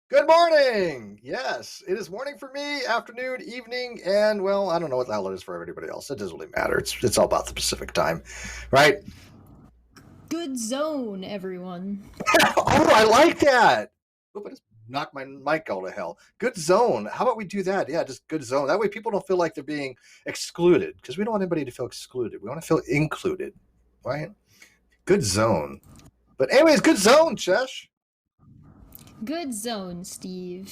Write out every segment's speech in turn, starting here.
Good morning. Yes, it is morning for me, afternoon, evening, and well, I don't know what the hell it is for everybody else. It doesn't really matter. It's all about the Pacific time, right? Good zone, everyone. Oh, I like that. Oop, I just knocked my mic out of hell. Good zone. How about we do that? Yeah, just good zone. That way people don't feel like they're being excluded because we don't want anybody to feel excluded. We want to feel included, right? Good zone. But anyways, good zone, Chesh. Good zone, Steve.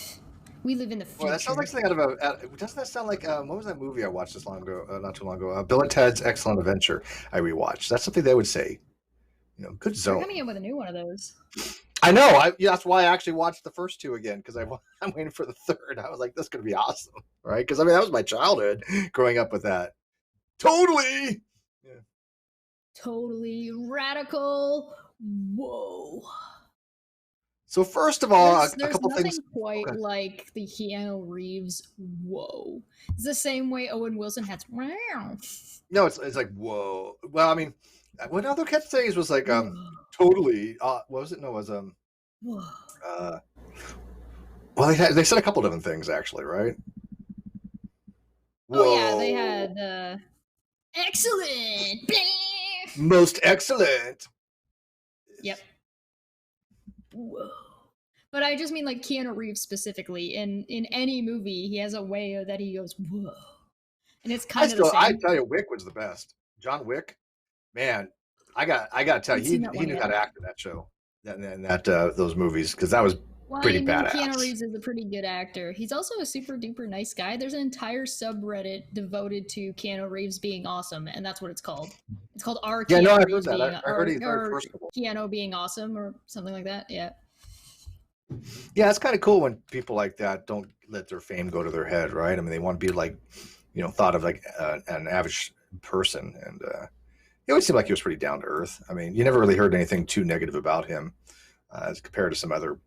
We live in the Boy, that sounds future. like something out of doesn't that sound like what was that movie I watched this long ago? Not too long ago. Bill and Ted's Excellent Adventure. I rewatched. That's something they would say. Good They're coming zone. in with a new one of those. I know. Yeah, that's why I actually watched the first two again because I'm waiting for the third. I was like, this is gonna be awesome, right? Because I mean, that was my childhood growing up with that. Totally. Yeah. Totally radical. Whoa. So first of all, a There's couple nothing things. quite Okay. like the Keanu Reeves whoa. It's the same way Owen Wilson had wow. No, it's like whoa. Well, I mean, what other catchphrase was like Whoa. totally. What was it? No, it was Whoa. uh well, they said a couple different things actually, right? Oh yeah, they Whoa, had excellent. most excellent. Yep. Whoa. But I just mean like Keanu Reeves specifically. In any movie, he has a way that he goes whoa, and it's kind of the I same. tell you, Wick was the best. John Wick, man, I got to I tell haven't you, seen that he one knew yet. how to act in that show, that those movies because that was Well, pretty I mean, Keanu badass. Reeves is a pretty good actor. He's also a super duper nice guy. There's an entire subreddit devoted to Keanu Reeves being awesome, and that's what it's called. It's called "Our Yeah, no, Keanu I heard Reeves that. being" I heard he's very or personable. Keanu being awesome or something like that. Yeah. Yeah, it's kind of cool when people like that don't let their fame go to their head, right? I mean, they want to be like, thought of like an average person, and he always seemed like he was pretty down to earth. I mean, you never really heard anything too negative about him as compared to some other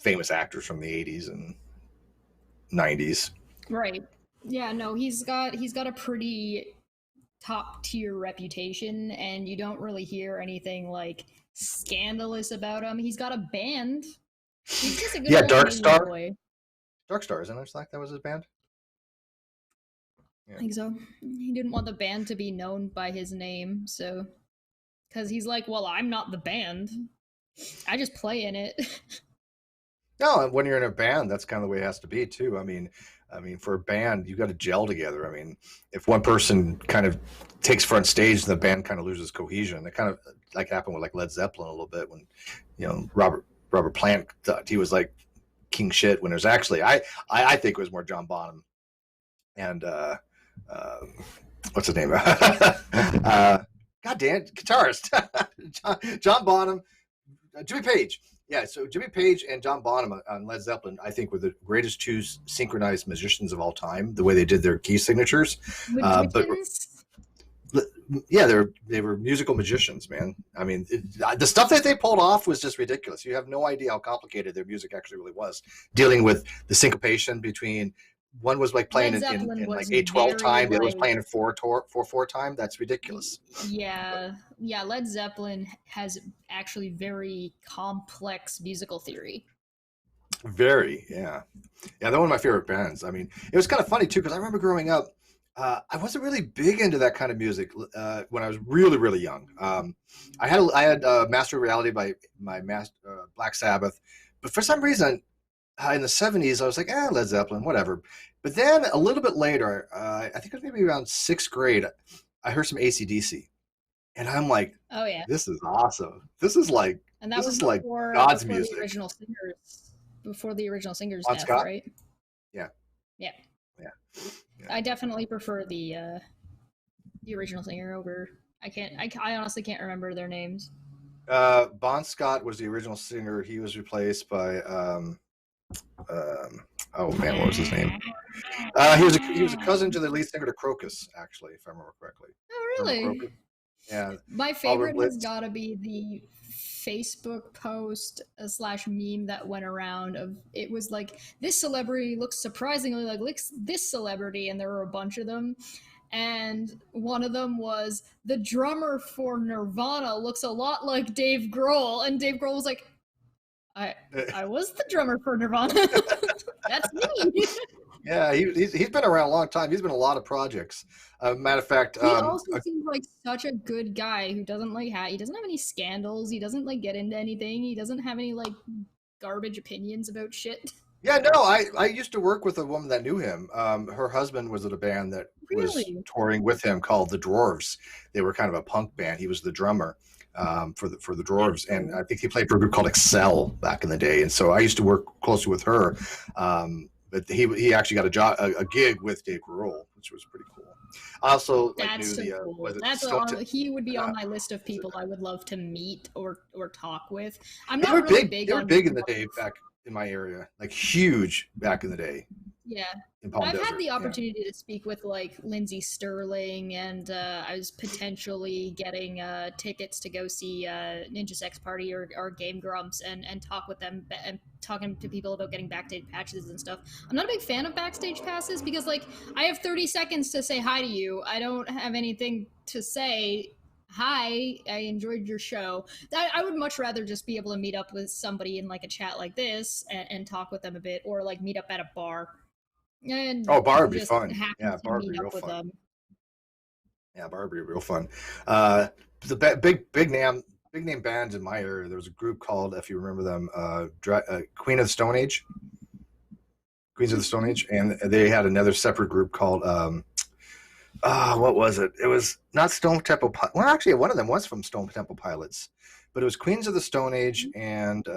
famous actors from the 80s and 90s. Right. Yeah. No, he's got a pretty top tier reputation, and you don't really hear anything like scandalous about him. He's got a band. He's just a good Yeah, old Dark Navy Star. boy. Dark Star, isn't it? Like that was his band. I Yeah. think so. He didn't want the band to be known by his name, so because he's like, well, I'm not the band. I just play in it. No, when you're in a band, that's kind of the way it has to be too. For a band, you got to gel together. I mean, if one person kind of takes front stage, the band kind of loses cohesion. It kind of like happened with like Led Zeppelin a little bit when, Robert Plant thought he was like king shit when it was actually I think it was more John Bonham and uh, what's his name? Goddamn guitarist, John Bonham, Jimmy Page. Yeah, so Jimmy Page and John Bonham on Led Zeppelin, I think, were the greatest two synchronized musicians of all time. The way they did their key signatures, but Magicians? yeah, they were musical magicians, man. I mean, the stuff that they pulled off was just ridiculous. You have no idea how complicated their music actually really was. Dealing with the syncopation between one was like playing Led Zeppelin in like was 8/12 very time, the other was like playing in 4/4 time. That's ridiculous. But yeah, Led Zeppelin has actually very complex musical theory. very, yeah. Yeah, they're one of my favorite bands. I mean, it was kind of funny too because I remember growing up. I wasn't really big into that kind of music when I was really, really young. I had Master of Reality by Black Sabbath, but for some reason in the '70s I was like, Led Zeppelin, whatever. But then a little bit later, I think it was maybe around sixth grade, I heard some AC/DC, and I'm like, Oh yeah. this is awesome. And that This was is like God's before the music. original singers Bon death, Scott, right? yeah, Yeah. yeah, yeah. I definitely prefer the original singer over. I honestly can't remember their names. Bon Scott was the original singer. He was replaced by oh man, what was his name? He was a cousin to the lead singer to Crocus, actually, if I remember correctly. Oh Remember really? Crocus? Yeah, My Albert favorite has Blitz. got to be the Facebook post slash meme that went around of it was like this celebrity looks surprisingly like this celebrity, and there were a bunch of them, and one of them was the drummer for Nirvana looks a lot like Dave Grohl, and Dave Grohl was like, I was the drummer for Nirvana. That's me. Yeah, he's been around a long time. He's been in a lot of projects. Matter of fact, He also seems like such a good guy who doesn't like he doesn't have any scandals. He doesn't like get into anything. He doesn't have any like garbage opinions about shit. yeah, no, I used to work with a woman that knew him. Her husband was in a band that was Really? touring with him called the Dwarves. They were kind of a punk band. He was the drummer for the Dwarves, and I think he played for a group called Excel back in the day. And so I used to work closely with her. But he actually got a gig with Dave Grohl, which was pretty cool. I also That's knew so cool. He would be on my list of people I would love to meet or talk with. I'm They not were really big. big They were on big in the day back in my area, like huge back in the day yeah. in Palm I've Desert. had the opportunity to speak with like Lindsey Sterling, and I was potentially getting tickets to go see Ninja Sex Party or Game Grumps and talk with them and talking to people about getting backstage passes and stuff. I'm not a big fan of backstage passes because like I have 30 seconds to say hi to you. I don't have anything to say. Hi, I enjoyed your show. I would much rather just be able to meet up with somebody in like a chat like this and talk with them a bit, or like meet up at a bar and Oh, bar would be just fun. happen Yeah, to bar would meet be real up with fun. them. Yeah, bar would be real fun. The big name bands in my area. There was a group called, if you remember them, Queen of the Stone Age. Queens of the Stone Age, and they had another separate group called what was it? It was not Stone Temple. Well, actually, one of them was from Stone Temple Pilots, but it was Queens of the Stone Age, and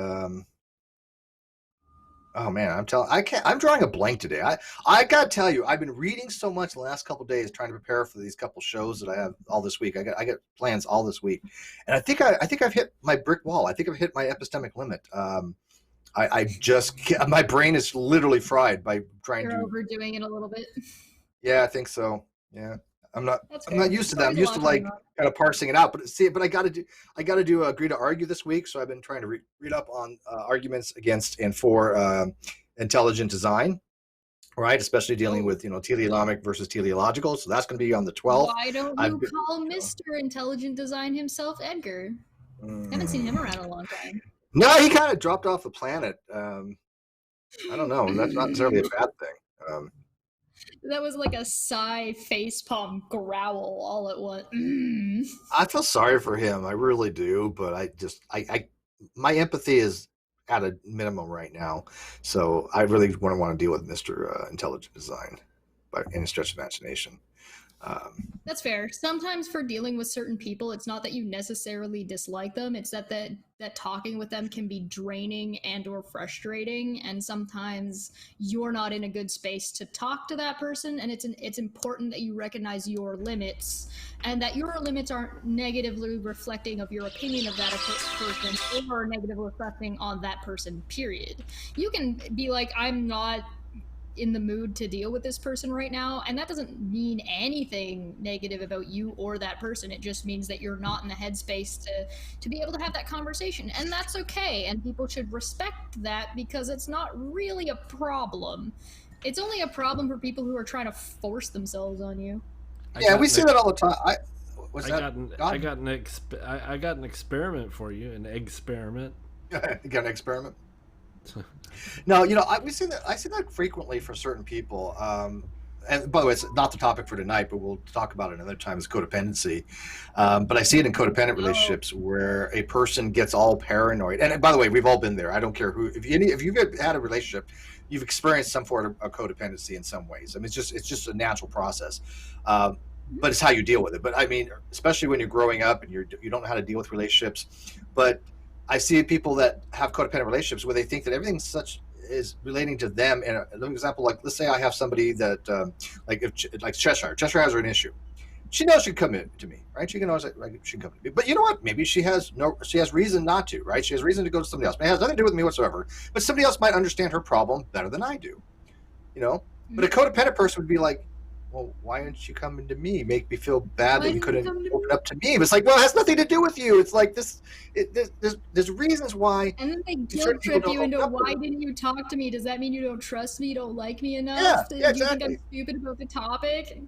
oh man, I'm drawing a blank today. I gotta tell you, I've been reading so much the last couple of days trying to prepare for these couple shows that I have all this week. I got plans all this week, and I think I've hit my brick wall. I think I've hit my epistemic limit. I just my brain is literally fried by trying You're to. overdoing it a little bit. Yeah, I think so. Yeah, I'm not. That's I'm fair. not used to There's that. I'm always a used to lot going like on. kind of parsing it out. But I got to do agree to argue this week. So I've been trying to read up on arguments against and for intelligent design, right? Especially dealing with teleologic versus teleological. So that's going to be on the 12th. Why don't I've you been, call Mr. Intelligent Design himself Edgar? Haven't seen him around in a long time. No, he kind of dropped off the planet. I don't know. That's not necessarily a bad thing. That was like a sigh, facepalm, growl all at once. I feel sorry for him. I really do. But my empathy is at a minimum right now. So I really wouldn't want to deal with Mr. Intelligent Design by any stretch of imagination. That's fair. Sometimes for dealing with certain people, it's not that you necessarily dislike them, it's that talking with them can be draining and or frustrating, and sometimes you're not in a good space to talk to that person, and it's important that you recognize your limits and that your limits aren't negatively reflecting of your opinion of that person or negatively reflecting on that person, period. You can be like, I'm not in the mood to deal with this person right now, and that doesn't mean anything negative about you or that person. It just means that you're not in the headspace to be able to have that conversation, and that's okay, and people should respect that because it's not really a problem. It's only a problem for people who are trying to force themselves on you. Yeah, we see that all the time. I got an experiment for you, an experiment. You got an experiment? No, I see that frequently for certain people. And by the way, it's not the topic for tonight, but we'll talk about it another time. Is codependency. But I see it in codependent relationships where a person gets all paranoid. And by the way, we've all been there. I don't care who. If you've had a relationship, you've experienced some form of codependency in some ways. I mean, it's just a natural process. But it's how you deal with it. But I mean, especially when you're growing up and you don't know how to deal with relationships, but I see people that have codependent relationships where they think that everything such is relating to them. And an example, like let's say I have somebody that, like Cheshire has an issue. She knows she can come in to me, right? She can always she can come to me. But you know what? Maybe she has reason not to, right? She has reason to go to somebody else. It has nothing to do with me whatsoever. But somebody else might understand her problem better than I do, But a codependent person would be like, well, why aren't you coming to me? Make me feel bad that you couldn't open up to me. But it's like, well, it has nothing to do with you. It's like there's reasons why. And then they guilt trip you into, why didn't you talk to me? Does that mean you don't trust me? You don't like me enough? Yeah, Do you think I'm stupid about the topic?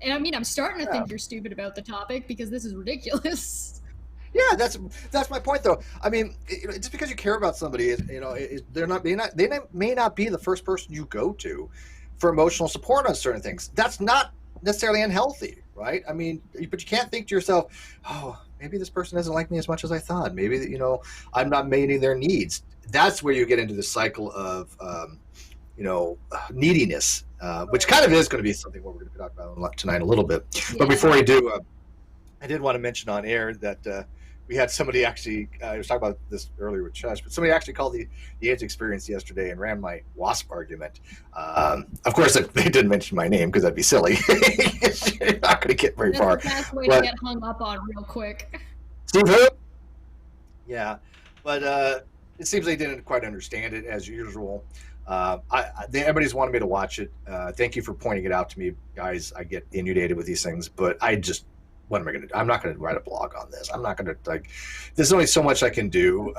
And I mean, I'm starting to think you're stupid about the topic because this is ridiculous. Yeah, that's my point, though. I mean, just because you care about somebody, they're not they may not be the first person you go to for emotional support on certain things. That's not necessarily unhealthy, right? I mean, but you can't think to yourself, oh, maybe this person doesn't like me as much as I thought. Maybe I'm not meeting their needs. That's where you get into the cycle of neediness, which kind of is going to be something what we're going to talk about tonight a little bit. Yeah. But before we do, I did want to mention on air that we had somebody actually, I was talking about this earlier with Chush, but somebody actually called the AIDS experience yesterday and ran my WASP argument. Of course, they didn't mention my name because that'd be silly. You're not going to get very far. That's the best way to get hung up on real quick. Steve who? Yeah, but it seems they didn't quite understand it as usual. Everybody's wanted me to watch it. Thank you for pointing it out to me, guys. I get inundated with these things, but what am I going to do? I'm not going to write a blog on this. I'm not going to there's only so much I can do.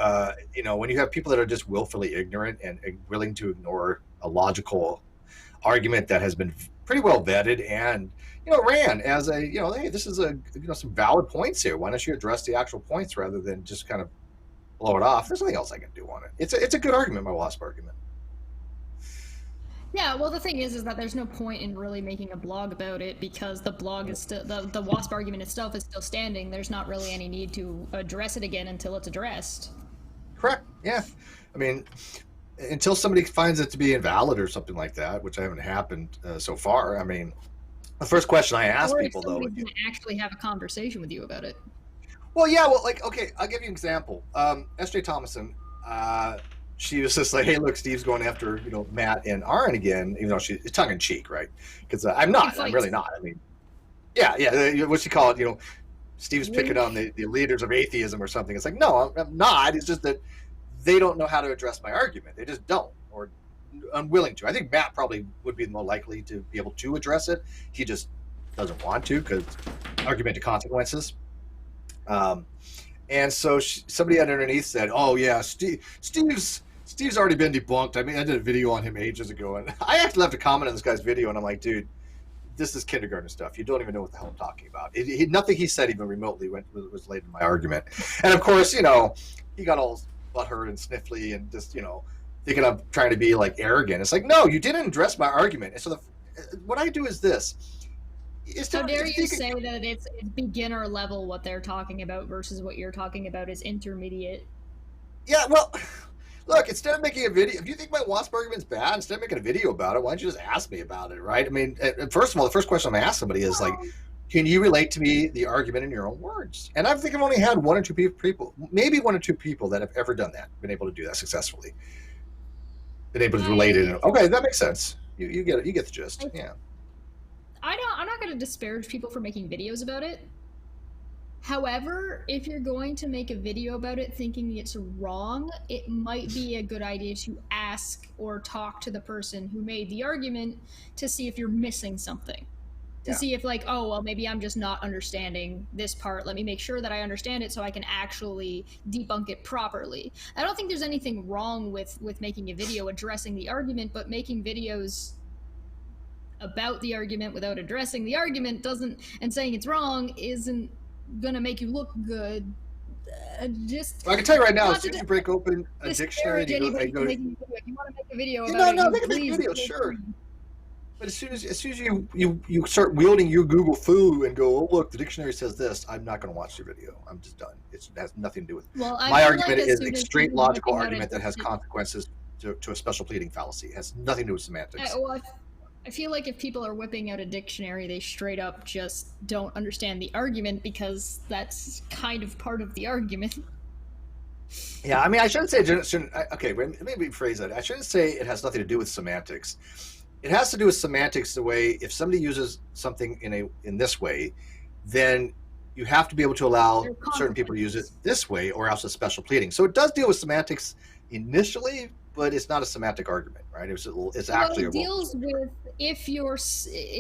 When you have people that are just willfully ignorant and willing to ignore a logical argument that has been pretty well vetted and, ran as a, hey, this is some valid points here. Why don't you address the actual points rather than just kind of blow it off? There's nothing else I can do on it. It's a good argument, my WASP argument. Yeah, well, the thing is that there's no point in really making a blog about it because the blog is still, the WASP argument itself is still standing. There's not really any need to address it again until it's addressed. Correct. Yeah. I mean, until somebody finds it to be invalid or something like that, which haven't happened so far. I mean, the first question I ask people, though, can actually have a conversation with you about it. Well, yeah. Well, okay, I'll give you an example. S.J. Thomason, she was just like, hey, look, Steve's going after, Matt and Aron again, even though she's tongue in cheek, right? Because I'm really not. I mean, yeah. What's she call it? Steve's picking on the leaders of atheism or something. It's like, no, I'm not. It's just that they don't know how to address my argument. They just don't, or unwilling to. I think Matt probably would be more likely to be able to address it. He just doesn't want to because argument to consequences. And so somebody underneath said, oh, yeah, Steve's already been debunked. I mean, I did a video on him ages ago, and I actually left a comment on this guy's video, and I'm like, dude, this is kindergarten stuff. You don't even know what the hell I'm talking about. Nothing he said even remotely was laid in my argument. And, of course, he got all butthurt and sniffly and just, thinking I'm trying to be, arrogant. It's like, no, you didn't address my argument. And so what I do is this. How dare you say that it's beginner level what they're talking about versus what you're talking about is intermediate? Yeah, well, look, instead of making a video, if you think my WASP argument's bad, instead of making a video about it, why don't you just ask me about it, right? I mean, first of all, the first question I'm going to ask somebody is can you relate to me the argument in your own words? And I think I've only had one or two people, maybe one or two people that have ever done that, been able to do that successfully. Been able to relate it. Okay, that makes sense. You get it. You get the gist. Yeah. I'm not going to disparage people for making videos about it. However, if you're going to make a video about it thinking it's wrong, it might be a good idea to ask or talk to the person who made the argument to see if you're missing something. To see if maybe I'm just not understanding this part. Let me make sure that I understand it so I can actually debunk it properly. I don't think there's anything wrong with making a video addressing the argument, but making videos about the argument without addressing the argument and saying it's wrong isn't gonna make you look good. I can tell you right now, as soon as you break open a dictionary, if you want to make a video about make a video, sure. But as soon as you start wielding your Google foo and go, oh look, the dictionary says this, I'm not going to watch your video. I'm just done. It has nothing to do with it. My argument is a straight logical argument that has consequences to a special pleading fallacy. It has nothing to do with semantics. I feel like if people are whipping out a dictionary, they straight up just don't understand the argument because that's kind of part of the argument. Yeah, I mean, I shouldn't say, okay, let me rephrase that. I shouldn't say it has nothing to do with semantics. It has to do with semantics the way if somebody uses something in this way, then you have to be able to allow certain people to use it this way or else it's special pleading. So it does deal with semantics initially, but it's not a semantic argument, right? It's actually it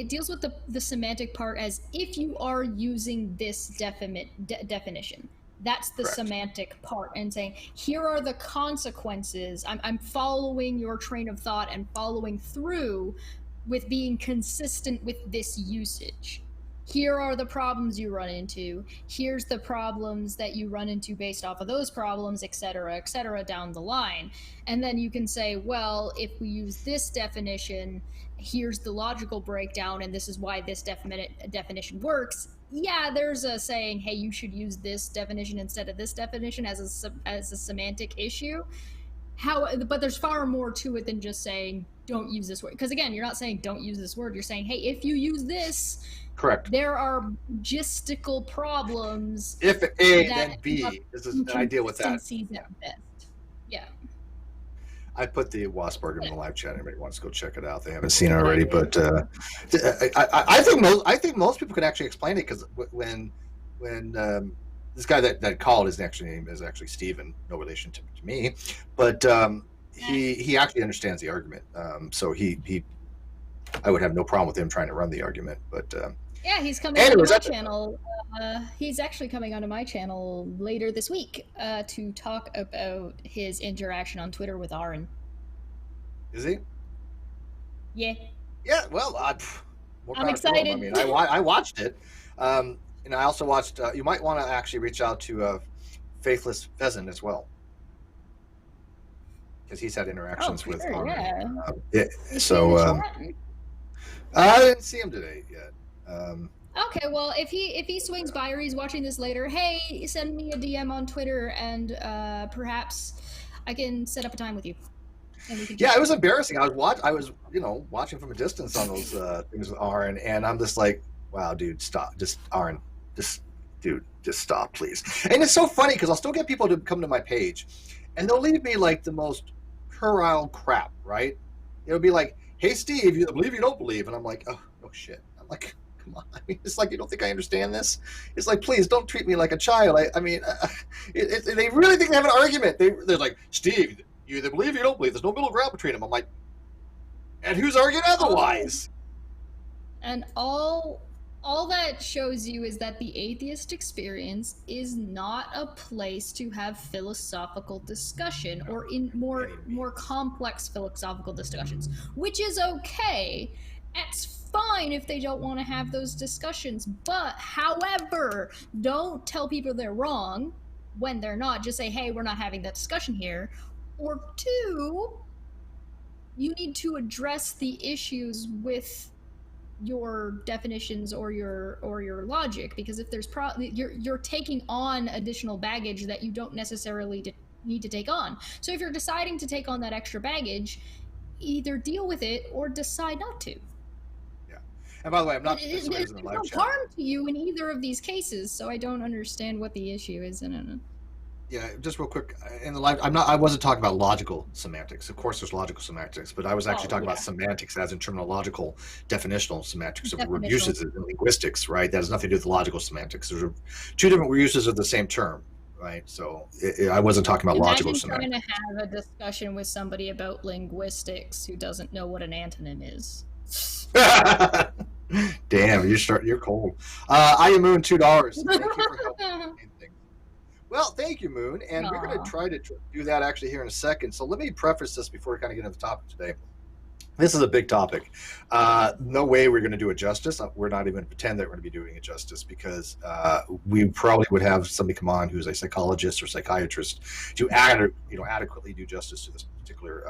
deals with the semantic part as if you are using this definition. That's the Correct. Semantic part, and saying here are the consequences. I'm following your train of thought and following through with being consistent with this usage. here are the problems you run into. Here's the problems that you run into based off of those problems, et cetera, down the line. And then you can say, well, if we use this definition, here's the logical breakdown, and this is why this definition works. Yeah, there's a saying, hey, you should use this definition instead of this definition as a semantic issue. But there's far more to it than just saying don't use this word, because again, you're not saying don't use this word, you're saying, hey, if you use this, correct, there are logistical problems. If A then B, this is I deal with that. Yeah, I put the WASP argument in the live chat. Anybody wants to go check it out? They haven't seen it already, but I think most people can actually explain it, because when this guy that called, his actual name is actually Steven, no relation to me, but he actually understands the argument. So I would have no problem with him trying to run the argument. But yeah, he's coming on my channel. He's actually coming onto my channel later this week to talk about his interaction on Twitter with Aron. Is he? Yeah. Yeah. Well, I'm excited. I mean, I watched it. And I also watched, you might want to actually reach out to Faithless Pheasant as well, because he's had interactions with Aron. Yeah. So I didn't see him today yet. Okay, well, if he swings by or he's watching this later, hey, send me a DM on Twitter, and perhaps I can set up a time with you. Yeah, it was embarrassing. I was watching from a distance on those things with Aron, and I'm just like, wow, dude, stop. Just Aron. Just stop, please. And it's so funny, because I'll still get people to come to my page, and they'll leave me like the most puerile crap, right? It'll be like, hey, Steve, you believe, you don't believe. And I'm like, oh shit. I'm like, come on. I mean, it's like, you don't think I understand this? It's like, please don't treat me like a child. I mean, they really think they have an argument. They're like, Steve, you either believe or you don't believe. There's no middle ground between them. I'm like, and who's arguing otherwise? And all that shows you is that the atheist experience is not a place to have philosophical discussion, or in more complex philosophical discussions, which is okay. It's fine if they don't want to have those discussions, but however, don't tell people they're wrong when they're not. Just say, hey, we're not having that discussion here. Or two, you need to address the issues with your definitions or your logic, because if there's you're taking on additional baggage that you don't necessarily need to take on. So if you're deciding to take on that extra baggage, either deal with it or decide not to. Yeah. And by the way, I'm not. There's no harm to you in either of these cases, so I don't understand what the issue is in it. Yeah, just real quick, in the live, I wasn't talking about logical semantics. Of course, there's logical semantics, but I was actually talking about semantics as in terminological, definitional semantics of uses in linguistics, right? That has nothing to do with logical semantics. There's two different uses of the same term, right? So I wasn't talking about logical semantics. Imagine trying to have a discussion with somebody about linguistics who doesn't know what an antonym is. Damn, you're cold. I am Moon $2. Thank you for helping. Well, thank you, Moon, and we're going to try to do that actually here in a second. So let me preface this before we kind of get into the topic today. This is a big topic. No way we're going to do it justice. We're not even going to pretend that we're going to be doing it justice, because we probably would have somebody come on who's a psychologist or psychiatrist to adequately do justice to this particular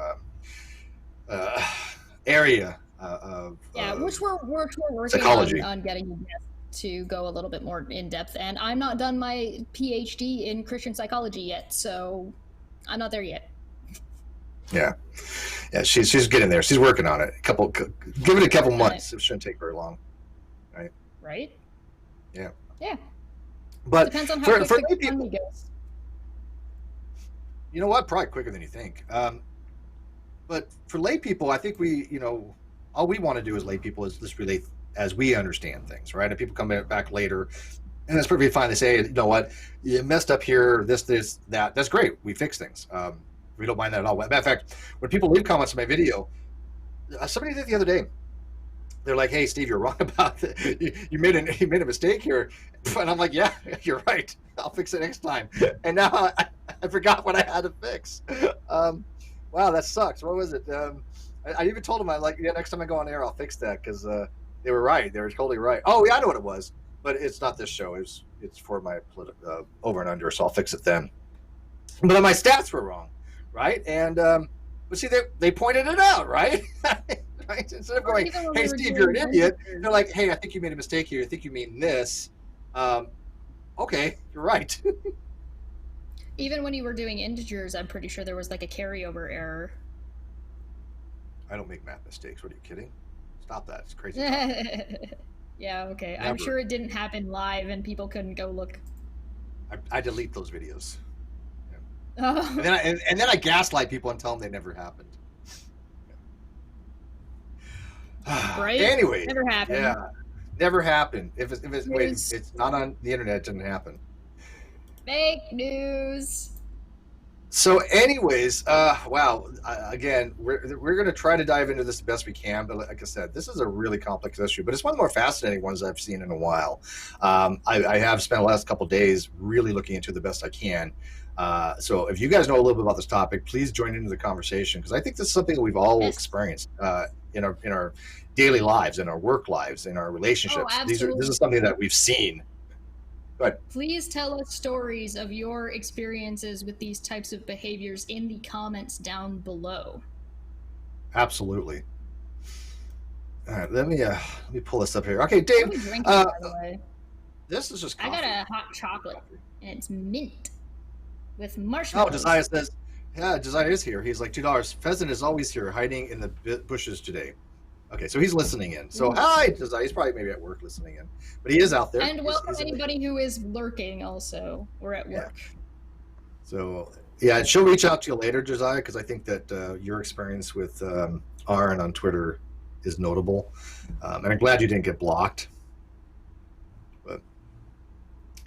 area of which we're working psychology. on getting you to go a little bit more in depth, and I'm not done my PhD in Christian psychology yet, so I'm not there yet. Yeah, she's getting there. She's working on it. Give it a couple months. It shouldn't take very long, right? Right. Yeah. Yeah. But depends on how quick the people goes. You know what? Probably quicker than you think. But for lay people, I think all we want to do as lay people is just relate as we understand things, right? And people come back later, and it's perfectly fine. They say, you know what, you messed up here, this, that. That's great. We fix things. We don't mind that at all. Matter of fact, when people leave comments on my video, somebody did the other day. They're like, "Hey, Steve, you're wrong about it. You made a mistake here," and I'm like, "Yeah, you're right. I'll fix it next time." And now I forgot what I had to fix. Wow, that sucks. What was it? I even told him, next time I go on air, I'll fix that, because They were right. They were totally right. Oh, yeah, I know what it was, but it's not this show. It's for my over and under, so I'll fix it then. But then my stats were wrong, right? And but see, they pointed it out, right? Right? Instead of going, "Hey, Steve, you're an idiot," they're like, "Hey, I think you made a mistake here. I think you mean this." Okay, you're right. Even when you were doing integers, I'm pretty sure there was like a carryover error. I don't make math mistakes. What are you kidding? Stop that. It's crazy. Yeah, okay. Never. I'm sure it didn't happen live and people couldn't go look. I delete those videos. Oh. And then I gaslight people and tell them they never happened. Right? Anyway. Never happened. Yeah. Never happened. If it's not on the internet, it didn't happen. Fake news. So anyways, wow. Again, we're going to try to dive into this the best we can. But like I said, this is a really complex issue, but it's one of the more fascinating ones I've seen in a while. I have spent the last couple of days really looking into the best I can. So if you guys know a little bit about this topic, please join into the conversation, because I think this is something that we've all experienced in our daily lives, in our work lives, in our relationships. Oh, This is something that we've seen. But please tell us stories of your experiences with these types of behaviors in the comments down below. Absolutely. All right, let me pull this up here. Okay, Dave. What are we drinking, by the way? This is just coffee. I got a hot chocolate, and it's mint with marshmallows. Oh, Josiah says, yeah, Josiah is here. He's like, $2. Pheasant is always here, hiding in the bushes today. Okay, so he's listening in. So hi, Josiah. He's probably maybe at work listening in, but he is out there. And welcome anybody who is lurking also. We're at work. Yeah. So yeah, she'll reach out to you later, Josiah, because I think that your experience with Aron on Twitter is notable, and I'm glad you didn't get blocked. But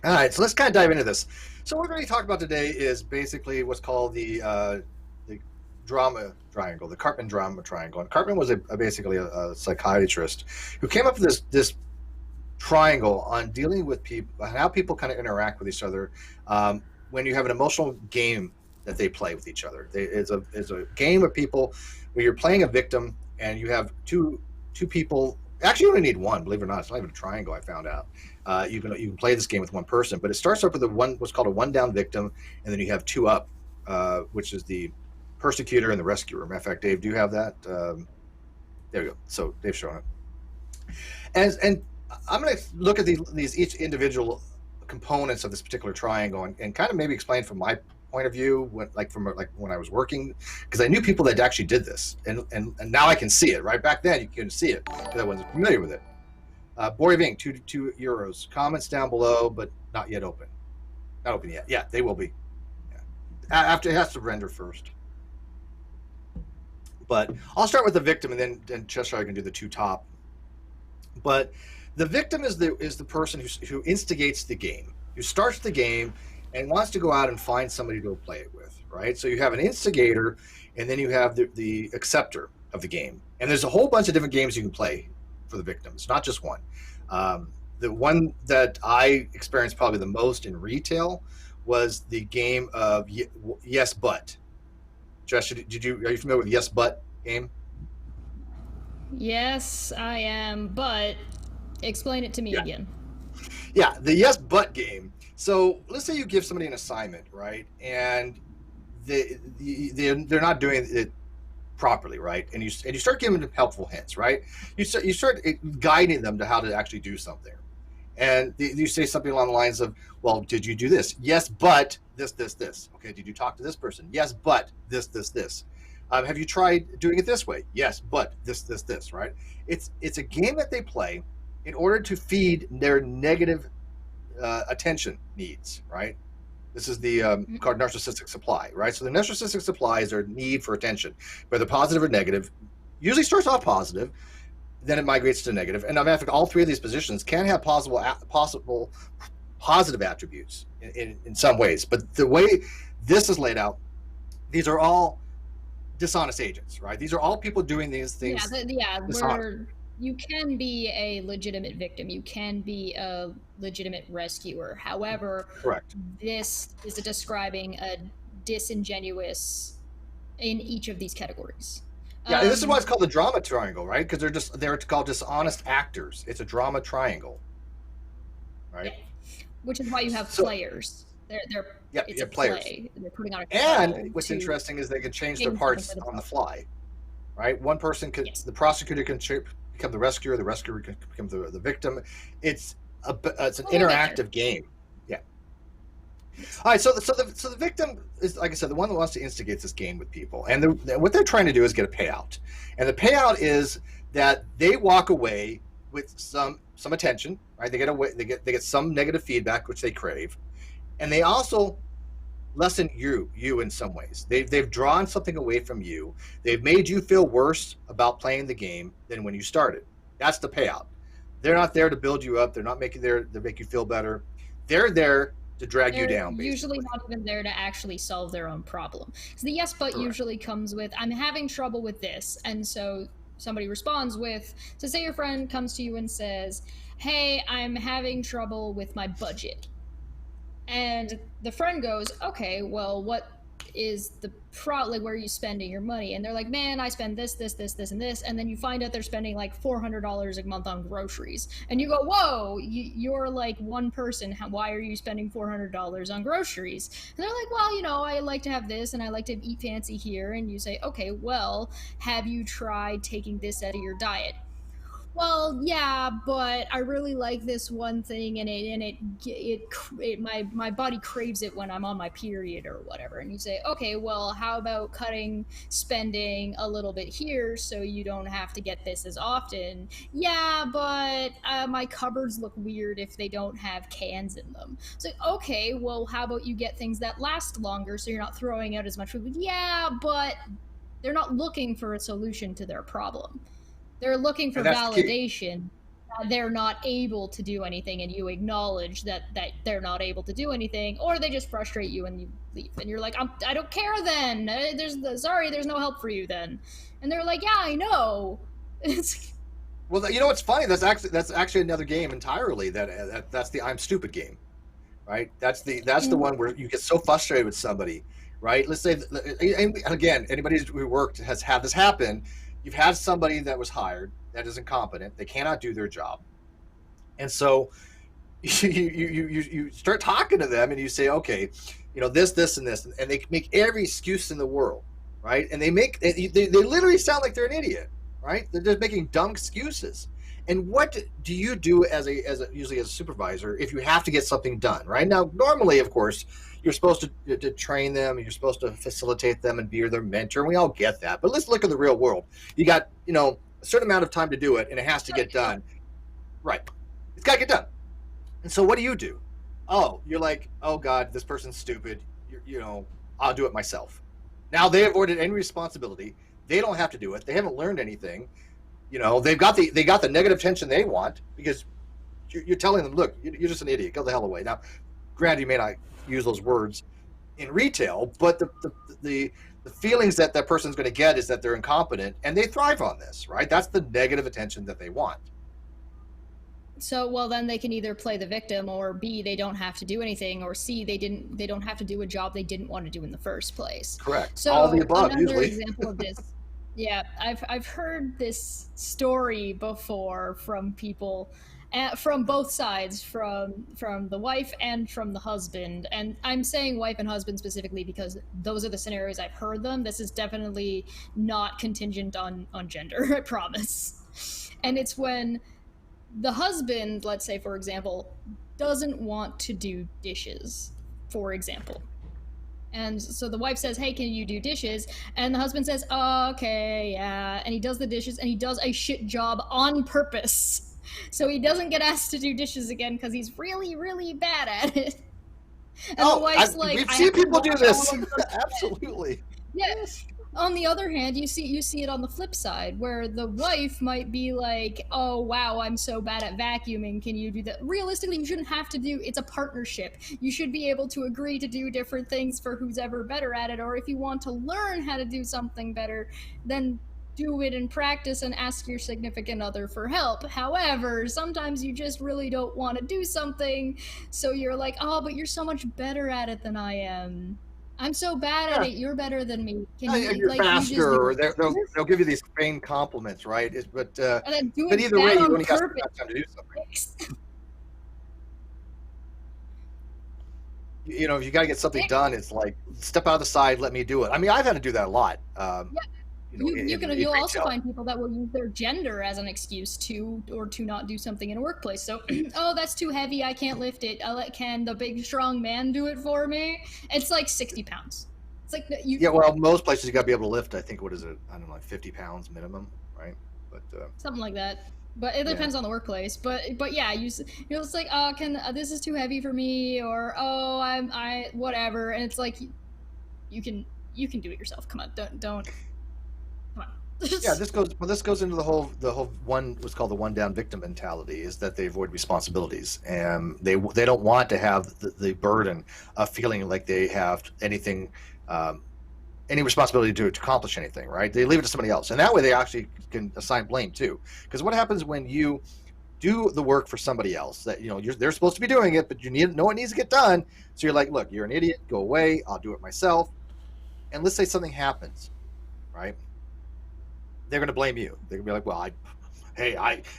all right, so let's kind of dive into this. So what we're going to talk about today is basically what's called the drama triangle, the Karpman Drama Triangle. And Karpman was basically a psychiatrist who came up with this triangle on dealing with people, how people kind of interact with each other when you have an emotional game that they play with each other. It's a game of people where you're playing a victim, and you have two people. Actually, you only need one, believe it or not. It's not even a triangle, I found out. You can play this game with one person, but it starts up with what's called a one-down victim, and then you have two up, which is the persecutor and the rescuer. Matter of fact, Dave, do you have that? There we go. So Dave's showing it. And I'm going to look at these each individual components of this particular triangle and kind of maybe explain from my point of view, when I was working, because I knew people that actually did this, and now I can see it. Right back then, you couldn't see it because I wasn't familiar with it. Boyving, €2. Comments down below, but not yet open. Not open yet. Yeah, they will be. Yeah. After it has to render first. But I'll start with the victim, and then Cheshire can do the two top. But the victim is the person who instigates the game, who starts the game and wants to go out and find somebody to play it with, right? So you have an instigator, and then you have the acceptor of the game. And there's a whole bunch of different games you can play for the victim. It's not just one. The one that I experienced probably the most in retail was the game of Yes But. Josh, are you familiar with Yes But game? Yes, I am, but explain it to me again. Yeah, the Yes But game. So let's say you give somebody an assignment, right? And they're not doing it properly, right? And you start giving them helpful hints, right? You start guiding them to how to actually do something. And you say something along the lines of, well, did you do this? Yes, but this. Okay, did you talk to this person? Yes, but this. Have you tried doing it this way? Yes, but this, right? It's a game that they play in order to feed their negative attention needs, right? This is the called narcissistic supply, right? So the narcissistic supply is their need for attention, whether positive or negative. Usually starts off positive, then it migrates to negative. And in fact, all three of these positions can have possible positive attributes in some ways. But the way this is laid out, these are all dishonest agents, right? These are all people doing these things. You can be a legitimate victim. You can be a legitimate rescuer. However, correct. This is describing a disingenuous in each of these categories. Yeah, this is why it's called the drama triangle, right? Because they're called dishonest actors. It's a drama triangle, right? Yeah. Which is why you have players. It's a players. play. They're putting on a And what's interesting is they can change their parts on the fly, right? One person could, the prosecutor can become the rescuer can become the victim. It's an interactive game. Yeah. All right, so the victim is, like I said, the one that wants to instigate this game with people, and what they're trying to do is get a payout, and the payout is that they walk away with some attention, right? They get some negative feedback which they crave, and they also lessen you in some ways. They've drawn something away from you. They've made you feel worse about playing the game than when you started. That's the payout. They're not there to build you up. They're not making there to make you feel better. They're there to drag you down, basically. Usually not even there to actually solve their own problem. So the yes but usually comes with, I'm having trouble with this. And so somebody responds with, so say your friend comes to you and says, hey, I'm having trouble with my budget. And the friend goes, okay, well, what is the like, where are you spending your money? And they're like, man, I spend this, this, this, this, and this. And then you find out they're spending like $400 a month on groceries. And you go, whoa, you're like one person. Why are you spending $400 on groceries? And they're like, well, I like to have this and I like to eat fancy here. And you say, okay, well, have you tried taking this out of your diet? Well, yeah, but I really like this one thing, and my body craves it when I'm on my period or whatever. And you say, okay, well, how about cutting spending a little bit here so you don't have to get this as often? Yeah, but my cupboards look weird if they don't have cans in them. So, okay, well, how about you get things that last longer so you're not throwing out as much food? Yeah, but they're not looking for a solution to their problem. They're looking for validation that they're not able to do anything, and you acknowledge that they're not able to do anything, or they just frustrate you and you leave. And you're like, I don't care then. There's no help for you then. And they're like, yeah, I know. Well, what's funny? That's actually another game entirely. That's the I'm stupid game, right? That's the one where you get so frustrated with somebody, right? Let's say, and again, anybody who worked has had this happen. You've had somebody that was hired that is incompetent. They cannot do their job. And so you start talking to them and you say, okay, this, and this. And they make every excuse in the world, right? And they literally sound like they're an idiot, right? They're just making dumb excuses. And what do you do usually as a supervisor if you have to get something done, right? Now, normally, of course, you're supposed to train them, you're supposed to facilitate them and be their mentor, and we all get that. But let's look at the real world. You got, a certain amount of time to do it, and it has to get done. Right. It's got to get done. And so what do? Oh, you're like, oh, God, this person's stupid. I'll do it myself. Now they avoided any responsibility. They don't have to do it. They haven't learned anything. They've got the negative tension they want because you're telling them, look, you're just an idiot. Go the hell away. Now, granted, you may not use those words in retail, but the feelings that person's going to get is that they're incompetent, and they thrive on this, right? That's the negative attention that they want. So, well, then they can either play the victim, or B, they don't have to do anything, or C, they don't have to do a job they didn't want to do in the first place. Correct. So all the above, another usually. example of this. Yeah, I've heard this story before from people, from both sides, from the wife and from the husband. And I'm saying wife and husband specifically because those are the scenarios I've heard them. This is definitely not contingent on gender, I promise. And it's when the husband, let's say, for example, doesn't want to do dishes, for example. And so the wife says, hey, can you do dishes? And the husband says, oh, okay, yeah. And he does the dishes, and he does a shit job on purpose. So he doesn't get asked to do dishes again because he's really, really bad at it. And the wife's like, we've seen people do this. Absolutely. Yes. On the other hand, you see it on the flip side, where the wife might be like, oh, wow, I'm so bad at vacuuming. Can you do that? Realistically, you shouldn't have to do. It's a partnership. You should be able to agree to do different things for who's ever better at it. Or if you want to learn how to do something better, then do it in practice and ask your significant other for help. However, sometimes you just really don't want to do something. So you're like, oh, but you're so much better at it than I am. I'm so bad at it. You're better than me. Can you You're like you just faster, do or it? they'll give you these vain compliments, right? But And then do but it either way, bad you on only got so purpose. much time to do something. You know, if you got to get something done, it's like, step out of the side, let me do it. I mean, I've had to do that a lot. You know, You'll also retail. find people that will use their gender as an excuse to not do something in a workplace. So, oh, that's too heavy, I can't lift it. Can the big strong man do it for me? It's like 60 pounds. It's like Yeah, well, most places you got to be able to lift. I think, what is it? I don't know, like 50 pounds minimum, right? But something like that. But it depends on the workplace. But yeah, you're just like, oh, this is too heavy for me, or oh, I whatever, and it's like you can do it yourself. Come on, don't. Come on. yeah, this goes into the whole one, what's called the one down victim mentality, is that they avoid responsibilities, and they don't want to have the burden of feeling like they have anything, any responsibility to accomplish anything, right? They leave it to somebody else, and that way they actually can assign blame too. Because what happens when you do the work for somebody else that, you know, they're supposed to be doing it, but you know it needs to get done, so you're like, look, you're an idiot, go away, I'll do it myself. And let's say something happens, right? They're going to blame you. They're going to be like, well,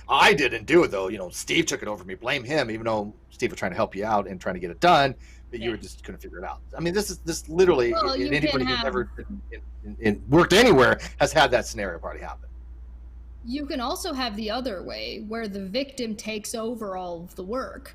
I didn't do it though. You know, Steve took it over me. Blame him, even though Steve was trying to help you out and trying to get it done, but you were just couldn't figure it out. I mean, this literally, anybody who's ever worked anywhere has had that scenario probably happen. You can also have the other way, where the victim takes over all of the work,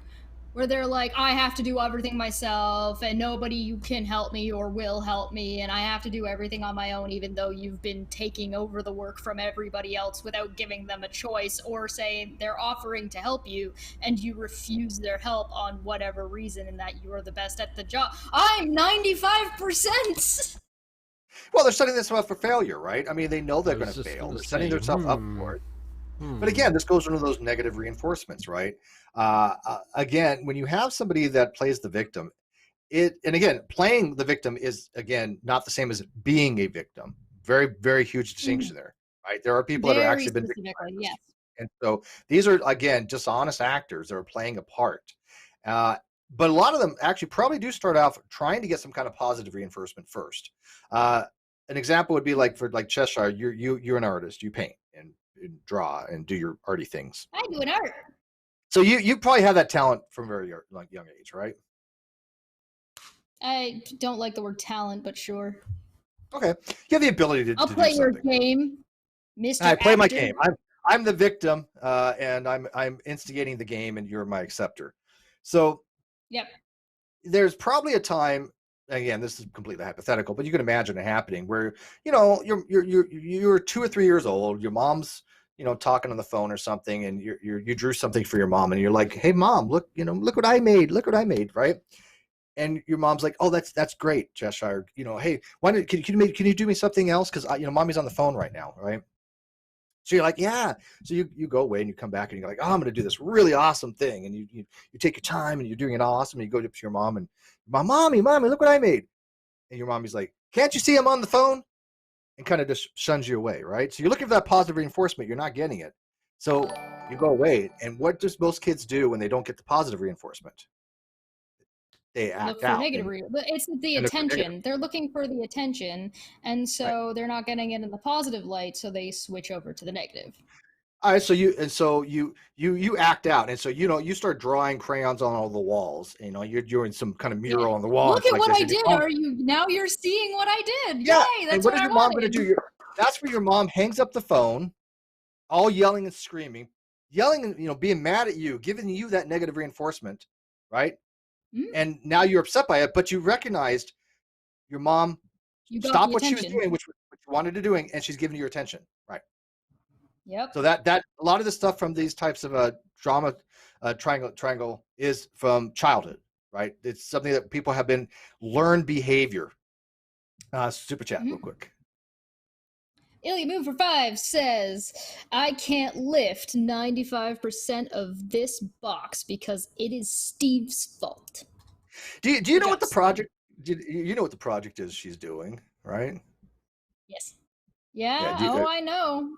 where they're like, I have to do everything myself, and nobody can help me or will help me, and I have to do everything on my own, even though you've been taking over the work from everybody else without giving them a choice, or saying they're offering to help you and you refuse their help on whatever reason, and that you are the best at the job. I'm 95%. Well, they're setting themselves up for failure, right? I mean, they know they're going to fail. They're setting themselves up for it. But again, this goes into those negative reinforcements, right? Again, when you have somebody that plays the victim, and again, playing the victim is, again, not the same as being a victim. Very, very huge distinction there, right? There are people that are actually been victimized. Yes. And so these are, again, just honest actors that are playing a part. But a lot of them actually probably do start off trying to get some kind of positive reinforcement first. An example would be like, for like Cheshire, you're an artist, you paint and draw and do your arty things. I do an art. So you probably have that talent from very like young age, right? I don't like the word talent, but sure. Okay, you have the ability to. I'll play your game, Mr. I play Actor. my game. I'm the victim, and I'm instigating the game, and you're my acceptor. So, yep. There's probably a time. Again, this is completely hypothetical, but you can imagine it happening where, you know, you're 2 or 3 years old. Your mom's, you know, talking on the phone or something, and you drew something for your mom, and you're like, hey mom, look, you know, look what I made, right? And your mom's like, oh, that's great, Cheshire, you know, hey, can you do me something else, because you know, mommy's on the phone right now, right? So you're like, yeah. So you go away and you come back and you're like, oh, I'm going to do this really awesome thing, and you take your time and you're doing it awesome, and you go up to your mom and, mommy, look what I made. And your mommy's like, can't you see I'm on the phone? And kind of just shuns you away, right? So you're looking for that positive reinforcement. You're not getting it. So you go away. And what does most kids do when they don't get the positive reinforcement? They act out. It's the attention. They're looking for the attention. And so they're not getting it in the positive light. So they switch over to the negative. All right, so you act out, and so, you know, you start drawing crayons on all the walls. You know, you're doing some kind of mural on the wall. Look at what I did. You're seeing what I did? Yeah. Yay! That's and what is your mom going to do? That's where your mom hangs up the phone, all yelling and screaming, and, you know, being mad at you, giving you that negative reinforcement, right? Mm-hmm. And now you're upset by it, but you recognized your mom stopped what she was doing, which you wanted to doing, and she's giving you your attention, right? Yep. So that a lot of the stuff from these types of drama triangle is from childhood, right? It's something that people have been learned behavior. Super chat real quick. Ilya Moon for 5 says, I can't lift 95% of this box because it is Steve's fault. Do you know what the project? You know what the project is she's doing, right? Yes. Yeah. I know.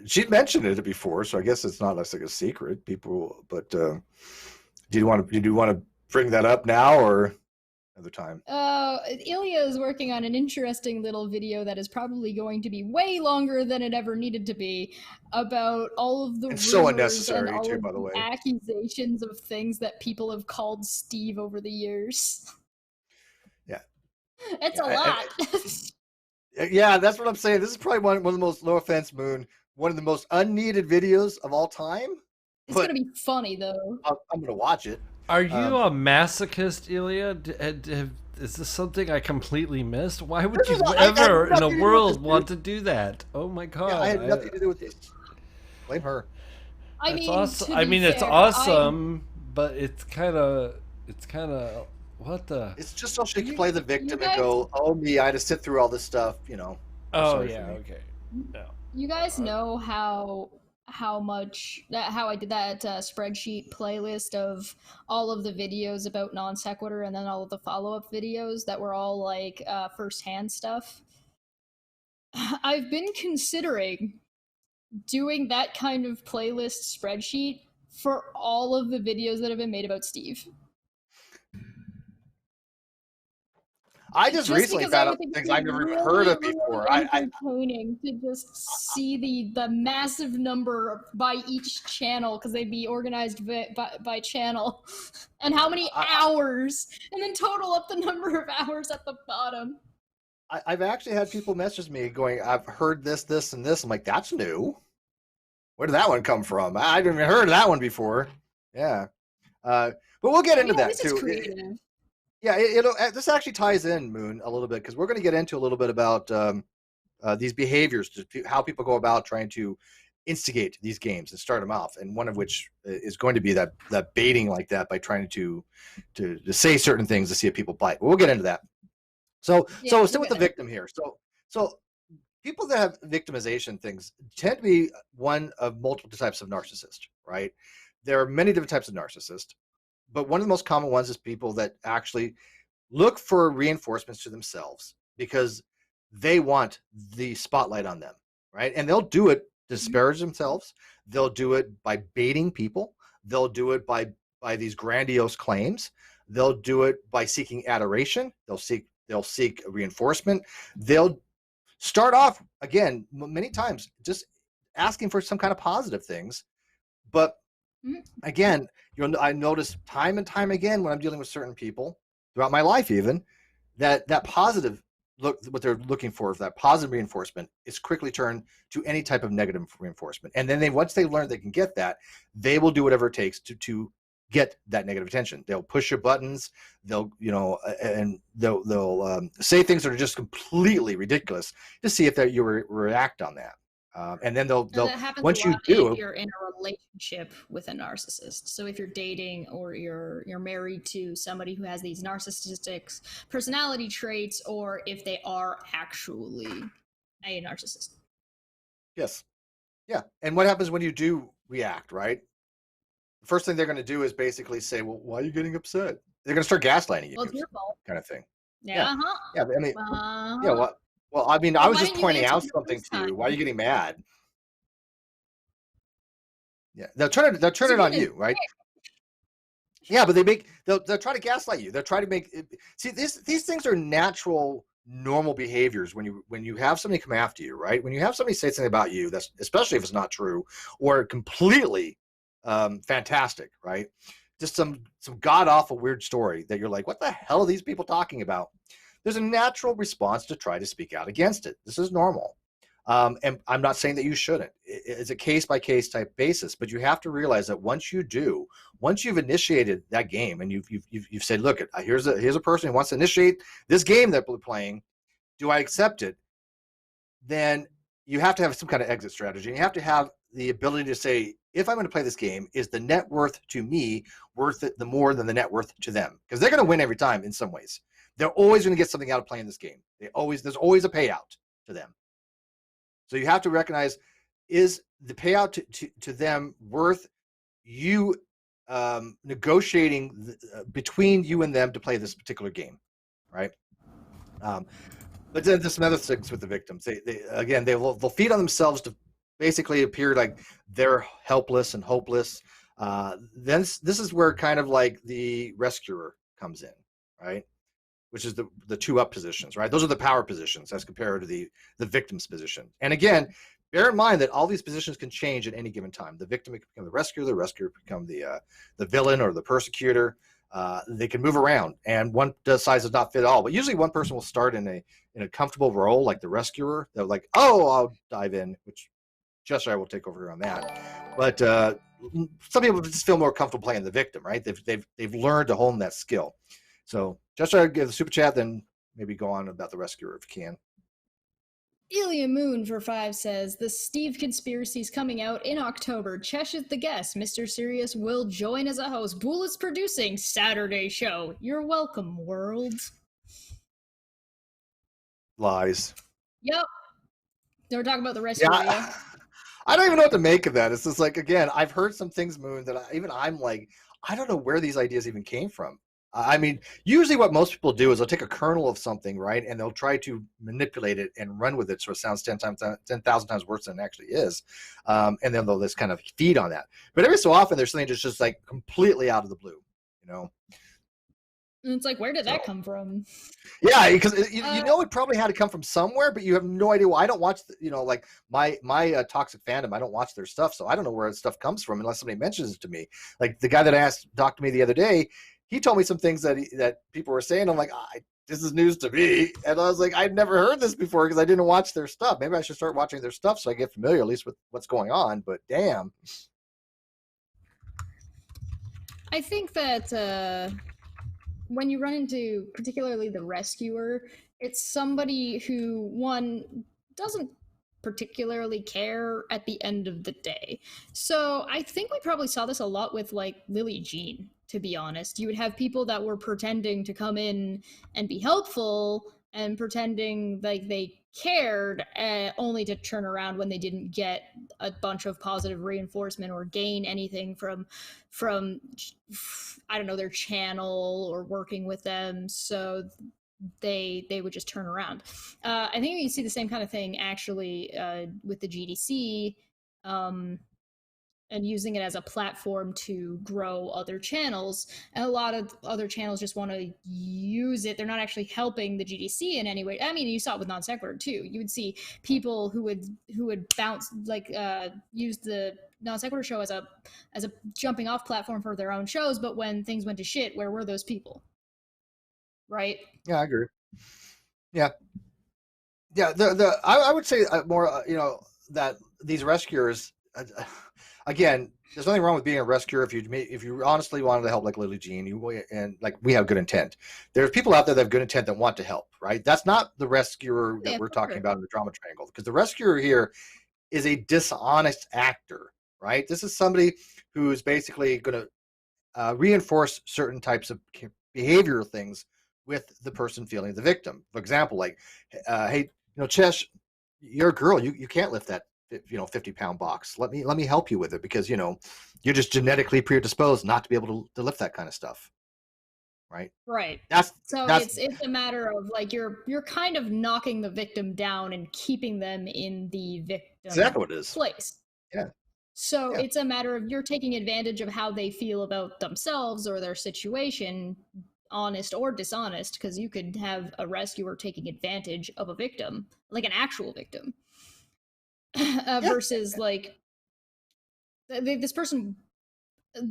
She'd mentioned it before, so I guess it's not like a secret, people. But do you want to bring that up now, or? another time. Ilya is working on an interesting little video that is probably going to be way longer than it ever needed to be about all of the It's rumors so and unnecessary all too, of by the the way. accusations of things that people have called Steve over the years. Yeah, It's yeah, a lot. yeah. That's what I'm saying. This is probably one of the most, no offense, Moon, one of the most unneeded videos of all time. It's gonna be funny though. I'm gonna watch it. Are you a masochist, Ilya? Is this something I completely missed? Why would you ever in the world want to do that? Oh my god! Yeah, I had nothing to do with this. Blame her. I mean, awesome. to be it's fair, awesome, but it's kind of what the? It's just so she can play the victim and go, "Oh me, I had to sit through all this stuff," you know. Oh yeah, okay. No. You guys know how I did that spreadsheet playlist of all of the videos about non sequitur and then all of the follow-up videos that were all like first-hand stuff. I've been considering doing that kind of playlist spreadsheet for all of the videos that have been made about Steve. I just recently found out things I've never even heard of before. Entertaining to just see the massive number by each channel, because they'd be organized by channel, and how many hours, and then total up the number of hours at the bottom. I've actually had people message me going, "I've heard this, this, and this." I'm like, "That's new. Where did that one come from? I haven't even heard of that one before." Yeah, but we'll get into that too. Yeah, this actually ties in, Moon, a little bit, because we're going to get into a little bit about these behaviors, how people go about trying to instigate these games and start them off, and one of which is going to be that baiting like that by trying to say certain things to see if people bite. But we'll get into that. So still with the victim here. So people that have victimization things tend to be one of multiple types of narcissist, right? There are many different types of narcissist. But one of the most common ones is people that actually look for reinforcements to themselves because they want the spotlight on them, right? And they'll do it to disparage themselves. They'll do it by baiting people. They'll do it by these grandiose claims. They'll do it by seeking adoration. They'll seek reinforcement. They'll start off, again, many times just asking for some kind of positive things, but again, I notice time and time again when I'm dealing with certain people throughout my life, even that positive look, what they're looking for, that positive reinforcement, is quickly turned to any type of negative reinforcement. And then once they learn they can get that, they will do whatever it takes to get that negative attention. They'll push your buttons. They'll say things that are just completely ridiculous to see if you react on that. And then they'll once you do, if you're in a relationship with a narcissist. So if you're dating or you're married to somebody who has these narcissistic personality traits, or if they are actually a narcissist. Yes. Yeah. And what happens when you do react, right? The first thing they're going to do is basically say, "Well, why are you getting upset?" They're going to start gaslighting you. Well, it's your fault. Kind of thing. Yeah. Yeah. But I mean, yeah. Well, I mean, I was just pointing out something to you. Why are you getting mad? Yeah, they'll turn it on you, right? Yeah, but they'll try to gaslight you. They'll try to make it, see these things are natural, normal behaviors when you have somebody come after you, right? When you have somebody say something about you, that's, especially if it's not true or completely fantastic, right? Just some god awful weird story that you're like, what the hell are these people talking about? There's a natural response to try to speak out against it. This is normal. And I'm not saying that you shouldn't. It's a case-by-case type basis, but you have to realize that once you've initiated that game and you've said, look, here's a person who wants to initiate this game that we're playing, do I accept it? Then you have to have some kind of exit strategy. And you have to have the ability to say, if I'm going to play this game, is the net worth to me worth it the more than the net worth to them? Because they're going to win every time in some ways. They're always going to get something out of playing this game. There's always a payout to them. So you have to recognize, is the payout to them worth you negotiating between you and them to play this particular game, right? But then there's some other things with the victims. They'll feed on themselves to basically appear like they're helpless and hopeless. Then this is where kind of like the rescuer comes in, right? which is the two up positions, right? Those are the power positions as compared to the victim's position. And again, bear in mind that all these positions can change at any given time. The victim can become the rescuer can become the villain or the persecutor. They can move around, and one size does not fit all. But usually, one person will start in a comfortable role, like the rescuer. They're like, "Oh, I'll dive in," which just I will take over here on that. But some people just feel more comfortable playing the victim, right? They've learned to hone that skill. So just try to give the super chat, then maybe go on about the rescuer if you can. Ilya Moon for 5 says, the Steve conspiracy's coming out in October. Chesh is the guest. Mr. Sirius will join as a host. Boole is producing Saturday show. You're welcome, world. Lies. Yep. They were talking about the rescue. Yeah. I don't even know what to make of that. It's just like, again, I've heard some things, Moon, that I'm like, I don't know where these ideas even came from. I mean, usually what most people do is they'll take a kernel of something, right, and they'll try to manipulate it and run with it so it sounds 10,000 times worse than it actually is. And then they'll just kind of feed on that. But every so often there's something that's just like completely out of the blue, you know? And it's like, where did that come from? Yeah, because you know it probably had to come from somewhere, but you have no idea why. I don't watch, like my toxic fandom. I don't watch their stuff, so I don't know where stuff comes from unless somebody mentions it to me. Like the guy that talked to me the other day, he told me some things that people were saying. I'm like, this is news to me, and I was like, I'd never heard this before because I didn't watch their stuff. Maybe I should start watching their stuff so I get familiar at least with what's going on. But damn, I think that. When you run into particularly the rescuer, it's somebody who, one, doesn't particularly care at the end of the day. So I think we probably saw this a lot with like Lily Jean, to be honest. You would have people that were pretending to come in and be helpful and pretending like they cared, only to turn around when they didn't get a bunch of positive reinforcement or gain anything from I don't know, their channel or working with them. So they would just turn around. I think you see the same kind of thing actually with the GDC, and using it as a platform to grow other channels. And a lot of other channels just want to use it. They're not actually helping the GDC in any way. I mean, you saw it with Non Sequitur too. You would see people who would bounce, like use the Non Sequitur show as a jumping off platform for their own shows. But when things went to shit, where were those people? Right? Yeah, I agree. Yeah. I would say more, that these rescuers, again, there's nothing wrong with being a rescuer if you honestly wanted to help, like Lily Jean, and like we have good intent. There's people out there that have good intent that want to help, right? That's not the rescuer that we're talking about in the drama triangle, because the rescuer here is a dishonest actor, right? This is somebody who's basically going to reinforce certain types of behavioral things with the person feeling the victim. For example, like, hey, Chesh, you're a girl. You can't lift that 50-pound box. Let me help you with it because you're just genetically predisposed not to be able to lift that kind of stuff. Right. It's a matter of like you're kind of knocking the victim down and keeping them in the victim place. Yeah. So it's a matter of you're taking advantage of how they feel about themselves or their situation, honest or dishonest, because you could have a rescuer taking advantage of a victim, like an actual victim, versus like this person.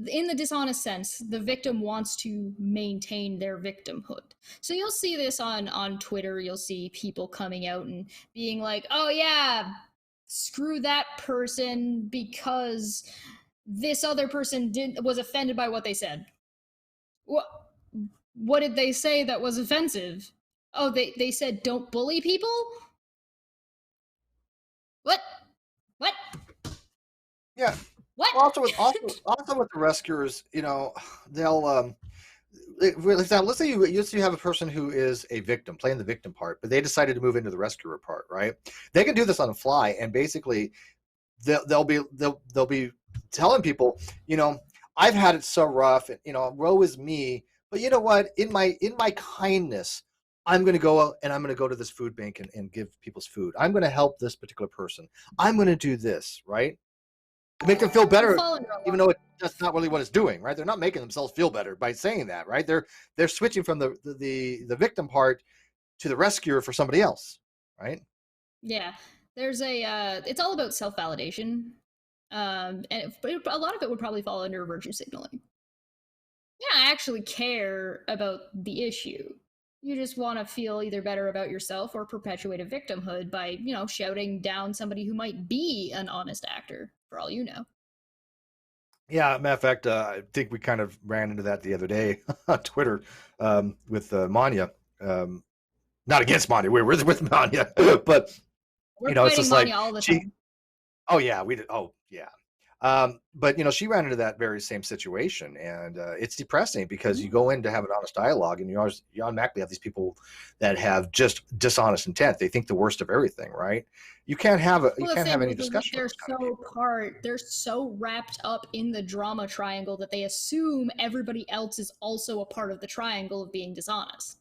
In the dishonest sense, the victim wants to maintain their victimhood. So you'll see this on Twitter. You'll see people coming out and being like, oh yeah, screw that person because this other person was offended by what they said. What did they say that was offensive? Oh, they said don't bully people? What? Yeah. What? Also with the rescuers, they'll let's say you have a person who is a victim playing the victim part, but they decided to move into the rescuer part, right? They can do this on the fly, and basically they'll be telling people, I've had it so rough, and woe is me. But you know what? In my kindness, I'm going to go out and I'm going to go to this food bank and give people's food. I'm going to help this particular person. I'm going to do this, right? make them feel better, fall under a lot. even though that's not really what it's doing, right? They're not making themselves feel better by saying that, right? They're switching from the victim part to the rescuer for somebody else, right? Yeah, there's a it's all about self-validation, and a lot of it would probably fall under virtue signaling. Yeah, I actually care about the issue. You just want to feel either better about yourself or perpetuate a victimhood by, you know, shouting down somebody who might be an honest actor, for all you know. Yeah, matter of fact, I think we kind of ran into that the other day on Twitter with Manya. Not against Manya, we're with Manya, but We're you know, it's fighting just like Manya all the she. time. Oh yeah, we did. Oh yeah. But you know, she ran into that very same situation, and it's depressing because you go in to have an honest dialogue, and you automatically have these people that have just dishonest intent. They think the worst of everything, right? You can't have any discussion. They're so wrapped up in the drama triangle that they assume everybody else is also a part of the triangle of being dishonest.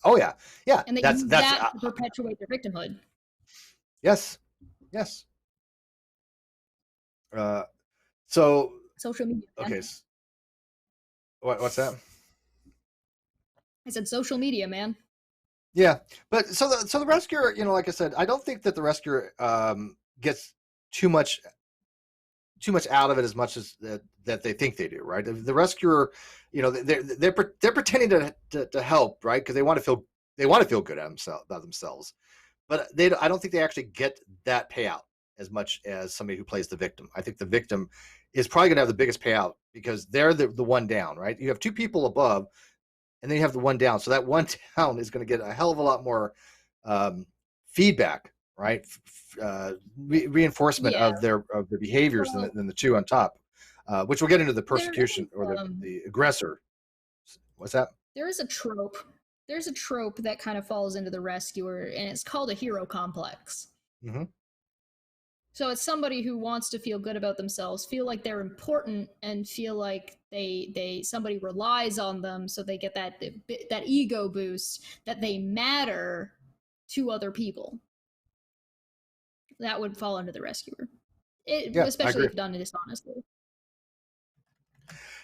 Oh yeah, yeah. And they use that to perpetuate their victimhood. Yes. So social media. Man. Okay. What's that? I said social media, man. Yeah, but so the rescuer, you know, like I said, I don't think that the rescuer gets too much out of it as much as that they think they do, right? The rescuer, you know, they're pretending to help, right? Because they want to feel good about themselves, but I don't think they actually get that payout as much as somebody who plays the victim. I think the victim is probably going to have the biggest payout because they're the one down, right? You have two people above, and then you have the one down. So that one down is going to get a hell of a lot more feedback, right? Reinforcement of their behaviors than the two on top, which will get into the persecution or the aggressor. What's that? There is a trope. There's a trope that kind of falls into the rescuer, and it's called a hero complex. Mm-hmm. So it's somebody who wants to feel good about themselves, feel like they're important, and feel like somebody relies on them, so they get that ego boost that they matter to other people. That would fall under the rescuer, especially if done dishonestly.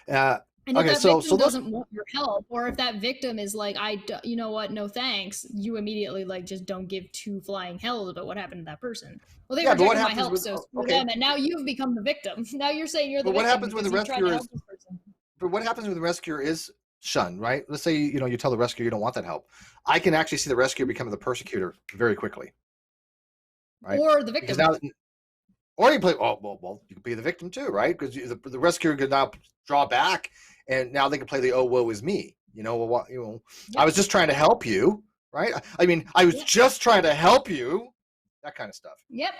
And if that victim doesn't want your help, or if that victim is like, you know what, no thanks, you immediately like just don't give two flying hells about what happened to that person. Well, they rejected my help, so screw them, and now you've become the victim. Now you're saying you're the victim. What happens when the rescuer is? But what happens when the rescuer is shunned, right? Let's say you tell the rescuer you don't want that help. I can actually see the rescuer becoming the persecutor very quickly, right? Or the victim. Or you play. Oh well, you could be the victim too, right? Because the rescuer could now draw back, and now they can play the "oh woe is me." Yep. I was just trying to help you, right? I mean, I was just trying to help you. That kind of stuff. Yep.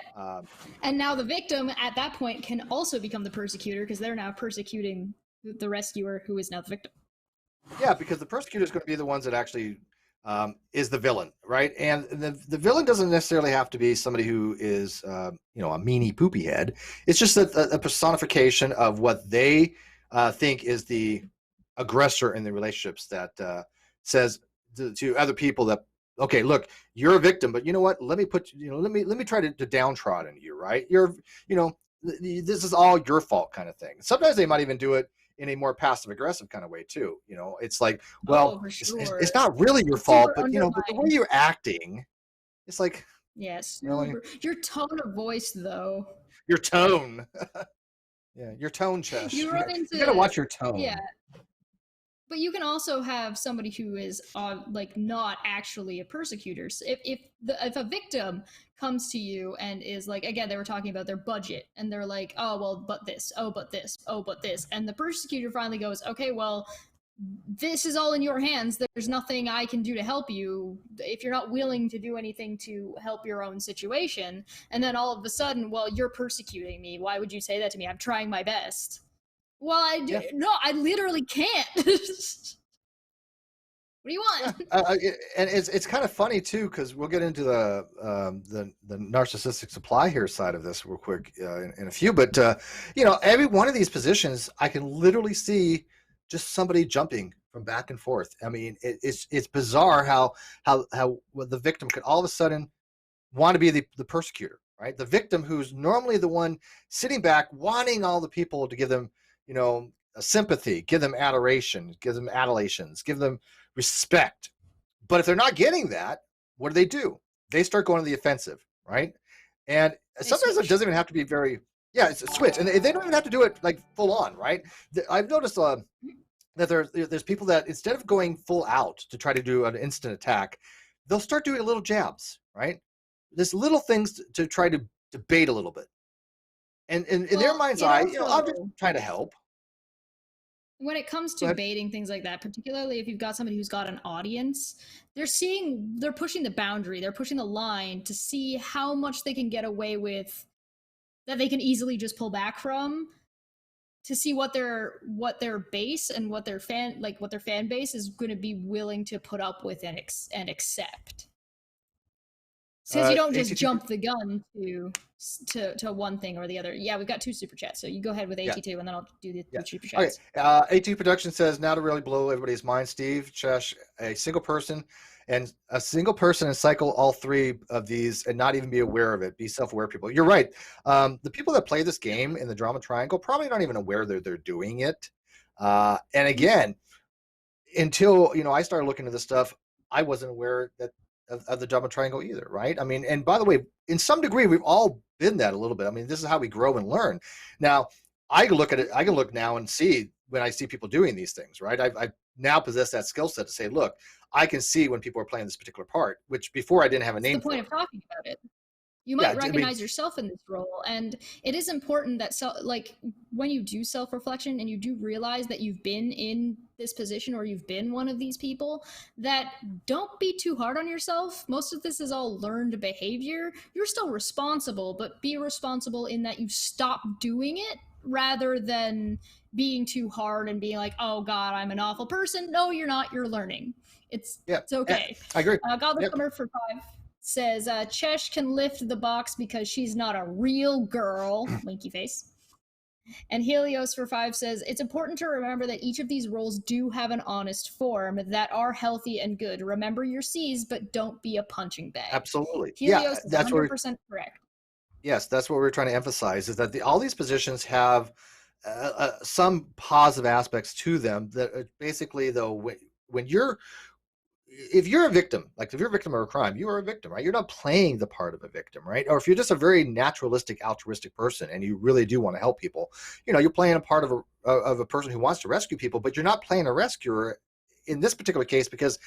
And now the victim at that point can also become the persecutor because they're now persecuting the rescuer, who is now the victim. Yeah, because the persecutor is going to be the ones that actually is the villain, right? And the villain doesn't necessarily have to be somebody who is, a meanie poopy head. It's just a personification of what they think is the aggressor in the relationships that says to other people that, okay, look, you're a victim, but you know what? Let me try to downtrodden you, right? This is all your fault kind of thing. Sometimes they might even do it in a more passive aggressive kind of way too. It's like, well, it's not really your fault, but but the way you're acting, it's like, yes, your tone of voice though. Your tone. Yeah, your tone, Chesh. You gotta watch your tone. Yeah. But you can also have somebody who is not actually a persecutor. So if a victim comes to you and is like, again, they were talking about their budget, and they're like, oh well, but this, oh but this, oh but this, and the persecutor finally goes, okay, well, this is all in your hands. There's nothing I can do to help you if you're not willing to do anything to help your own situation. And then all of a sudden, well, you're persecuting me. Why would you say that to me? I'm trying my best. Well, I literally can't. What do you want? And it's kind of funny too, because we'll get into the narcissistic supply here side of this real quick in a few. But every one of these positions, I can literally see just somebody jumping from back and forth. I mean, it's bizarre how the victim could all of a sudden want to be the persecutor, right? The victim who's normally the one sitting back, wanting all the people to give them, a sympathy, give them adoration, give them adulations, give them respect. But if they're not getting that, what do? They start going to the offensive, right? And sometimes it doesn't even have to be it's a switch. And they don't even have to do it like full on, right? I've noticed that there's people that instead of going full out to try to do an instant attack, they'll start doing little jabs, right? There's little things to try to debate a little bit. And in their mind's eye, I'm just trying to help. When it comes to baiting things like that, particularly if you've got somebody who's got an audience, they're pushing the boundary, they're pushing the line to see how much they can get away with, that they can easily just pull back from, to see what their base and what their fan base is going to be willing to put up with and accept. Because you don't just jump the gun to one thing or the other. Yeah, we've got 2 super chats, so you go ahead with AT2, and then I'll do the super chats. Okay. AT Production says, now to really blow everybody's mind, Steve, Chesh, a single person and cycle all 3 of these and not even be aware of it. Be self-aware, people. You're right. The people that play this game in the Drama Triangle probably not even aware that they're doing it. And again, until I started looking at this stuff, I wasn't aware of the Drama Triangle either, right? I mean, and by the way, in some degree, we've all been that a little bit. I mean, this is how we grow and learn. Now, I can look at it. I can look now and see when I see people doing these things, right? I now possess that skill set to say, look, I can see when people are playing this particular part, which before I didn't have a name for. That's the point of talking about it. You might recognize yourself in this role, and it is important that when you do self-reflection and you do realize that you've been in this position or you've been one of these people, that don't be too hard on yourself. Most of this is all learned behavior. You're still responsible, but be responsible in that you stop doing it rather than being too hard and being like, oh God, I'm an awful person. No, you're not. You're learning. It's okay. I agree. Godless Summer for 5 says, Chesh can lift the box because she's not a real girl. Winky face. And Helios for 5 says, it's important to remember that each of these roles do have an honest form that are healthy and good. Remember your C's, but don't be a punching bag. Absolutely. Helios is 100% correct. Yes, that's what we're trying to emphasize, is that all these positions have some positive aspects to them that basically, though, if you're a victim, like if you're a victim of a crime, you are a victim, right? You're not playing the part of a victim, right? Or if you're just a very naturalistic, altruistic person and you really do want to help people, you're playing a part of a person who wants to rescue people, but you're not playing a rescuer in this particular case, because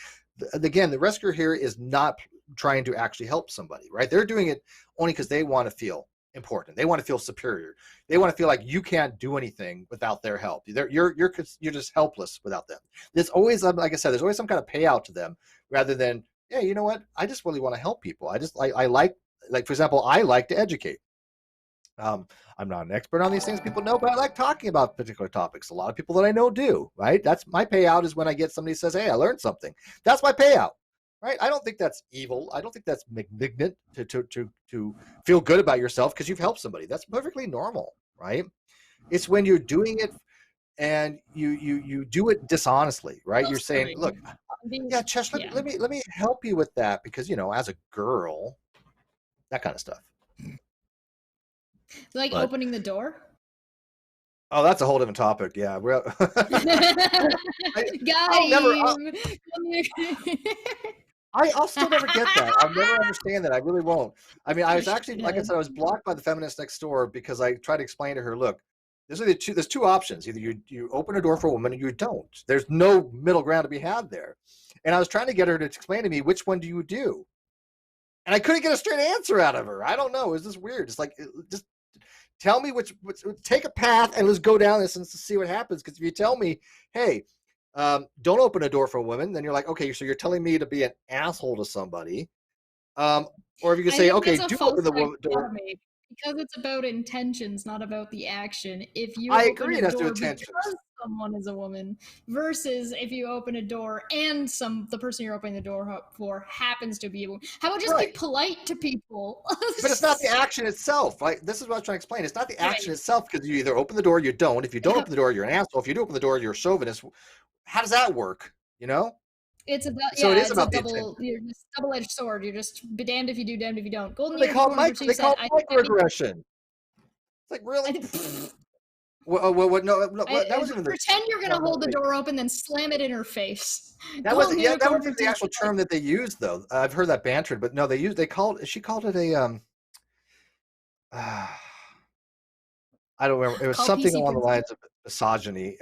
again, the rescuer here is not trying to actually help somebody, right? They're doing it only because they want to feel important. They want to feel superior. They want to feel like you can't do anything without their help. You're just helpless without them. There's always, like I said, there's always some kind of payout to them, rather than, yeah, you know what? I just really want to help people. I like, for example, I like to educate. I'm not an expert on these things, people know, but I like talking about particular topics. A lot of people that I know do, right? That's my payout, is when I get somebody who says, hey, I learned something. That's my payout. Right? I don't think that's evil. I don't think that's malignant to feel good about yourself because you've helped somebody. That's perfectly normal, right? It's when you're doing it and you do it dishonestly, right? You're saying, look, yeah, Chesh, let me help you with that because, as a girl, that kind of stuff. Like opening the door? Oh, that's a whole different topic. Yeah. I'll still never get that. I'll never understand that. I really won't. I mean, I was actually, like I said, I was blocked by the feminist next door because I tried to explain to her, look, there's 2 options. Either you open a door for a woman or you don't. There's no middle ground to be had there. And I was trying to get her to explain to me, which one do you do? And I couldn't get a straight answer out of her. I don't know. It's just weird. It's like, just tell me which take a path and let's go down this and see what happens. Because if you tell me, hey, don't open a door for a woman, then you're like, okay, so you're telling me to be an asshole to somebody. Or if you can say, okay, do open the door. Because it's about intentions, not about the action. If you I agree, it has to do intentions. Because someone is a woman, versus if you open a door and the person you're opening the door for happens to be a woman. How about just be polite to people? But it's not the action itself, right? This is what I was trying to explain. It's not the action itself, because you either open the door or you don't. If you don't open the door, you're an asshole. If you do open the door, you're a chauvinist. How does that work? It's about So it is it's a about the intention. double-edged sword. You're just be damned if you do, damned if you don't. Golden They call it Unicorn for two they said, call I it think microaggression. It's like, really? What? No, that wasn't even the. pretend you're gonna No, hold the wait. door open, then slam it in her face. That Golden wasn't. Yeah, that Unicorn wasn't for the two actual said, term that they used, though. I've heard that bantered, but no, they called. She called it a. I don't remember. It was Call something PC along the Prince. lines of misogyny,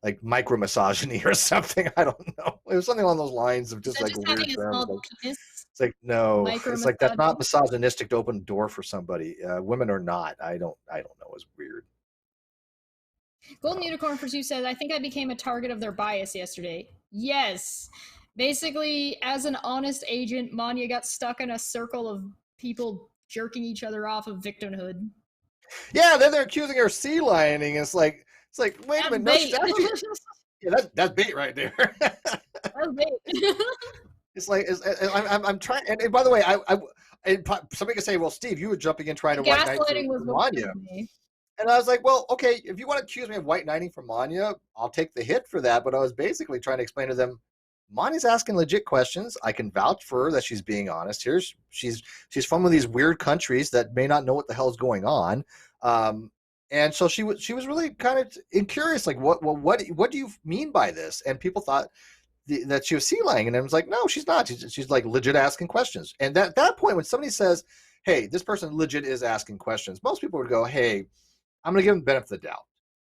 like micromisogyny or something. I don't know. It was something along those lines of just So like just a weird having a term. small Like, penis. it's like, no, Micro it's like that's not misogyny. misogynistic to open a door for somebody. Women are not. I don't know. It's weird. Golden Unicorn for two says, I think I became a target of their bias yesterday. Yes. Basically, as an honest agent, Manya got stuck in a circle of people jerking each other off of victimhood. Yeah, then they're accusing her of sea lioning. It's like, wait a minute, no, she's actually. Yeah, that's bait right there. That's bait. It's like I'm trying. And by the way, somebody could say, well, Steve, you were jumping in trying to white knight Gaslighting for was what Manya. killed me. And I was like, well, okay, if you want to accuse me of white knighting for Manya, I'll take the hit for that. But I was basically trying to explain to them, Manya's asking legit questions. I can vouch for her that she's being honest. She's from one of these weird countries that may not know what the hell's going on. And so she was really kind of curious, like, what do you mean by this? And people thought that she was sea lying, and I was like, no, she's not. She's like legit asking questions. And at that point, when somebody says, hey, this person legit is asking questions, most people would go, hey, I'm going to give them the benefit of the doubt,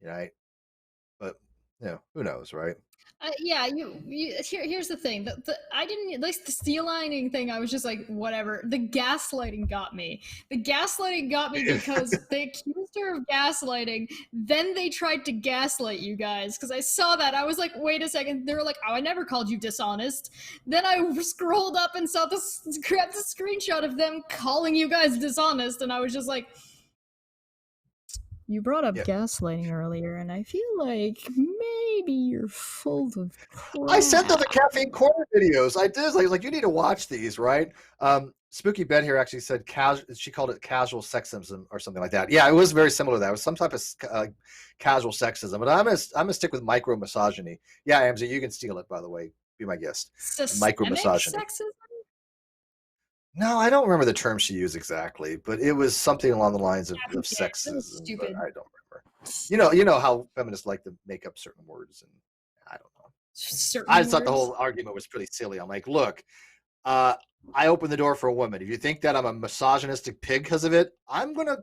right? But who knows, right? Yeah, here's the thing. I didn't like the steel lining thing. I was just like, whatever. The gaslighting got me. The gaslighting got me because they accused her of gaslighting. Then they tried to gaslight you guys because I saw that. I was like, wait a second. They were like, oh, I never called you dishonest. Then I scrolled up and grabbed the screenshot of them calling you guys dishonest, and I was just like, you brought up gaslighting earlier, and I feel like maybe you're full of crap. I sent them the Caffeine Corner videos. I did. I was like, you need to watch these, right? Spooky Ben here actually said she called it casual sexism or something like that. Yeah, it was very similar to that. It was some type of casual sexism. But I'm gonna stick with micro misogyny. Yeah, Amzy, you can steal it, by the way. Be my guest. Micro misogyny. Sexism? No, I don't remember the term she used exactly, but it was something along the lines of sexism. Stupid. I don't remember. You know how feminists like to make up certain words, and I don't know. I just thought the whole argument was pretty silly. I'm like, look, I opened the door for a woman. If you think that I'm a misogynistic pig because of it, I'm gonna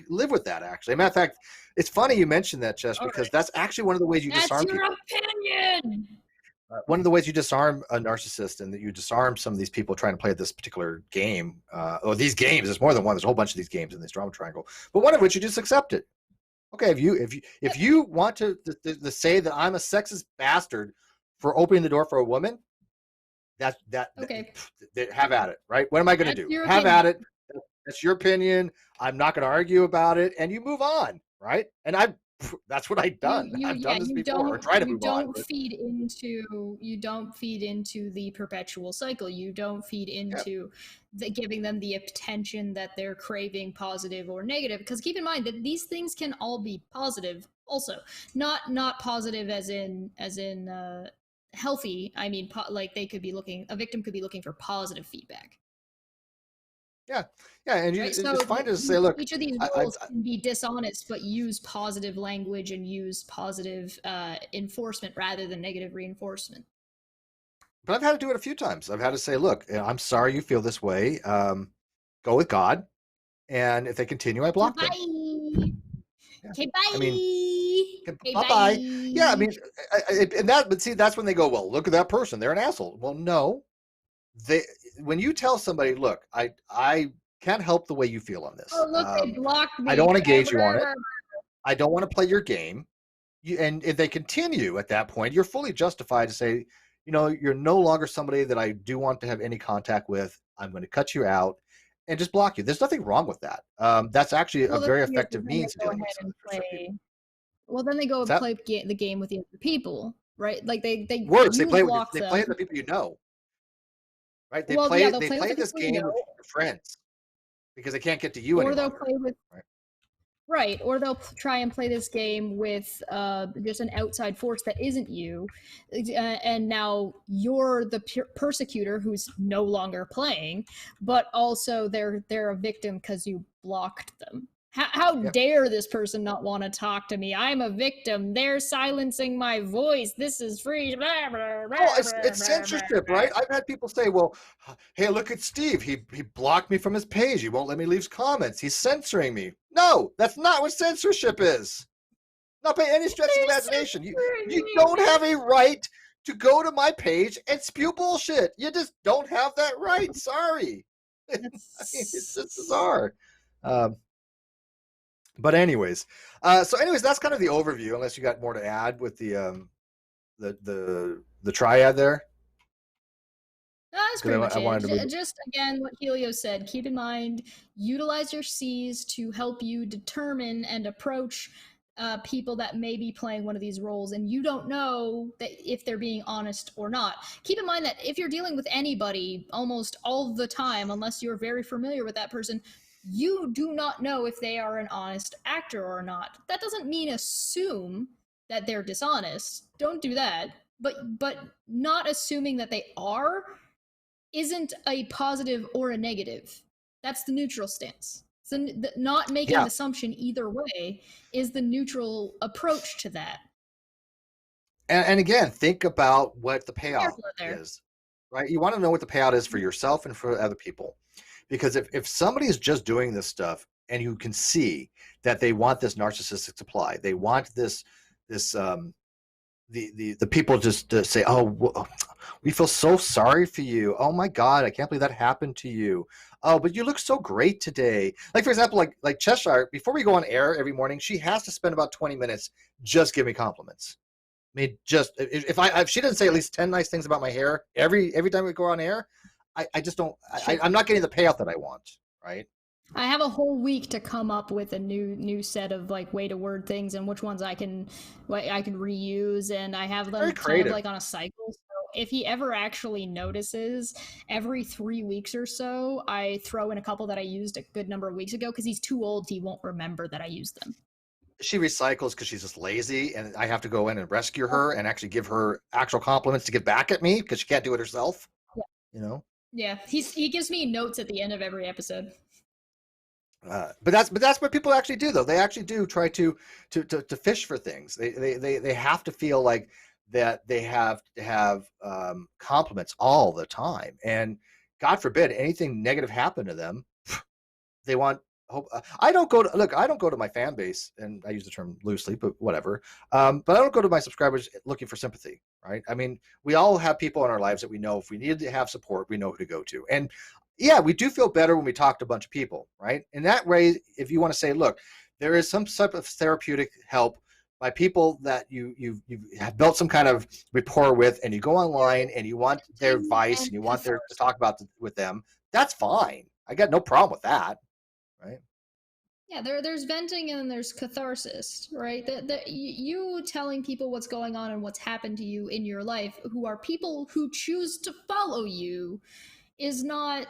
live with that. Actually, matter of fact, it's funny you mentioned that, Jess, because that's actually one of the ways you disarm people. That's your opinion. One of the ways you disarm a narcissist and that you disarm some of these people trying to play this particular game, or these games, there's more than one, there's a whole bunch of these games in this drama triangle, but one of which you just accept it. Okay, if you want to say that I'm a sexist bastard for opening the door for a woman, okay. Have at it, right? What am I going to do? Have at it. That's your opinion. I'm not going to argue about it, and you move on, right? And that's what I've done. I've done this before, or try to move on. You don't feed into the perpetual cycle. You don't feed into giving them the attention that they're craving, positive or negative. Because keep in mind that these things can all be positive, also not positive as in healthy. I mean, like a victim could be looking for positive feedback. Yeah, and it's fine to say, look, each of these roles can be dishonest, but use positive language and use positive enforcement rather than negative reinforcement. But I've had to do it a few times. I've had to say, look, I'm sorry you feel this way. Go with God, and if they continue, I block them. Okay, bye. I mean, bye. Yeah, I mean, but see, that's when they go, well, look at that person. They're an asshole. Well, no. When you tell somebody, look, I can't help the way you feel on this. Oh, look, they blocked me. I don't want to gauge you on it. I don't want to play your game. And if they continue at that point, you're fully justified to say, you're no longer somebody that I do want to have any contact with. I'm going to cut you out and just block you. There's nothing wrong with that. That's actually a very effective means of dealing with people. Well, then they go and play the game with the other people, right? Like they words. They play with the people you know. Right? They play this game with your friends because they can't get to you anymore. Or they'll play with Right, or they'll try and play this game with just an outside force that isn't you, and now you're the persecutor who's no longer playing, but also they're a victim because you blocked them. How Yep. dare this person not want to talk to me? I'm a victim. They're silencing my voice. This is free. Blah, blah, blah, Well, blah, it's blah, blah, censorship, blah. right? I've had people say, "Well, hey, look at Steve. He blocked me from his page. He won't let me leave comments. He's censoring me." No, that's not what censorship is. Not by any stretch of the imagination. You don't have a right to go to my page and spew bullshit. You just don't have that right. Sorry. I mean, it's just bizarre. But anyways, that's kind of the overview. Unless you got more to add with the triad there. That's pretty much it. Just again, what Helio said. Keep in mind, utilize your C's to help you determine and approach people that may be playing one of these roles, and you don't know that if they're being honest or not. Keep in mind that if you're dealing with anybody almost all the time, unless you're very familiar with that person, you do not know if they are an honest actor or not. That doesn't mean assume that they're dishonest. Don't do that. But not assuming that they are isn't a positive or a negative. That's the neutral stance. So not making an assumption either way is the neutral approach to that. And again, think about what the payout is, right? You want to know what the payout is for yourself and for other people. Because if somebody is just doing this stuff and you can see that they want this narcissistic supply, they want the people just to say, "Oh, we feel so sorry for you. Oh my God, I can't believe that happened to you. Oh, but you look so great today." Like, for example, like Cheshire, before we go on air every morning, she has to spend about 20 minutes just giving compliments. I mean, just if she doesn't say at least 10 nice things about my hair every time we go on air, I just don't. I'm not getting the payout that I want, right? I have a whole week to come up with a new set of like way to word things and which ones I can reuse, and I have them kind of like on a cycle. So if he ever actually notices, every 3 weeks or so, I throw in a couple that I used a good number of weeks ago because he's too old. He won't remember that I used them. She recycles because she's just lazy, and I have to go in and rescue her and actually give her actual compliments to give back at me because she can't do it herself. Yeah. You know. Yeah, he gives me notes at the end of every episode. But that's what people actually do, though. They actually do try to fish for things. They have to feel like that they have to have compliments all the time, and God forbid anything negative happen to them. They want hope. I don't go to my fan base, and I use the term loosely, but whatever. But I don't go to my subscribers looking for sympathy, right? I mean, we all have people in our lives that we know if we need to have support, we know who to go to. And yeah, we do feel better when we talk to a bunch of people, right? In that way, if you want to say, look, there is some type of therapeutic help by people that you have built some kind of rapport with, and you go online and you want their advice and you want to talk about with them, that's fine. I got no problem with that, right? Yeah, there's venting and then there's catharsis, right? You telling people what's going on and what's happened to you in your life, who are people who choose to follow you, is not.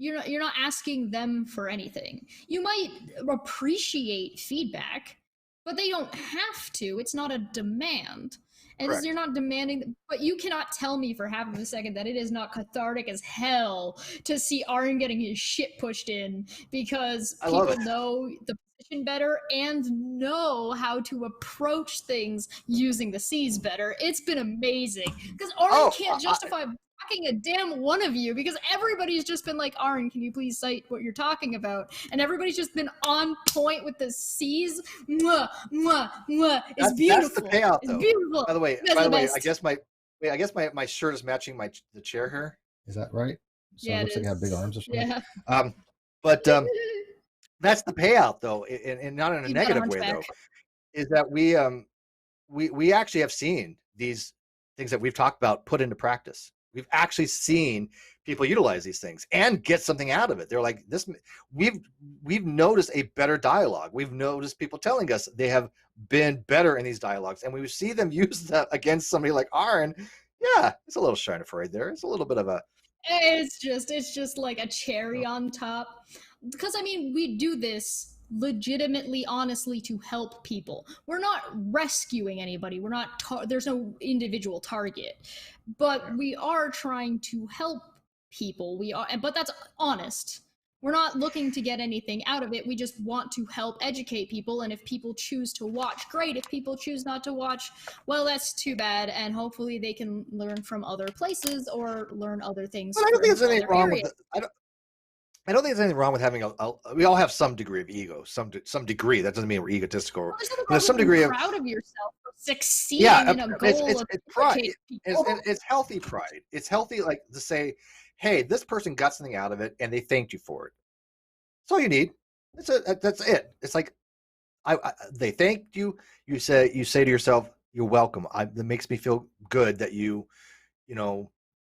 You're not asking them for anything. You might appreciate feedback, but they don't have to. It's not a demand. And you're not demanding, but you cannot tell me for half of a second that it is not cathartic as hell to see Aron getting his shit pushed in because people know the position better and know how to approach things using the C's better. It's been amazing because Aron can't justify a damn one of you because everybody's just been like, Aron, can you please cite what you're talking about? And everybody's just been on point with the C's. Mwah, mwah, mwah. It's beautiful. That's the payout, though. It's beautiful. By the way, I guess my shirt is matching the chair here. Is that right? So it looks like I have big arms or something. Yeah. But that's the payout, though, and not in a negative way, though. Is that we actually have seen these things that we've talked about put into practice. We've actually seen people utilize these things and get something out of it. They're like, this. We've noticed a better dialogue. We've noticed people telling us they have been better in these dialogues, and we see them use that against somebody like Aron. Yeah, it's a little shine of parade there. It's a little bit of a. It's just like a cherry on top. Because I mean, we do this legitimately, honestly to help people. We're not rescuing anybody. We're not, there's no individual target, but we are trying to help people. We are, but that's honest. We're not looking to get anything out of it. We just want to help educate people. And if people choose to watch, great. If people choose not to watch, well, that's too bad. And hopefully they can learn from other places or learn other things. But I don't think there's anything wrong with it. I don't think there's anything wrong with having we all have some degree of ego, some degree. That doesn't mean we're egotistical. Well, there's some degree of proud of yourself for succeeding in a goal. It's pride. It's healthy pride. It's healthy, like, to say, hey, this person got something out of it and they thanked you for it. That's all you need. That's it. It's like, they thanked you. You say to yourself, you're welcome. That makes me feel good that you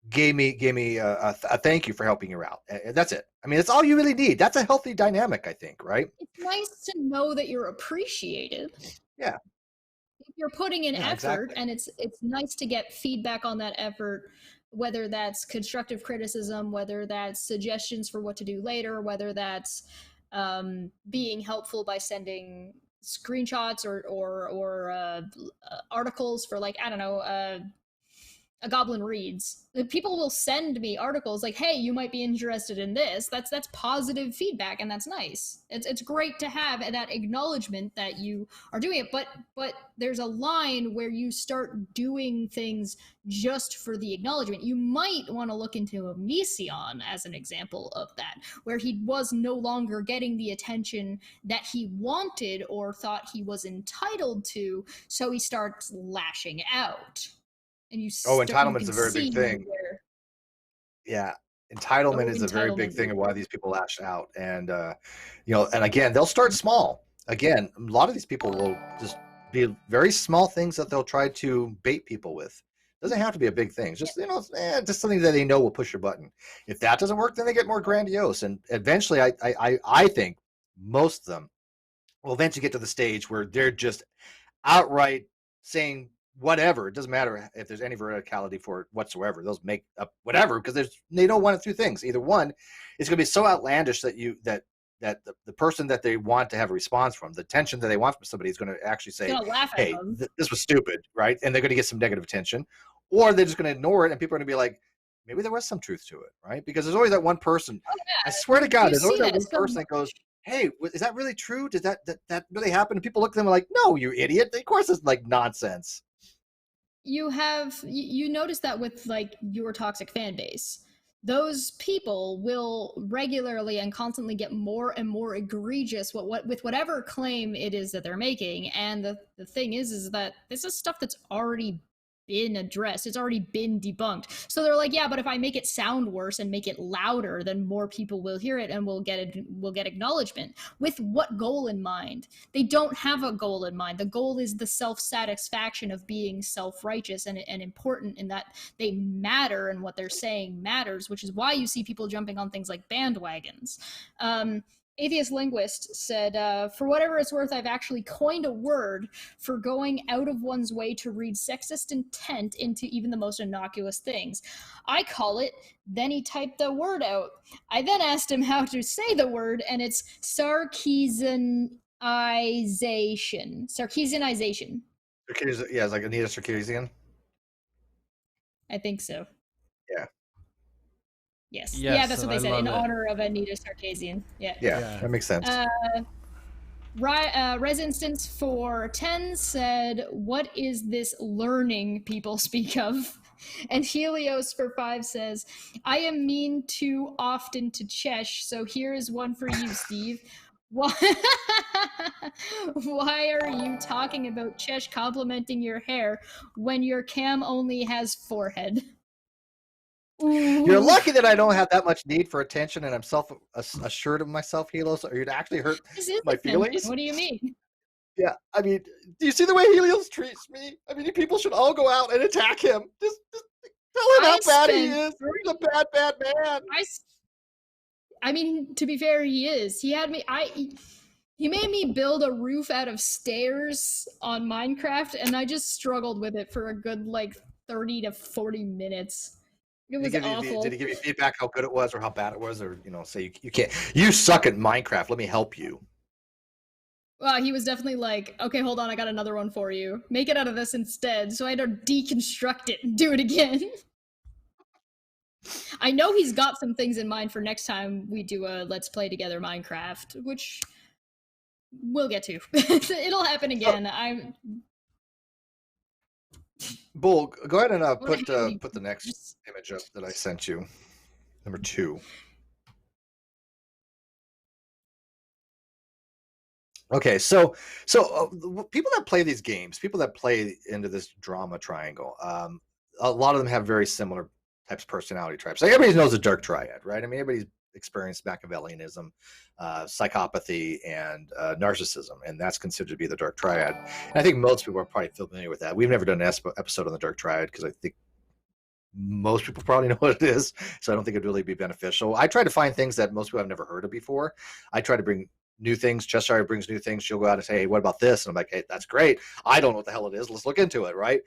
gave me a thank you for helping you out. That's it. I mean, that's all you really need. That's a healthy dynamic, I think, right? It's nice to know that you're appreciated. Yeah. If you're putting in effort, exactly. and it's nice to get feedback on that effort, whether that's constructive criticism, whether that's suggestions for what to do later, whether that's being helpful by sending screenshots or articles for, like, I don't know, a goblin reads. People will send me articles like, hey, you might be interested in this. That's positive feedback, and that's nice. It's great to have that acknowledgement that you are doing it, but there's a line where you start doing things just for the acknowledgement. You might want to look into Onision as an example of that, where he was no longer getting the attention that he wanted or thought he was entitled to, so he starts lashing out. And entitlement is a very big thing. Yeah, entitlement is a very big thing of why these people lash out. And and again, they'll start small. Again, a lot of these people will just be very small things that they'll try to bait people with. Doesn't have to be a big thing. It's just just something that they know will push your button. If that doesn't work, then they get more grandiose. And eventually, I think most of them will eventually get to the stage where they're just outright saying whatever. It doesn't matter if there's any verticality for it whatsoever. They'll make up whatever because they know one of two things. Either one, it's going to be so outlandish that the person that they want to have a response from, the attention that they want from somebody, is going to actually say, hey, this was stupid, right? And they're going to get some negative attention, or they're just going to ignore it, and people are going to be like, maybe there was some truth to it, right? Because there's always that one person. Oh, yeah. I swear to God, there's always that one person that goes, hey, is that really true? Did that really happen? And people look at them like, no, you idiot. Of course it's like nonsense. You notice that with, like, your toxic fan base. Those people will regularly and constantly get more and more egregious with whatever claim it is that they're making. And the thing is that this is stuff that's already been addressed. It's already been debunked. So they're like, yeah, but if I make it sound worse and make it louder, then more people will hear it and we'll get acknowledgement. With what goal in mind? They don't have a goal in mind. The goal is the self-satisfaction of being self-righteous and important in that they matter and what they're saying matters, which is why you see people jumping on things like bandwagons. Atheist Linguist said, for whatever it's worth, I've actually coined a word for going out of one's way to read sexist intent into even the most innocuous things. I call it, then he typed the word out. I then asked him how to say the word, and it's Sarkeesianization. Sarkeesianization. Yeah, it's like Anita Sarkeesian. I think so. Yeah. Yes. Yeah, that's what they said, in honor of Anita Sarkeesian. Yeah, that makes sense. Resistance for 10 said, what is this learning people speak of? And Helios for 5 says, I am mean too often to Chesh, so here is one for you, Steve. Why are you talking about Chesh complimenting your hair when your cam only has forehead? Ooh. You're lucky that I don't have that much need for attention and I'm self-assured of myself, Helios, or you'd actually hurt my feelings. What do you mean? Yeah, I mean, do you see the way Helios treats me? I mean, people should all go out and attack him. Just tell him how bad he is. He's a bad man. I mean, to be fair, he is. He made me build a roof out of stairs on Minecraft, and I just struggled with it for a good, 30 to 40 minutes. It was awful. Did he give you feedback how good it was or how bad it was, or say you can't? You suck at Minecraft. Let me help you. He was definitely like, okay, hold on, I got another one for you. Make it out of this instead. So I had to deconstruct it and do it again. I know he's got some things in mind for next time we do a Let's Play Together Minecraft, which we'll get to. It'll happen again. Bull, go ahead and put the next image up that I sent you, number 2. Okay, so people that play these games, people that play into this drama triangle, a lot of them have very similar types of personality types. Like everybody knows the dark triad, right? I mean, everybody's experienced Machiavellianism, psychopathy, and narcissism, and that's considered to be the dark triad. And I think most people are probably familiar with that. We've never done an episode on the dark triad because I think most people probably know what it is, so I don't think it'd really be beneficial. I try to find things that most people have never heard of before. I try to bring new things. Cheshire brings new things. She'll go out and say, hey, what about this? And I'm like, hey, that's great. I don't know what the hell it is. Let's look into it, right?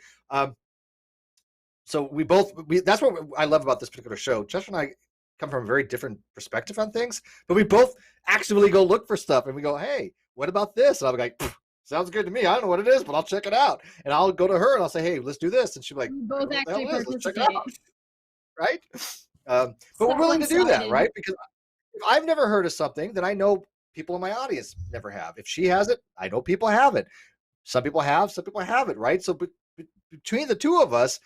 So that's what I love about this particular show. Cheshire and I come from a very different perspective on things, but we both actively go look for stuff, and we go, hey, what about this? And I'm like, sounds good to me. I don't know what it is, but I'll check it out. And I'll go to her and I'll say, hey, let's do this. And she'll be like, both actually let's check it out. Right? But we're willing to do that, right? Because if I've never heard of something, then I know people in my audience never have. If she has it, I know people have it. Some people have, some people haven't, right? So between the two of us,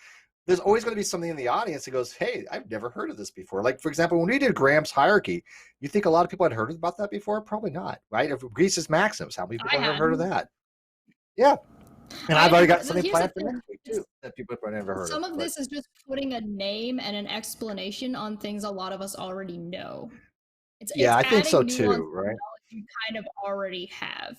there's always going to be something in the audience that goes, hey, I've never heard of this before. Like, for example, when we did Graham's hierarchy, you think a lot of people had heard about that before? Probably not, right? If Greece's maxims, how many people have heard of that? Yeah. And I've already got something planned for next week, too, that people have never heard of. Some of this is just putting a name and an explanation on things a lot of us already know. It's I think so, too, right? You kind of already have.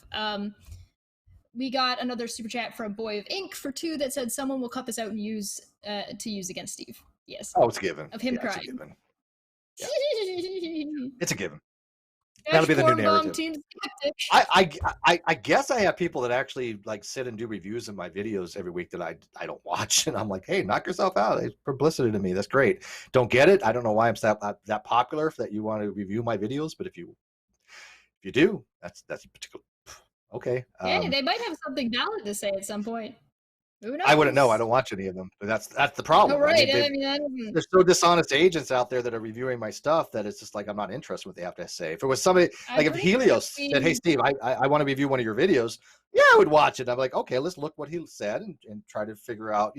We got another super chat from Boy of Ink for 2 that said someone will cut this out and use against Steve. Yes. Oh, it's a given. Of him crying. It's a given. Yeah. It's a given. That'll be the new narrative. I guess I have people that actually like sit and do reviews of my videos every week that I don't watch, and I'm like, hey, knock yourself out. It's publicity to me. That's great. Don't get it. I don't know why I'm that popular that you want to review my videos, but if you do, that's particular. Okay. Yeah, they might have something valid to say at some point. Who knows? I wouldn't know. I don't watch any of them. But that's the problem. Oh, right. There's so dishonest agents out there that are reviewing my stuff that it's just like I'm not interested in what they have to say. If it was somebody like if Helios said, "Hey, Steve, I want to review one of your videos," yeah, I would watch it. I'm like, okay, let's look what he said and try to figure out,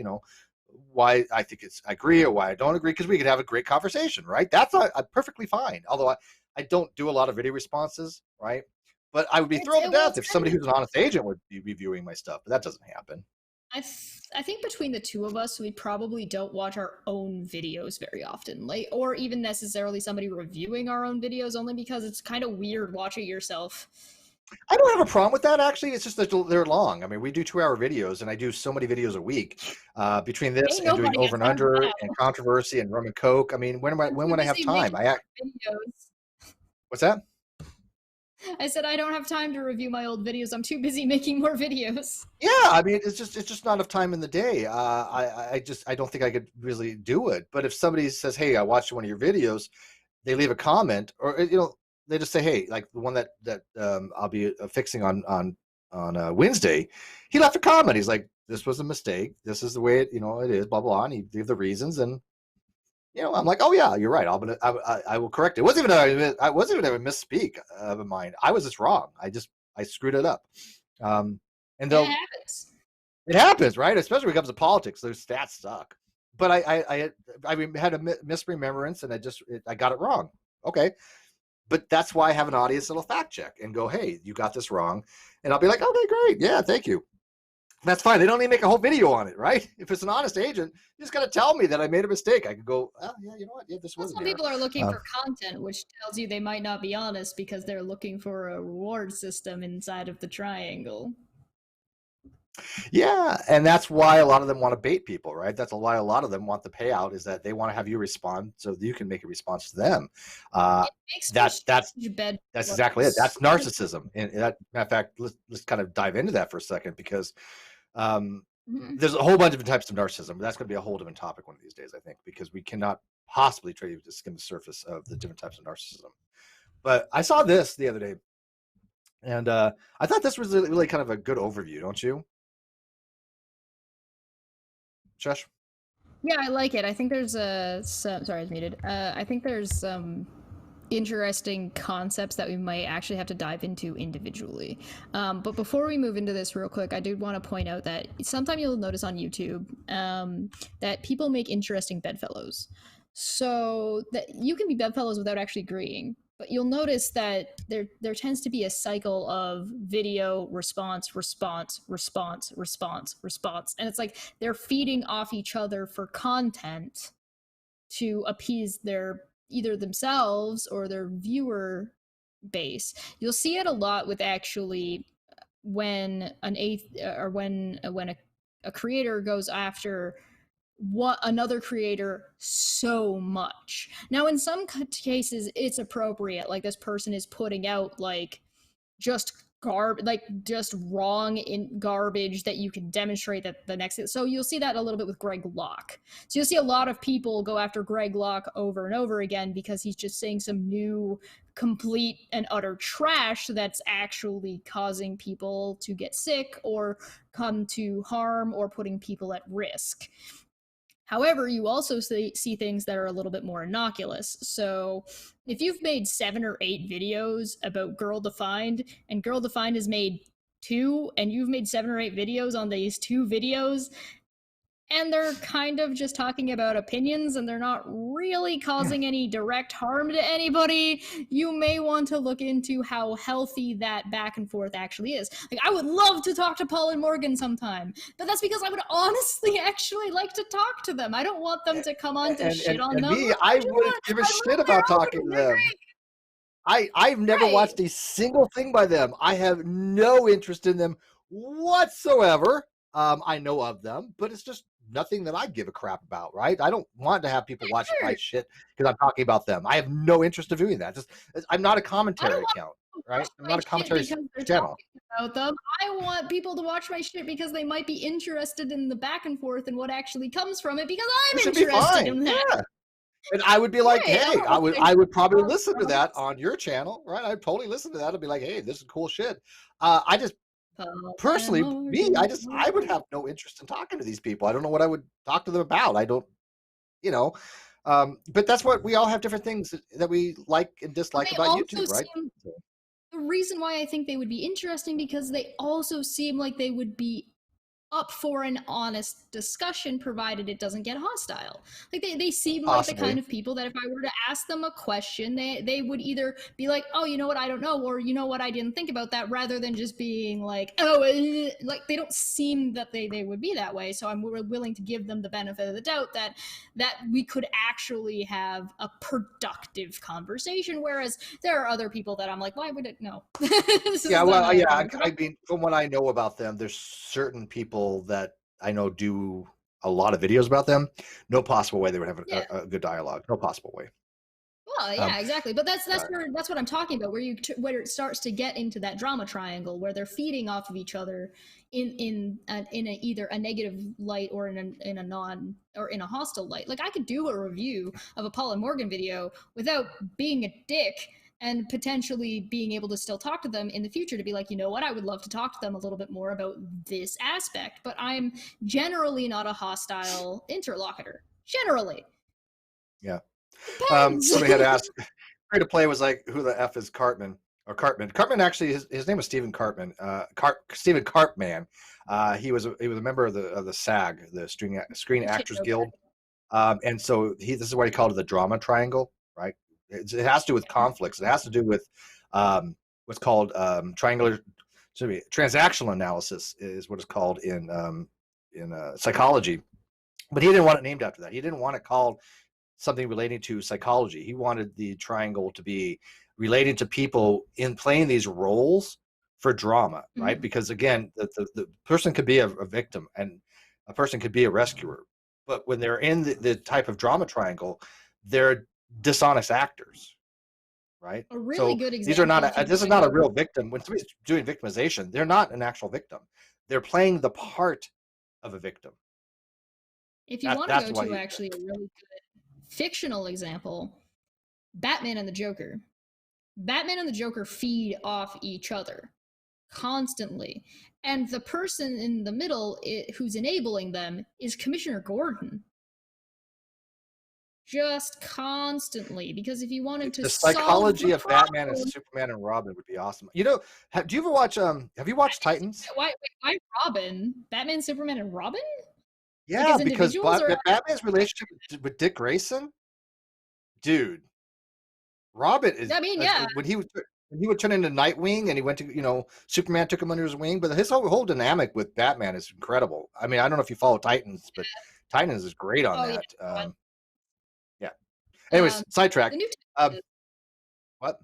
why I think I agree or why I don't agree, because we could have a great conversation, right? That's perfectly fine. Although I don't do a lot of video responses, right? But I would be thrilled to death if somebody who's an honest agent would be reviewing my stuff, but that doesn't happen. I think between the two of us, we probably don't watch our own videos very often, or even necessarily somebody reviewing our own videos, only because it's kind of weird watching yourself. I don't have a problem with that, actually. It's just that they're long. I mean, we do 2-hour videos, and I do so many videos a week. Between this and doing Over and Under and Controversy and Rum and Coke, I mean, when would I have time? What's that? I said I don't have time to review my old videos. I'm too busy making more videos. Yeah, I mean, it's just not enough time in the day. I don't think I could really do it. But if somebody says, "Hey, I watched one of your videos," they leave a comment, or they just say, "Hey," like the one that I'll be fixing on Wednesday. He left a comment. He's like, "This was a mistake. This is the way it is." Blah blah. And he gave the reasons, and I'm like, oh yeah, you're right. I will correct it. It wasn't even a misspeak of mine. I was just wrong. I screwed it up. And though it happens, right? Especially when it comes to politics, those stats suck. But I had a misremembrance, and I got it wrong. Okay, but that's why I have an audience that'll fact check and go, hey, you got this wrong, and I'll be like, okay, great, yeah, thank you. That's fine. They don't need to make a whole video on it, right? If it's an honest agent, you just got to tell me that I made a mistake. I could go, oh, yeah, you know what? Yeah, this was. Some people are looking for content, which tells you they might not be honest because they're looking for a reward system inside of the triangle. Yeah, and that's why a lot of them want to bait people, right? That's why a lot of them want the payout, is that they want to have you respond so that you can make a response to them. That's exactly it. That's narcissism. And that, matter of fact, let's kind of dive into that for a second, because there's a whole bunch of different types of narcissism. That's going to be a whole different topic one of these days, I think, because we cannot possibly try to skim the surface of the different types of narcissism. But I saw this the other day. And I thought this was really kind of a good overview, don't you, Shush? Yeah, I like it. I think there's sorry, I was muted. I think there's some interesting concepts that we might actually have to dive into individually. But before we move into this real quick, I do want to point out that sometimes you'll notice on YouTube that people make interesting bedfellows. So that you can be bedfellows without actually agreeing, but you'll notice that there tends to be a cycle of video response, response, response, response, response, and it's like they're feeding off each other for content to appease their either themselves or their viewer base. You'll see it a lot with actually when a creator goes after what another creator so much. Now in some cases it's appropriate, like this person is putting out like just just wrong in garbage that you can demonstrate that the next. So you'll see that a little bit with Greg Locke. So you'll see a lot of people go after Greg Locke over and over again because he's just saying some new complete and utter trash that's actually causing people to get sick or come to harm or putting people at risk. However, you also see things that are a little bit more innocuous. So if you've made 7 or 8 videos about Girl Defined, and Girl Defined has made 2, and you've made 7 or 8 videos on these 2 videos, and they're kind of just talking about opinions and they're not really causing any direct harm to anybody, you may want to look into how healthy that back and forth actually is. Like, I would love to talk to Paul and Morgan sometime, but that's because I would honestly actually like to talk to them. I don't want them to come on to shit on them. Me, I wouldn't give a shit about talking to them. I've never watched a single thing by them. I have no interest in them whatsoever. I know of them, but it's just nothing that I give a crap about, right? I don't want to have people watch my shit because I'm talking about them. I have no interest of doing that. I'm not a commentary account, right? I'm not a commentary channel. About them. I want people to watch my shit because they might be interested in the back and forth and what actually comes from it because I'm interested in that. Yeah. And I would be like, hey, I would probably listen to that on your channel, right? I'd totally listen to that and be like, hey, this is cool shit. I just personally, I would have no interest in talking to these people. I don't know what I would talk to them about. I don't, but that's what we all have different things that we like and dislike about YouTube, right? The reason why I think they would be interesting because they also seem like they would be up for an honest discussion provided it doesn't get hostile. Like they seem like the kind of people that if I were to ask them a question, they would either be like, oh, you know what, I don't know, or you know what, I didn't think about that, rather than just being like, oh, like they don't seem that they would be that way. So I'm willing to give them the benefit of the doubt that we could actually have a productive conversation, whereas there are other people that I'm like, why would it? No. I mean, from what I know about them, there's certain people that I know do a lot of videos about them. No possible way they would have a good dialogue. No possible way. Well, yeah, exactly. But that's what I'm talking about, where it starts to get into that drama triangle where they're feeding off of each other in either a negative light or in a hostile light. Like I could do a review of a Paul and Morgan video without being a dick and potentially being able to still talk to them in the future to be like, you know what, I would love to talk to them a little bit more about this aspect. But I'm generally not a hostile interlocutor. Generally. Yeah. Somebody had asked, free to play was like, who the F is Karpman? Or Karpman. Karpman actually, his name was Stephen Karpman. Stephen Karpman. He was a member of the SAG, the Screen Actors Guild. And so this is what he called it, the drama triangle, right? It has to do with conflicts. It has to do with what's called transactional analysis is what it's called in psychology. But he didn't want it named after that. He didn't want it called something relating to psychology. He wanted the triangle to be relating to people in playing these roles for drama, right? Mm-hmm. Because again, the person could be a victim and a person could be a rescuer. But when they're in the type of drama triangle, they're dishonest actors, right? A really good example. These are not. This is not a real victim. When somebody's doing victimization, they're not an actual victim. They're playing the part of a victim. If you want to go to actually a really good fictional example, Batman and the Joker. Batman and the Joker feed off each other constantly. And the person in the middle who's enabling them is Commissioner Gordon. Just constantly, because if you wanted to The psychology of problem, Batman and Superman and Robin would be awesome. You know, do you ever watch? Have you watched Titans? Why Robin? Batman, Superman, and Robin? Yeah, Like because or... Batman's relationship with Dick Grayson, dude. Robin is. I mean, yeah. When he would turn into Nightwing and he went to, Superman took him under his wing, but his whole dynamic with Batman is incredible. I mean, I don't know if you follow Titans, but Titans is great on that. Yeah. Anyways, sidetrack. What?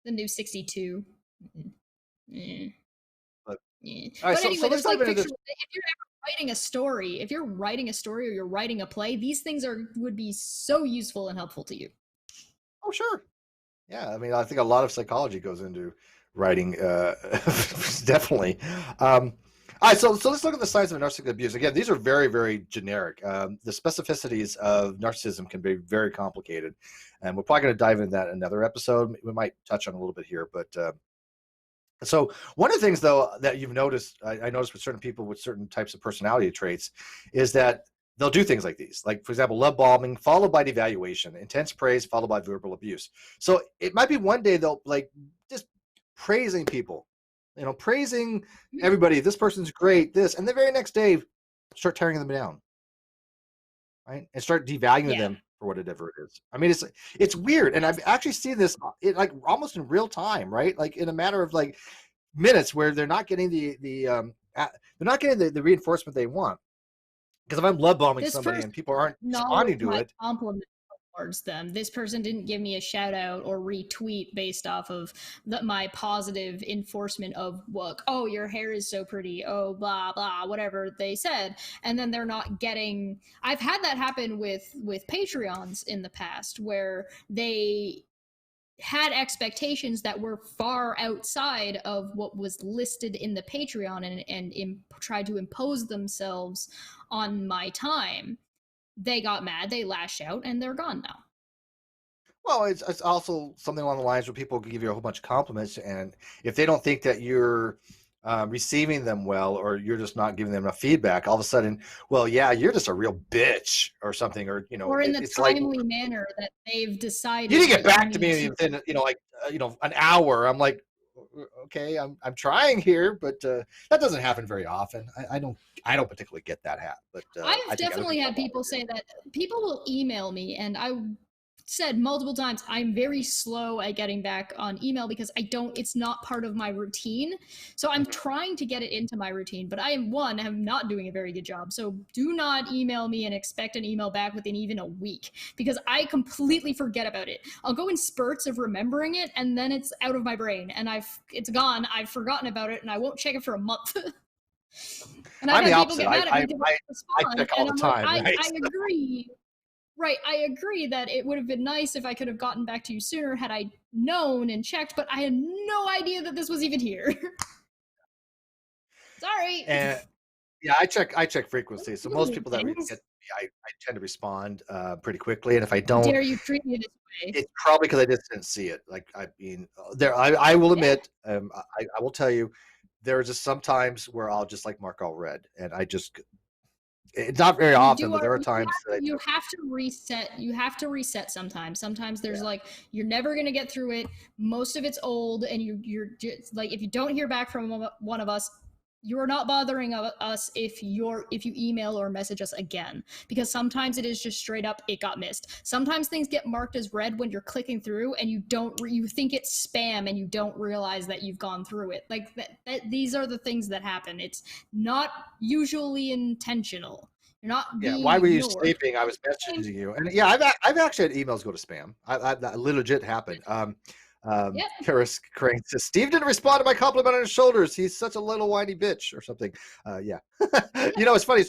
The new 62. But, all right, anyway, there's like pictures. If you're ever writing a story, or you're writing a play, these things would be so useful and helpful to you. Oh, sure. Yeah, I mean, I think a lot of psychology goes into writing, definitely. All right, so let's look at the signs of narcissistic abuse. Again, these are very, very generic. The specificities of narcissism can be very complicated, and we're probably going to dive into that in another episode. We might touch on a little bit here, but so one of the things, though, that you've noticed, I noticed with certain people with certain types of personality traits, is that they'll do things like these. Like, for example, love bombing followed by devaluation, intense praise followed by verbal abuse. So it might be one day they'll like just praising people, praising everybody. This person's great, this, and the very next day start tearing them down, right? And start devaluing them for whatever it is. I mean, it's weird, and I've actually seen this like almost in real time, right? Like in a matter of like minutes, where they're not getting the reinforcement they want. Because if I'm love bombing somebody and people aren't responding to it, compliment towards them. This person didn't give me a shout out or retweet based off of my positive enforcement of work. Oh, your hair is so pretty. Oh, blah blah, whatever they said, and then they're not getting. I've had that happen with Patreons in the past, where they had expectations that were far outside of what was listed in the Patreon and tried to impose themselves on my time. They got mad, they lashed out, and they're gone now. Well, it's also something along the lines where people give you a whole bunch of compliments, and if they don't think that you're receiving them well, or you're just not giving them enough feedback, all of a sudden, well, yeah, you're just a real bitch or something, or or in the timely manner that they've decided. You didn't get back to me within an hour. I'm like, okay, I'm trying here, but that doesn't happen very often. I don't particularly get that but I've definitely had people say that. People will email me, and I said multiple times, I'm very slow at getting back on email because it's not part of my routine. So I'm trying to get it into my routine, but I'm not doing a very good job. So do not email me and expect an email back within even a week, because I completely forget about it. I'll go in spurts of remembering it, and then it's out of my brain and it's gone. I've forgotten about it, and I won't check it for a month. And I'm the opposite. I check all the time. I agree. Right, I agree that it would have been nice if I could have gotten back to you sooner had I known and checked, but I had no idea that this was even here. Sorry. And yeah, I check frequency. So most people that get me, I tend to respond pretty quickly, and if I don't, dare you treat me this way? It's probably because I just didn't see it. Like, I mean, I will admit, I will tell you, there are just some times where I'll just like mark all red, and it's not very often, but there are times that you have to reset. You have to reset sometimes. Sometimes there's like, you're never going to get through it. Most of it's old, and you're just like, if you don't hear back from one of us, you're not bothering us if you email or message us again, because sometimes it is just straight up, it got missed. Sometimes things get marked as red when you're clicking through, and you think it's spam, and you don't realize that you've gone through it. Like that these are the things that happen. It's not usually intentional. You're not being why were you ignored. sleeping? I was messaging you, and I've actually had emails go to spam. That legit happened. Karis Crane says, Steve didn't respond to my compliment on his shoulders. He's such a little whiny bitch, or something. It's funny.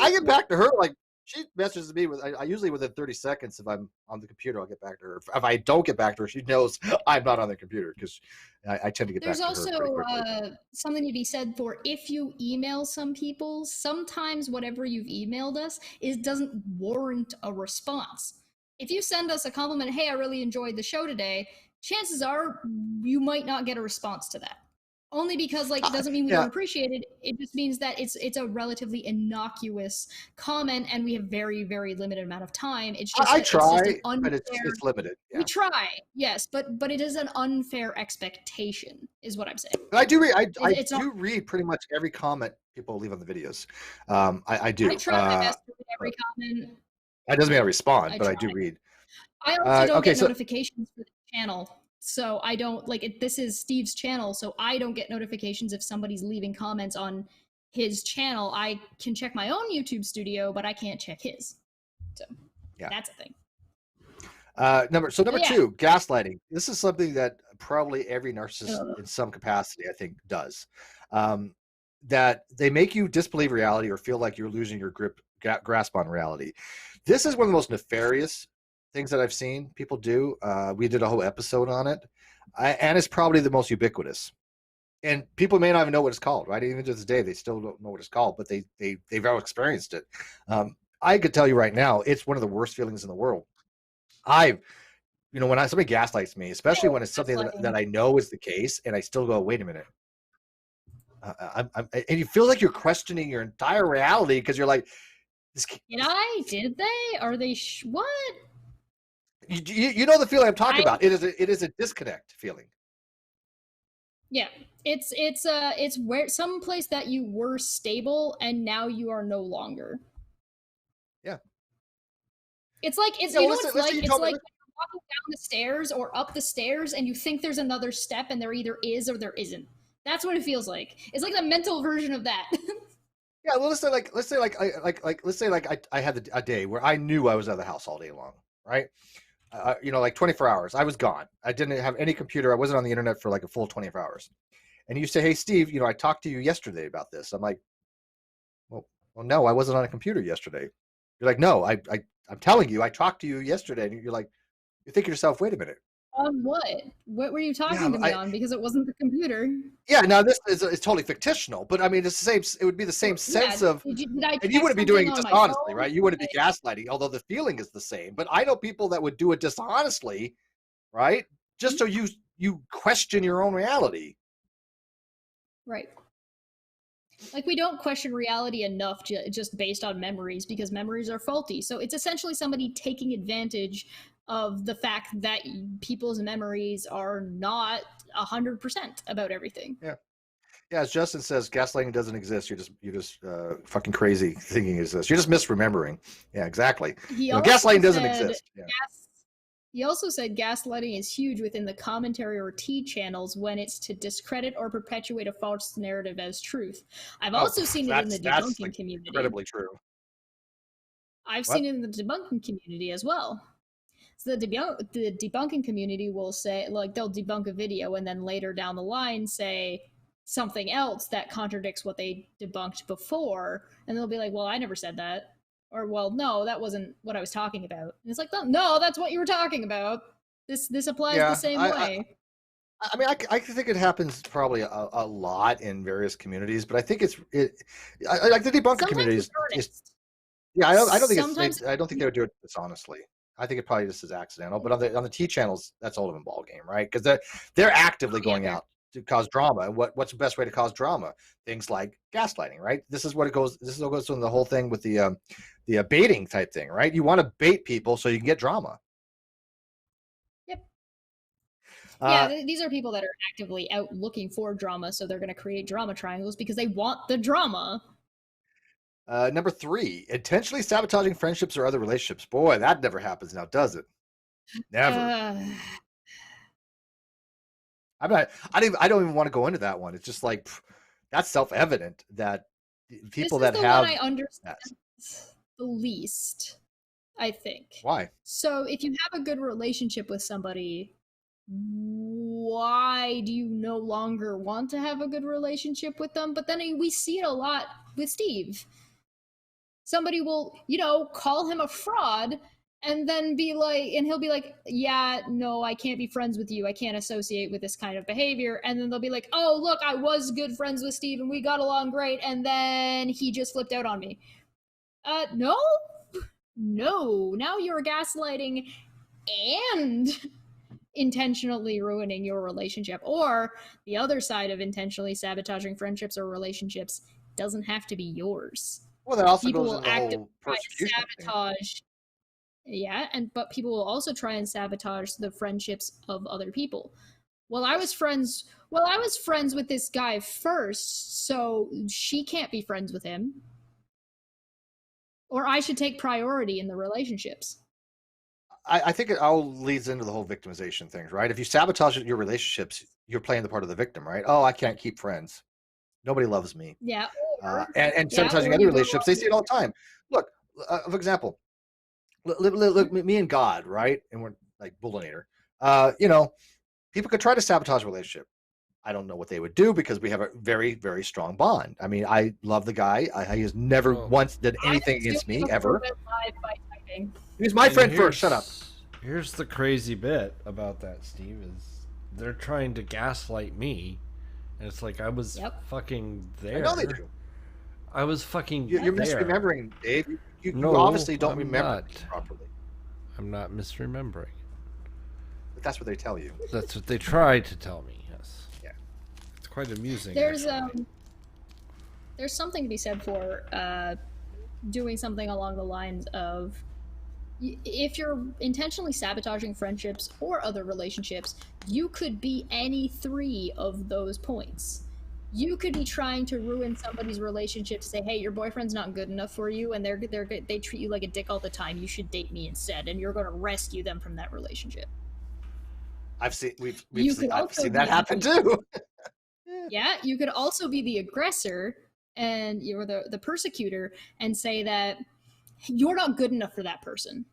I get back to her, like, she messages me I usually within 30 seconds. If I'm on the computer, I'll get back to her. If I don't get back to her, she knows I'm not on the computer, because I tend to get back to her. There's also something to be said for, if you email some people, sometimes whatever you've emailed us doesn't warrant a response. If you send us a compliment, hey, I really enjoyed the show today, chances are you might not get a response to that. Only because, like, it doesn't mean we don't appreciate it. It just means that it's a relatively innocuous comment, and we have very, very limited amount of time. It's just I try, it's just an unfair, but it's limited. Yeah. We try, yes, but it is an unfair expectation, is what I'm saying. But I do read. I do read pretty much every comment people leave on the videos. I do. I try my best to read every comment. That doesn't mean I respond, but I do read. I also don't get notifications for the channel. So I don't, like, this is Steve's channel, so I don't get notifications if somebody's leaving comments on his channel. I can check my own YouTube studio, but I can't check his. So yeah, that's a thing. Number two, gaslighting. This is something that probably every narcissist in some capacity, I think, does. That they make you disbelieve reality or feel like you're losing your grasp on reality. This is one of the most nefarious things that I've seen people do. We did a whole episode on it, and it's probably the most ubiquitous. And people may not even know what it's called, right? Even to this day, they still don't know what it's called, but they've all experienced it. I could tell you right now, it's one of the worst feelings in the world. When somebody gaslights me, especially when it's something that I know is the case, and I still go, wait a minute. And you feel like you're questioning your entire reality because you're like, did they? Are they? What? You know the feeling I'm talking about. It is a disconnect feeling. Yeah, it's where some place that you were stable and now you are no longer. Yeah. It's like it's like when you're walking down the stairs or up the stairs and you think there's another step and there either is or there isn't. That's what it feels like. It's like the mental version of that. Yeah, well, let's say I had a day where I knew I was out of the house all day long, right? Like 24 hours. I was gone. I didn't have any computer. I wasn't on the internet for like a full 24 hours. And you say, hey, Steve, I talked to you yesterday about this. I'm like, well, no, I wasn't on a computer yesterday. You're like, no, I'm telling you, I talked to you yesterday. And you're like, you think to yourself, wait a minute. On what? What were you talking to me on? Because it wasn't the computer. Yeah, now this is totally fictional, but I mean, it's the same. It would be the same sense of. And you wouldn't be doing it dishonestly, right? You wouldn't be gaslighting, although the feeling is the same. But I know people that would do it dishonestly, right? Just so you question your own reality. Right. Like, we don't question reality enough just based on memories because memories are faulty. So it's essentially somebody taking advantage of the fact that people's memories are not 100% about everything. Yeah. Yeah, as Justin says, gaslighting doesn't exist. You're just fucking crazy thinking it exists. You're just misremembering. Yeah, exactly. Gaslighting doesn't exist. Yeah. He also said gaslighting is huge within the commentary or T channels when it's to discredit or perpetuate a false narrative as truth. I've also seen it in the debunking community. Incredibly true. I've seen it in the debunking community as well. So the debunking community will say, like, they'll debunk a video and then later down the line say something else that contradicts what they debunked before, and they'll be like, well, I never said that. Or, well, no, that wasn't what I was talking about. And it's like, no, that's what you were talking about. This applies the same way. I mean, I think it happens probably a lot in various communities, but I think I like the debunker communities. I don't think they would do it dishonestly. I think it probably just is accidental. But on the T channels, that's all of a ball game, right? Because they're actively going out to cause drama. What's the best way to cause drama? Things like gaslighting, right? This is what goes on the whole thing with the baiting type thing, right? You want to bait people so you can get drama. Yep. Yeah, these are people that are actively out looking for drama, so they're going to create drama triangles because they want the drama. Number 3, intentionally sabotaging friendships or other relationships. Boy, that never happens now, does it? Never. I don't even want to go into that one. It's just like that's self-evident that people that have. One I understand the least, I think. Why? So if you have a good relationship with somebody, why do you no longer want to have a good relationship with them? But then we see it a lot with Steve. Somebody will, call him a fraud and then be like, and he'll be like, yeah, no, I can't be friends with you. I can't associate with this kind of behavior. And then they'll be like, oh, look, I was good friends with Steve and we got along great. And then he just flipped out on me. No, now you're gaslighting and intentionally ruining your relationship. Or the other side of intentionally sabotaging friendships or relationships doesn't have to be yours. Well, that also People goes will into the actively whole try persecution to thing. sabotage. Yeah, but people will also try and sabotage the friendships of other people. Well, I was friends with this guy first, so she can't be friends with him. Or I should take priority in the relationships. I think it all leads into the whole victimization things, right? If you sabotage your relationships, you're playing the part of the victim, right? Oh, I can't keep friends. Nobody loves me. Yeah, And sabotaging or other you go, relationships, they see it all the time. Look, for example, look, me and God, right? And we're like bullinator. You know, people could try to sabotage a relationship. I don't know what they would do because we have a very, very strong bond. I mean, I love the guy. He has never once did anything against me ever. He's my friend first. Shut up. Here's the crazy bit about that, Steve, is they're trying to gaslight me, and it's like I was fucking there. I know they do. I was fucking You're there. misremembering, Dave. You No, obviously don't I'm remember not. things properly. I'm not misremembering. But that's what they tell you. That's what they try to tell me. Yes. Yeah. It's quite amusing. There's something to be said for doing something along the lines of, if you're intentionally sabotaging friendships or other relationships, you could be any three of those points. You could be trying to ruin somebody's relationship to say, hey, your boyfriend's not good enough for you, and they treat you like a dick all the time. You should date me instead, and you're going to rescue them from that relationship. I've seen that happen too. Yeah, you could also be the aggressor and you're the persecutor and say that you're not good enough for that person.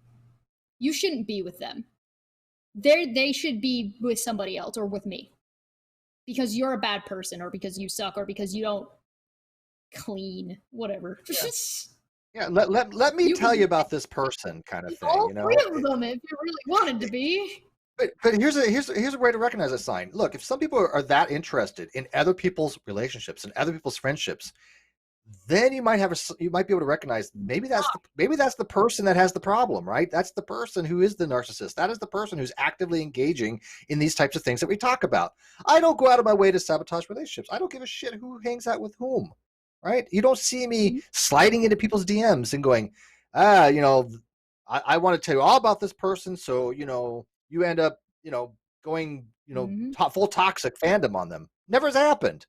You shouldn't be with them. They should be with somebody else or with me. Because you're a bad person, or because you suck, or because you don't clean, whatever. Yeah, let me tell you about this person, kind of thing. All you know, three of them, if you really wanted to be. But here's a way to recognize a sign. Look, if some people are that interested in other people's relationships and other people's friendships, then you might be able to recognize maybe that's the person that has the problem, right? That's the person who is the narcissist. That is the person who's actively engaging in these types of things that we talk about. I don't go out of my way to sabotage relationships. I don't give a shit who hangs out with whom, right? You don't see me sliding into people's DMs and going, I want to tell you all about this person, so you end up going full toxic fandom on them. Never has happened.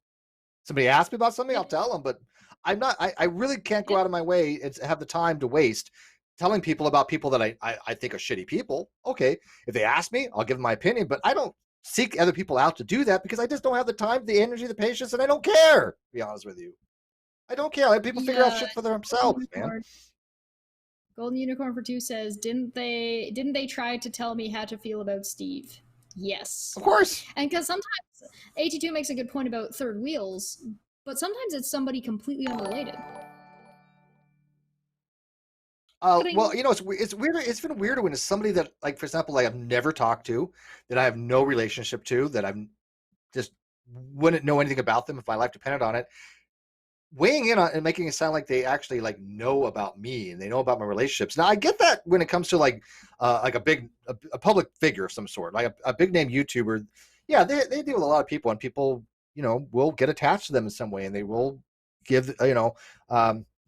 Somebody asks me about something, I'll tell them, but I really can't go out of my way and have the time to waste telling people about people that I think are shitty people. Okay, if they ask me, I'll give them my opinion, but I don't seek other people out to do that because I just don't have the time, the energy, the patience, and I don't care, to be honest with you. I don't care. Let people figure out shit for themselves, man. Golden Unicorn for 2 says, didn't they try to tell me how to feel about Steve? Yes. Of course. And because sometimes 82 makes a good point about third wheels, but sometimes it's somebody completely unrelated. Well, it's weird. It's been weirder when it's somebody that, like, for example, like I've never talked to, that I have no relationship to, that I'm just wouldn't know anything about them if my life depended on it. Weighing in on and making it sound like they actually like know about me and they know about my relationships. Now I get that when it comes to like a public figure of some sort, like a big name YouTuber. Yeah, they deal with a lot of people, and people will get attached to them in some way, and they will give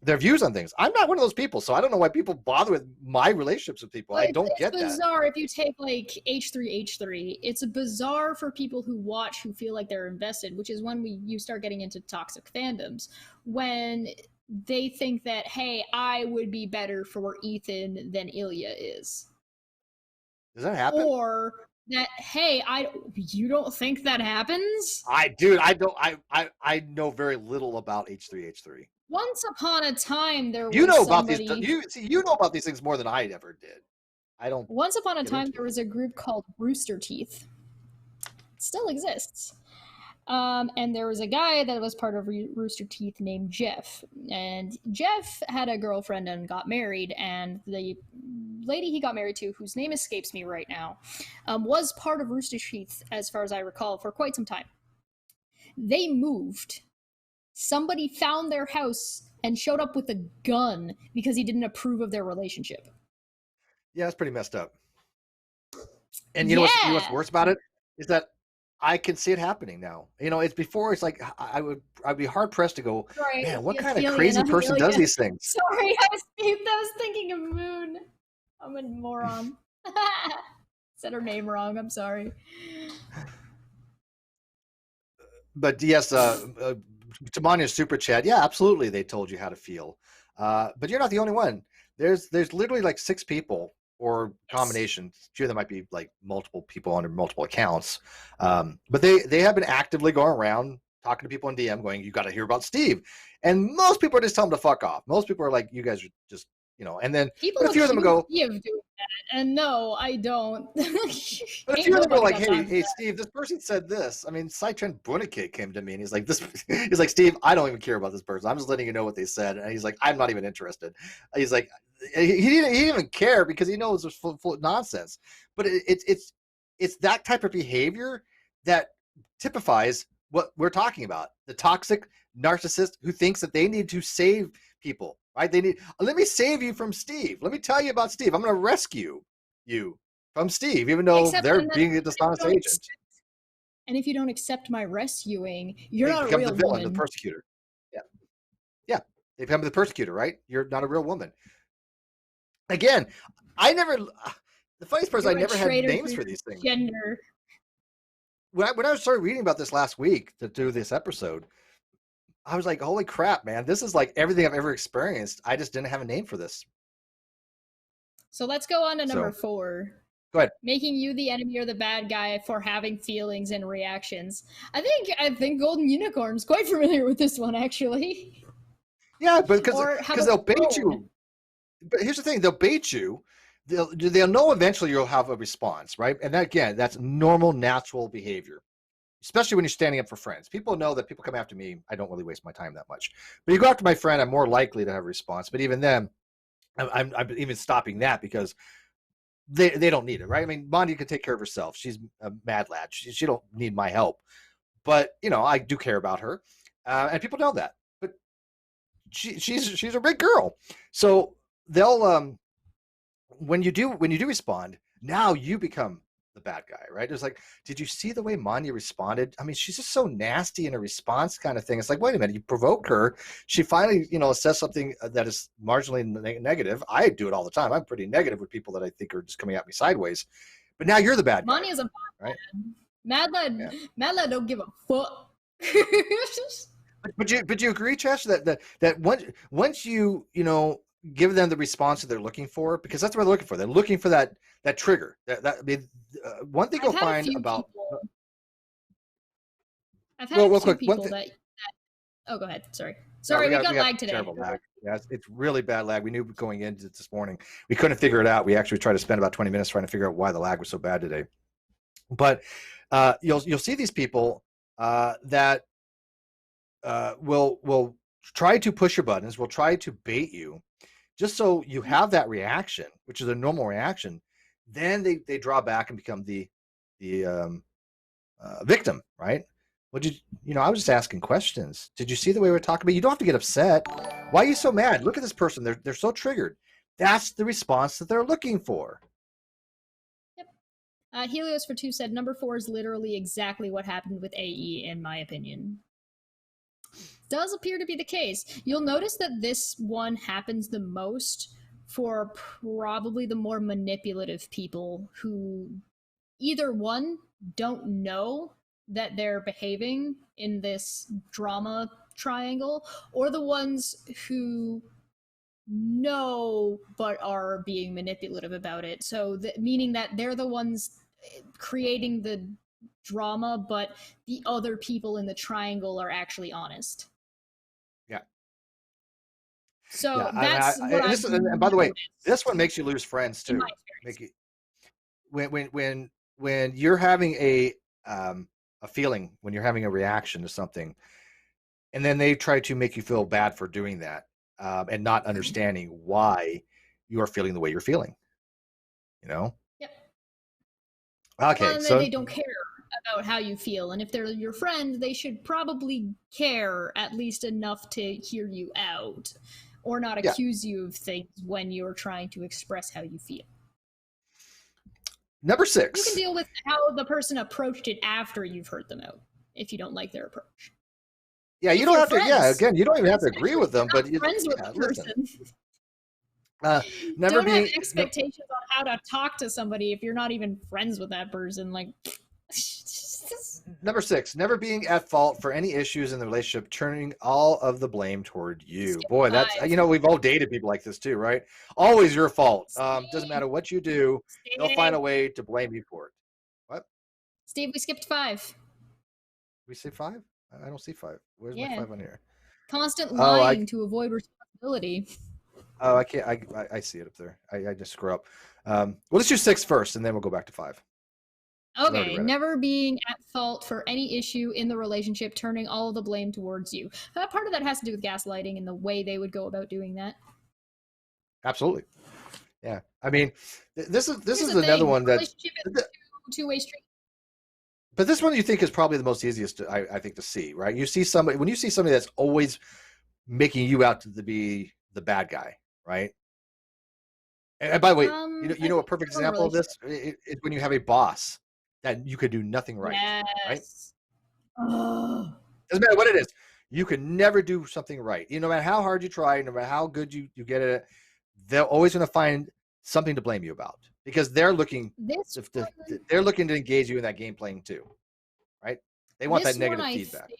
their views on things. I'm not one of those people, so I don't know why people bother with my relationships with people. I don't get that. It's bizarre if you take like H3H3. It's bizarre for people who watch who feel like they're invested, which is when you start getting into toxic fandoms, when they think that, hey, I would be better for Ethan than Ilya is. Does that happen? Or that, hey, you don't think that happens? I know very little about H3H3. Once upon a time, there was you know about these things more than I ever did. I don't. Once upon a time, there was a group called Rooster Teeth. It still exists. And there was a guy that was part of Rooster Teeth named Jeff. And Jeff had a girlfriend and got married, and the lady he got married to, whose name escapes me right now, was part of Rooster Teeth, as far as I recall, for quite some time. They moved. Somebody found their house and showed up with a gun because he didn't approve of their relationship. Yeah, that's pretty messed up. And you know what's worse about it is that I can see it happening now. It's before. It's like I'd be hard pressed to go, Sorry, man, what kind of crazy person does these things? Sorry, I was thinking of Moon. I'm a moron. Said her name wrong. I'm sorry. But yes, to Manya's super chat, yeah, absolutely, they told you how to feel. But you're not the only one. There's literally like 6 people or combinations. A few of them might be like multiple people under multiple accounts. But they have been actively going around talking to people in DM going, you got to hear about Steve. And most people are just telling them to fuck off. Most people are like, you guys are just, and then people a few of them go, doing that, and no, I don't. But a few of them are like, hey, Steve, this person said this. I mean, Saichen Bunike came to me and he's like, he's like, Steve, I don't even care about this person. I'm just letting you know what they said. And he's like, I'm not even interested. He's like, he didn't even care because he knows it's full of nonsense. But it's that type of behavior that typifies what we're talking about. The toxic narcissist who thinks that they need to save people, right? Let me save you from Steve. Let me tell you about Steve. I'm going to rescue you from Steve, even though they're being a dishonest agent. And if you don't accept my rescuing, you're not a real the villain, woman. The persecutor. Yeah. They become the persecutor, right? You're not a real woman. Again, the funniest part is I never had names for these things. Gender. When I started reading about this last week to do this episode, I was like, holy crap, man, this is like everything I've ever experienced. I just didn't have a name for this. So let's go on to number 4. Go ahead. Making you the enemy or the bad guy for having feelings and reactions. I think Golden Unicorn's quite familiar with this one, actually. Yeah, but because they'll bait you. But here's the thing, they'll bait you. They'll know eventually you'll have a response, right? And that, again, that's normal, natural behavior. Especially when you're standing up for friends. People know that people come after me, I don't really waste my time that much. But you go after my friend, I'm more likely to have a response. But even then, I'm even stopping that because they don't need it, right? I mean, Mondi can take care of herself. She's a mad lad. She don't need my help. But, I do care about her. And people know that. But she's a big girl. So they'll, when you do respond, now you become the bad guy, right? It's like, did you see the way Manya responded? I mean, she's just so nasty in a response kind of thing. It's like, wait a minute, you provoked her. She finally, says something that is marginally negative. I do it all the time. I'm pretty negative with people that I think are just coming at me sideways. But now you're the bad guy. Manya's a bad lad. Right? Mad lad don't give a fuck. But you agree, Chesh, that once you give them the response that they're looking for, because that's what they're looking for. They're looking for that trigger. One thing you'll find about. I've had a few people that. Oh, go ahead. Sorry, we got lag today. Terrible lag. Yeah, it's really bad lag. We knew going into this morning. We couldn't figure it out. We actually tried to spend about 20 minutes trying to figure out why the lag was so bad today. But you'll see these people that will try to push your buttons, will try to bait you, just so you have that reaction, which is a normal reaction. Then they draw back and become the victim, right? I was just asking questions. Did you see the way we're talking about? You don't have to get upset. Why are you so mad? Look at this person. They're so triggered. That's the response that they're looking for. Yep. Helios for 2 said number 4 is literally exactly what happened with AE, in my opinion. Does appear to be the case. You'll notice that this one happens the most for probably the more manipulative people who either one don't know that they're behaving in this drama triangle, or the ones who know but are being manipulative about it. So meaning that they're the ones creating the drama, but the other people in the triangle are actually honest. So that's and by the way, this one makes you lose friends too. When you're having a feeling, when you're having a reaction to something, and then they try to make you feel bad for doing that, and not understanding why you are feeling the way you're feeling. Yep. Okay. Well, and so they don't care about how you feel, and if they're your friend, they should probably care at least enough to hear you out. Or not accuse you of things when you're trying to express how you feel. Number You 6. can deal with how the person approached it after you've heard them out, if you don't like their approach. Yeah, you If don't you're have to. Yeah, friends, again, you don't even have to agree especially with if you're them, but not friends with the listen. person. Never Don't have being expectations on how to talk to somebody if you're not even friends with that person. Like, Number 6, never being at fault for any issues in the relationship, turning all of the blame toward you. skip Boy, that's, 5. we've all dated people like this too, right? Always your fault. Doesn't matter what you do, they'll find a way to blame you for it. What? Steve, we skipped 5. We say 5? I don't see 5. Where's my Yeah. 5 on here? Constant Oh, lying to avoid responsibility. Oh, I can't. I see it up there. I just screw up. Well, let's do 6 first, and then we'll go back to 5. Okay, never being at fault for any issue in the relationship, turning all of the blame towards you. Part of that has to do with gaslighting and the way they would go about doing that. Absolutely. Yeah. I mean, this is Here's another one that relationship is a two-way street. But this one you think is probably the most easiest, I think, to see, right? You see somebody when you see somebody that's always making you out to be the bad guy, right? And by the way, you know a perfect example of this is when you have a boss that you could do nothing right, right? Yes. Oh. Doesn't matter what it is, you can never do something right. No matter how hard you try, no matter how good you get at it, they're always going to find something to blame you about because they're looking they're looking to engage you in that game playing too, right? They want that negative feedback.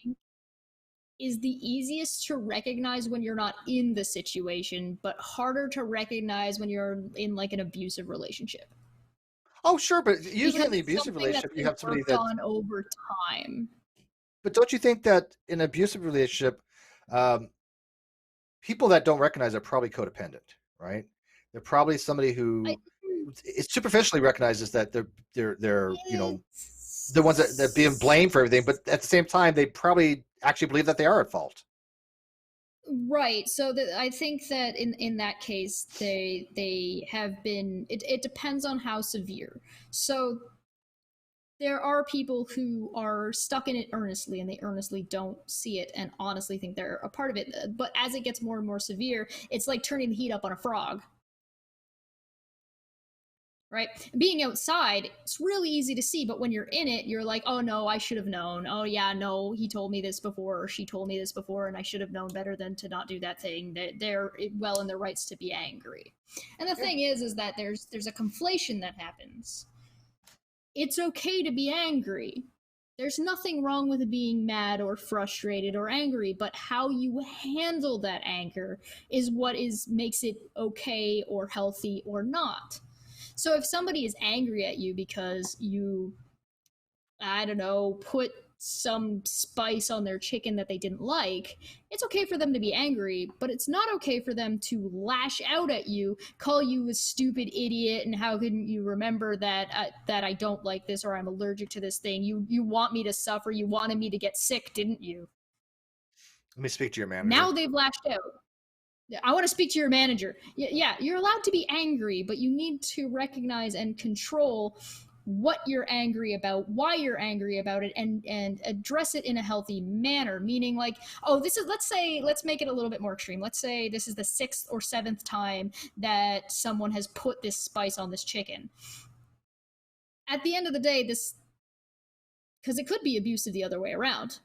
Is the easiest to recognize when you're not in the situation, but harder to recognize when you're in like an abusive relationship. Oh, sure, but usually in the abusive relationship, you have somebody that's on over time. But don't you think that in an abusive relationship, people that don't recognize are probably codependent, right? They're probably somebody who it superficially recognizes that they're the ones that they're being blamed for everything, but at the same time, they probably actually believe that they are at fault. Right. So I think that in that case, they have been. It depends on how severe. So there are people who are stuck in it earnestly and they earnestly don't see it and honestly think they're a part of it. But as it gets more and more severe, it's like turning the heat up on a frog. Right? Being outside, it's really easy to see, but when you're in it, you're like, oh no, I should have known. Oh yeah, no, he told me this before, or she told me this before, and I should have known better than to not do that thing. They're well in their rights to be angry. And the thing is that there's a conflation that happens. It's okay to be angry. There's nothing wrong with being mad or frustrated or angry, but how you handle that anger is what makes it okay or healthy or not. So if somebody is angry at you because you, I don't know, put some spice on their chicken that they didn't like, it's okay for them to be angry, but it's not okay for them to lash out at you, call you a stupid idiot, and how couldn't you remember that that I don't like this or I'm allergic to this thing? You want me to suffer, you wanted me to get sick, didn't you? Let me speak to your manager. Now they've lashed out. I want to speak to your manager. Yeah, you're allowed to be angry, but you need to recognize and control what you're angry about, why you're angry about it, and address it in a healthy manner. Meaning, like, oh, let's make it a little bit more extreme. Let's say this is the 6th or 7th time that someone has put this spice on this chicken. At the end of the day, because it could be abusive the other way around.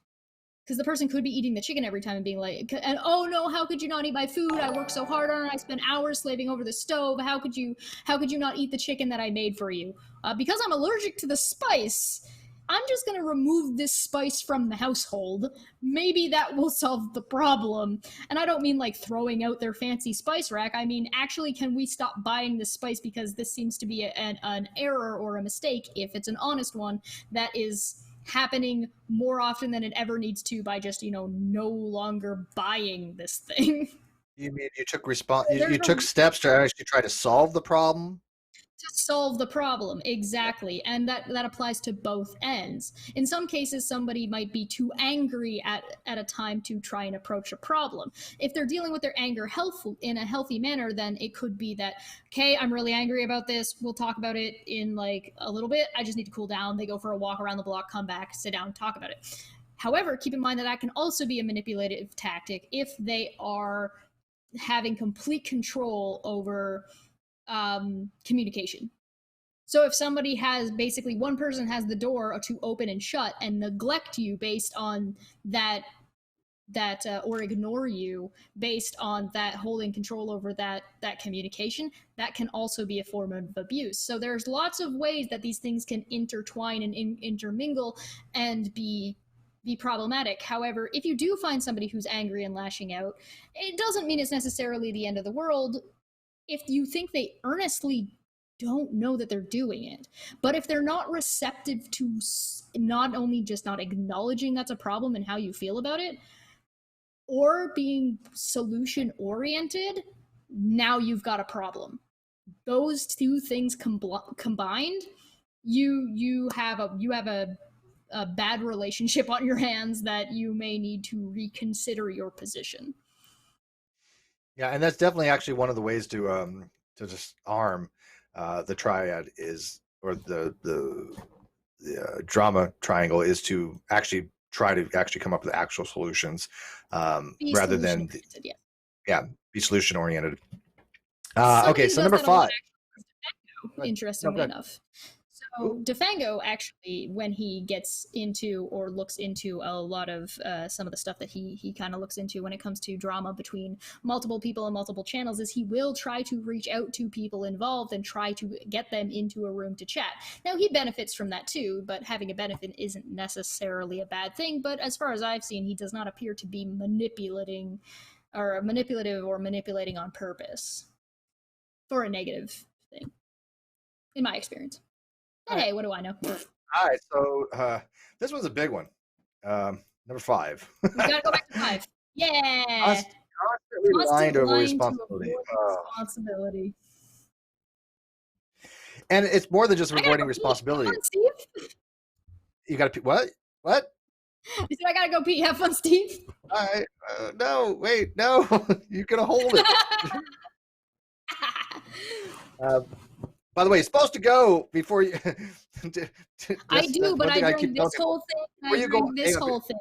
Because the person could be eating the chicken every time and being like, and oh no, how could you not eat my food? I worked so hard on it. I spent hours slaving over the stove. How could you not eat the chicken that I made for you? Because I'm allergic to the spice, I'm just going to remove this spice from the household. Maybe that will solve the problem. And I don't mean like throwing out their fancy spice rack. I mean, actually, can we stop buying this spice because this seems to be an error or a mistake, if it's an honest one, that is happening more often than it ever needs to by just, no longer buying this thing. You mean you took you took steps to actually try to solve the problem? To solve the problem, exactly. And that applies to both ends. In some cases, somebody might be too angry at a time to try and approach a problem. If they're dealing with their anger in a healthy manner, then it could be that, okay, I'm really angry about this. We'll talk about it in like a little bit. I just need to cool down. They go for a walk around the block, come back, sit down, talk about it. However, keep in mind that can also be a manipulative tactic if they are having complete control over communication. So if somebody has basically one person has the door to open and shut and neglect you based on that or ignore you based on that holding control over that communication, that can also be a form of abuse. So there's lots of ways that these things can intertwine and intermingle and be problematic. However, if you do find somebody who's angry and lashing out, it doesn't mean it's necessarily the end of the world if you think they earnestly don't know that they're doing it. But if they're not receptive to not only just not acknowledging that's a problem and how you feel about it, or being solution oriented, now you've got a problem. Those two things combined, you have a bad relationship on your hands that you may need to reconsider your position. Yeah, and that's definitely actually one of the ways to disarm the triad is, or the drama triangle, is to actually try to actually come up with actual solutions rather than be solution oriented. Okay, so number 5. Interestingly enough. So Defango actually, when he gets into or looks into a lot of some of the stuff that he kind of looks into when it comes to drama between multiple people and multiple channels, is he will try to reach out to people involved and try to get them into a room to chat. Now, he benefits from that too, but having a benefit isn't necessarily a bad thing. But as far as I've seen, he does not appear to be manipulative or manipulating on purpose for a negative thing, in my experience. And hey, what do I know? All right, so this one's a big one. Number 5. We gotta go back to 5. Yeah. Constantly lying to avoid responsibility. Responsibility. And it's more than just avoiding responsibility. Have fun, Steve. You got to what? What? You said I gotta go pee. Have fun, Steve. All right. No, wait, no. You're gonna hold it. By the way, you're supposed to go before you. I do, but I drink this whole thing.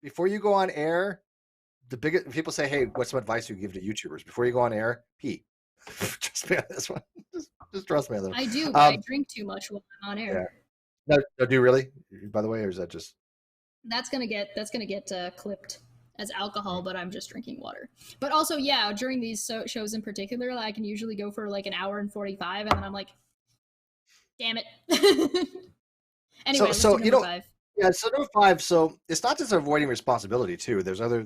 Before you go on air, the biggest people say, "Hey, what's some advice you give to YouTubers before you go on air?" Pee. Trust me on this one. Just trust me on this. I do, but I drink too much when I'm on air. Yeah. No, do you really? By the way, or is that just? That's gonna get clipped as alcohol, but I'm just drinking water. But also, yeah, during these shows in particular, I can usually go for like an hour and 45, and then I'm like, damn it. Anyway, so you know, 5. Yeah, so number 5. So it's not just avoiding responsibility too. There's other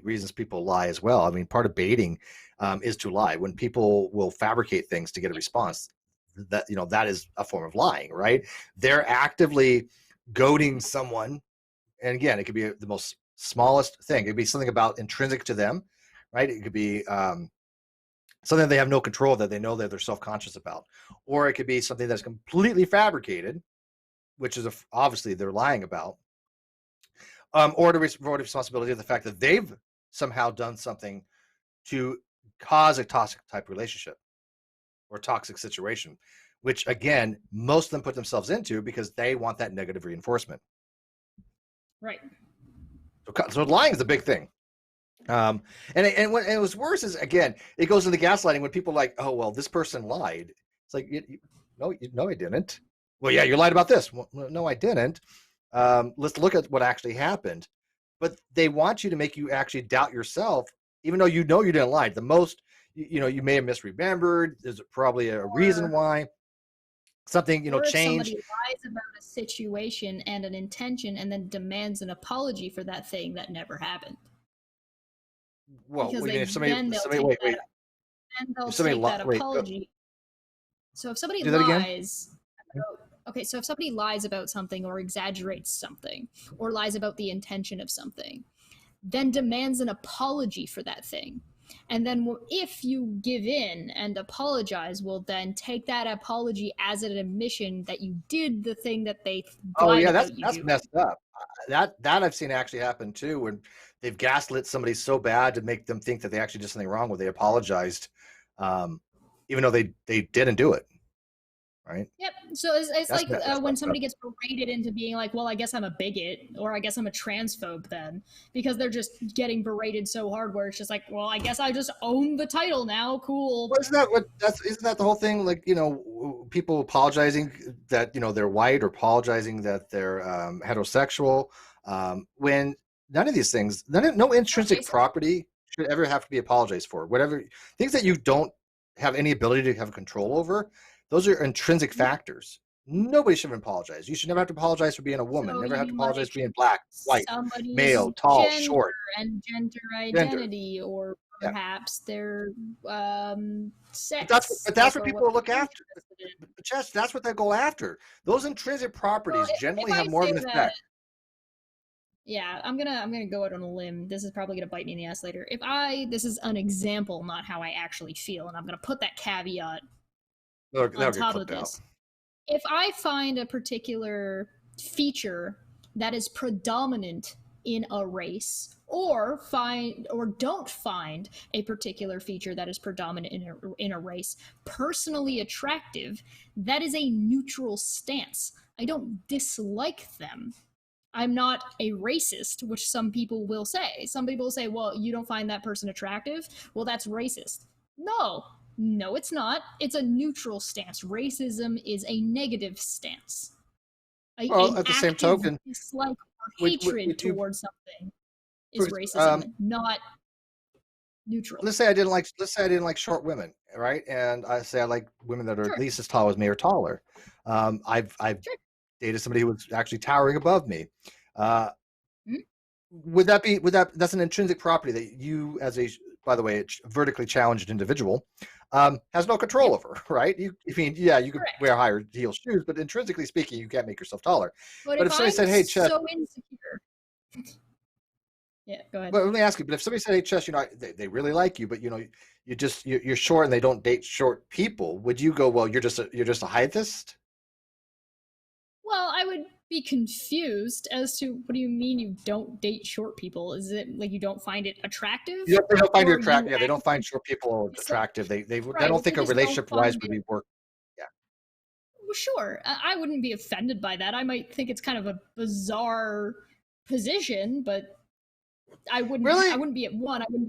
reasons people lie as well. I mean, part of baiting is to lie. When people will fabricate things to get a response, that is a form of lying, right? They're actively goading someone, and again, it could be the most smallest thing. It could be something about intrinsic to them, right? It could be something they have no control that they know that they're self-conscious about, or it could be something that's completely fabricated, which is obviously they're lying about, or to avoid responsibility of the fact that they've somehow done something to cause a toxic type relationship or toxic situation, which again, most of them put themselves into because they want that negative reinforcement. Right. So lying is the big thing. And it was worse is, again, it goes into gaslighting when people are like, oh, well, this person lied. It's like, no, I didn't. Well, yeah, you lied about this. Well, no, I didn't. Let's look at what actually happened. But they want you to make you actually doubt yourself, even though you know you didn't lie. The most, you may have misremembered. There's probably a reason why. Something, changed. Somebody lies about a situation and an intention and then demands an apology for that thing that never happened. Well, because if somebody wait. If somebody that apology. So if somebody lies, so if somebody lies about something or exaggerates something or lies about the intention of something, then demands an apology for that thing. And then if you give in and apologize, we'll then take that apology as an admission that you did the thing that they that's messed up. That I've seen actually happen too, when they've gaslit somebody so bad to make them think that they actually did something wrong when they apologized, even though they didn't do it. right? Yep. So it's like That's when messed somebody up. gets berated into being like, well, I guess I'm a bigot or I guess I'm a transphobe then, because they're just getting berated so hard where it's just like, well, I guess I just own the title now. Cool. Well, isn't that the whole thing? Like, people apologizing that, they're white, or apologizing that they're heterosexual, when none of these things, no intrinsic property should ever have to be apologized for. Whatever things that you don't have any ability to have control over, those are intrinsic factors. Nobody should apologize. You should never have to apologize for being a woman. So Never have to you apologize like for being black, white, somebody's male, tall, gender short, and gender gender. identity, or Yeah. perhaps their sex. But that's like, what or people look they're after. interested in. But Jess, that's what they go after. Those intrinsic properties Well, generally if I have more of say an that, effect. yeah, I'm gonna go out on a limb. This is probably gonna bite me in the ass later. This is an example, not how I actually feel, and I'm gonna put that caveat That'll on get top of clipped out. this. If I find a particular feature that is predominant in a race, or don't find a particular feature that is predominant in a race personally attractive, that is a neutral stance. I don't dislike them. I'm not a racist, which some people will say. Some people will say, well, you don't find that person attractive? Well, that's racist. No, it's not. It's a neutral stance. Racism is a negative stance. Well, at the same token, dislike or hatred towards something is racism, not neutral. Let's say I didn't like short women, right? And I say I like women that are at least as tall as me or taller. I've dated somebody who was actually towering above me. Would that's an intrinsic property that you, as a, by the way, a vertically challenged individual, has no control over, right? You could wear higher heel shoes, but intrinsically speaking, you can't make yourself taller. But if somebody said, "Hey, Chet," so insecure. Yeah, go ahead. But let me ask you. But if somebody said, "Hey, Chess, they really like you, but you're short and they don't date short people," would you go, "Well, you're just a heightist"? Well, I would be confused as to what do you mean you don't date short people? Is it like you don't find it attractive? They don't find you attractive. Yeah, they don't find short people attractive. They don't think a relationship wise would be work. Yeah. Well, sure. I wouldn't be offended by that. I might think it's kind of a bizarre position, but I wouldn't be I wouldn't be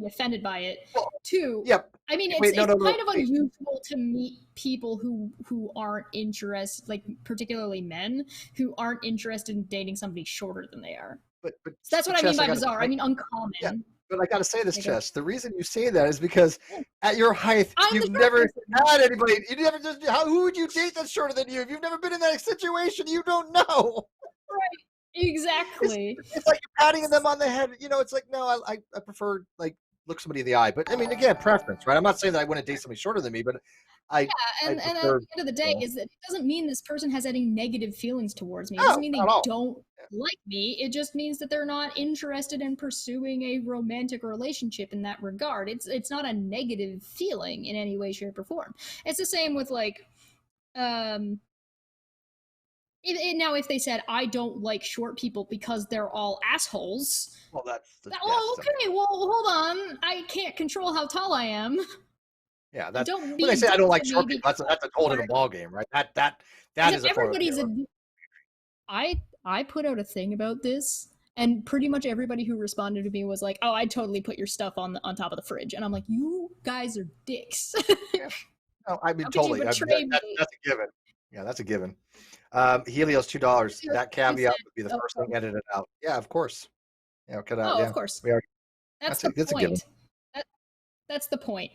offended by it. Well, Two, yep. I mean, it's kind of unusual to meet people who aren't interested, like particularly men who aren't interested in dating somebody shorter than they are. But so that's what I mean by bizarre. I mean uncommon. Yeah. But I got to say this, Chess. The reason you say that is because at your height, you've never had anybody. Who would you date that's shorter than you? If you've never been in that situation, you don't know. Right. Exactly. It's like you're patting them on the head. It's like, no, I prefer look somebody in the eye. But I mean, again, preference, right? I'm not saying that I wouldn't date somebody shorter than me, but and at the end of the day, is that it doesn't mean this person has any negative feelings towards me. It doesn't mean they don't like me. It just means that they're not interested in pursuing a romantic relationship in that regard. It's not a negative feeling in any way, shape, or form. It's the same with if they said I don't like short people because they're all assholes. Well, okay. Well, hold on. I can't control how tall I am. Yeah, when they say I don't like short people, that's a whole different ballgame, right? That is everybody's I put out a thing about this, and pretty much everybody who responded to me was like, "Oh, I'd totally put your stuff on top of the fridge," and I'm like, "You guys are dicks." No, I mean totally. That's a given. Yeah, that's a given. Helios $2. That caveat would be the first thing edited out. Yeah, of course. Yeah, cut out. Of course. That's the point. That's the point.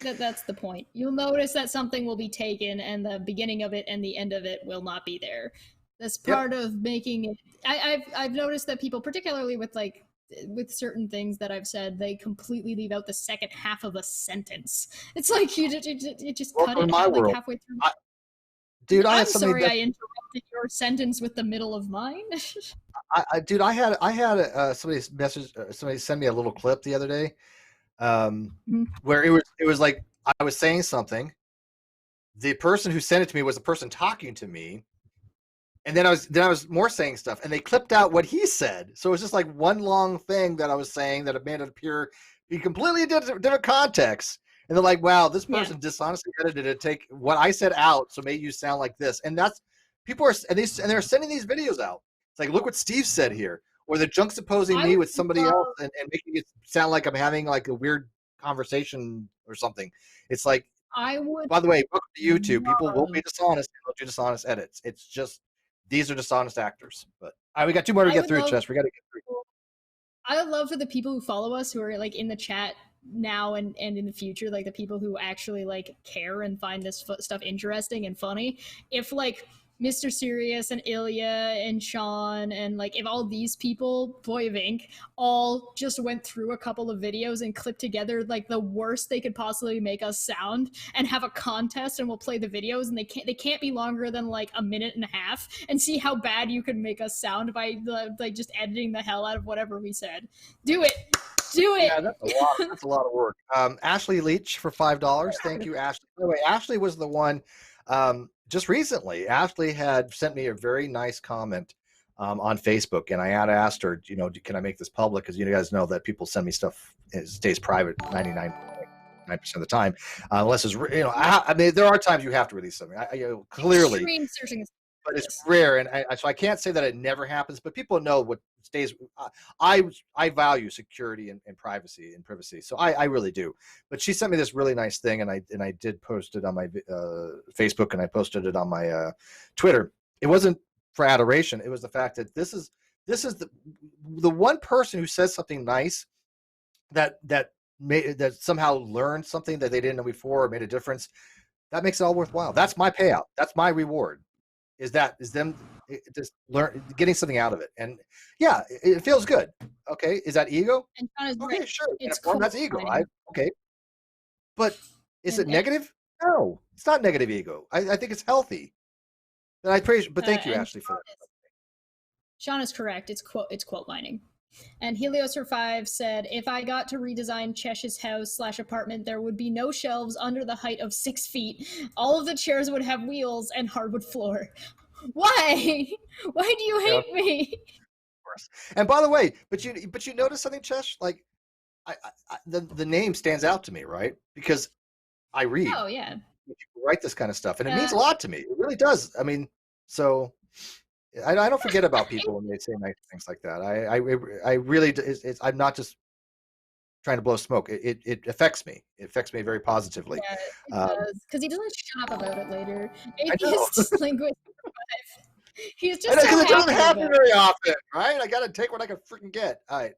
That's the point. You'll notice that something will be taken, and the beginning of it and the end of it will not be there. That's part of making it. I've noticed that people, particularly with certain things that I've said, they completely leave out the second half of a sentence. It's like you just cut it out halfway through. Dude, I'm sorry I interrupted your sentence with the middle of mine. I had somebody send me a little clip the other day, where it was like I was saying something. The person who sent it to me was the person talking to me, and then I was more saying stuff, and they clipped out what he said. So it was just like one long thing that I was saying that it made it appear be completely different context. And they're like, wow, this person dishonestly edited it, take what I said out, so made you sound like this. And that's people are and they're sending these videos out. It's like, look what Steve said here, or they're juxtaposing me with somebody else and making it sound like I'm having like a weird conversation or something. It's like, I would. by the way, welcome to YouTube. People will be dishonest. They'll do dishonest edits. It's just these are dishonest actors. But all right, we got 2 more to get through, Chess. We got to get through. I would love for the people who follow us, who are like in the chat now and in the future, like the people who actually like care and find this stuff interesting and funny, if like Mr. Serious and Ilya and Sean and like if all these people, Boy of Ink, all just went through a couple of videos and clipped together like the worst they could possibly make us sound and have a contest, and we'll play the videos, and they can't be longer than like a minute and a half, and see how bad you can make us sound by like just editing the hell out of whatever we said. Do it. Yeah, that's a lot of work. Ashley Leach for $5. Thank you, Ashley. By the way, Ashley was the one just recently. Ashley had sent me a very nice comment on Facebook, and I had asked her, can I make this public? Because you guys know that people send me stuff, it stays private 99.9% of the time, unless it's I mean, there are times you have to release something. Clearly. Extreme searching is but it's rare, and so I can't say that it never happens, but people know what stays. I value security and privacy, so I really do. But she sent me this really nice thing, and I did post it on my Facebook, and I posted it on my Twitter. It wasn't for adoration; it was the fact that this is the one person who says something nice that somehow learned something that they didn't know before or made a difference. That makes it all worthwhile. That's my payout. That's my reward. Is them just getting something out of it, and yeah, it feels good. Okay, is that ego? And John is okay, right. sure. It's cool. That's ego. Okay, but is it negative? No, it's not negative ego. I think it's healthy. And I praise. But thank you, Ashley, for that. Sean is correct. It's quote mining. And Helios for 5 said, if I got to redesign Chesh's house / apartment, there would be no shelves under the height of 6 feet. All of the chairs would have wheels and hardwood floor. Why? Why do you hate me? Of course. And by the way, but you notice something, Chesh? Like, the name stands out to me, right? Because I read. Oh yeah. People write this kind of stuff, and it means a lot to me. It really does. I mean, so. I don't forget about people when they say nice things like that. I really, I'm not just trying to blow smoke. It affects me. It affects me very positively. Yeah, it does. Because he doesn't shut up about it later. Atheist linguist. He's just because it doesn't happen very often, right? I got to take what I can freaking get. All right.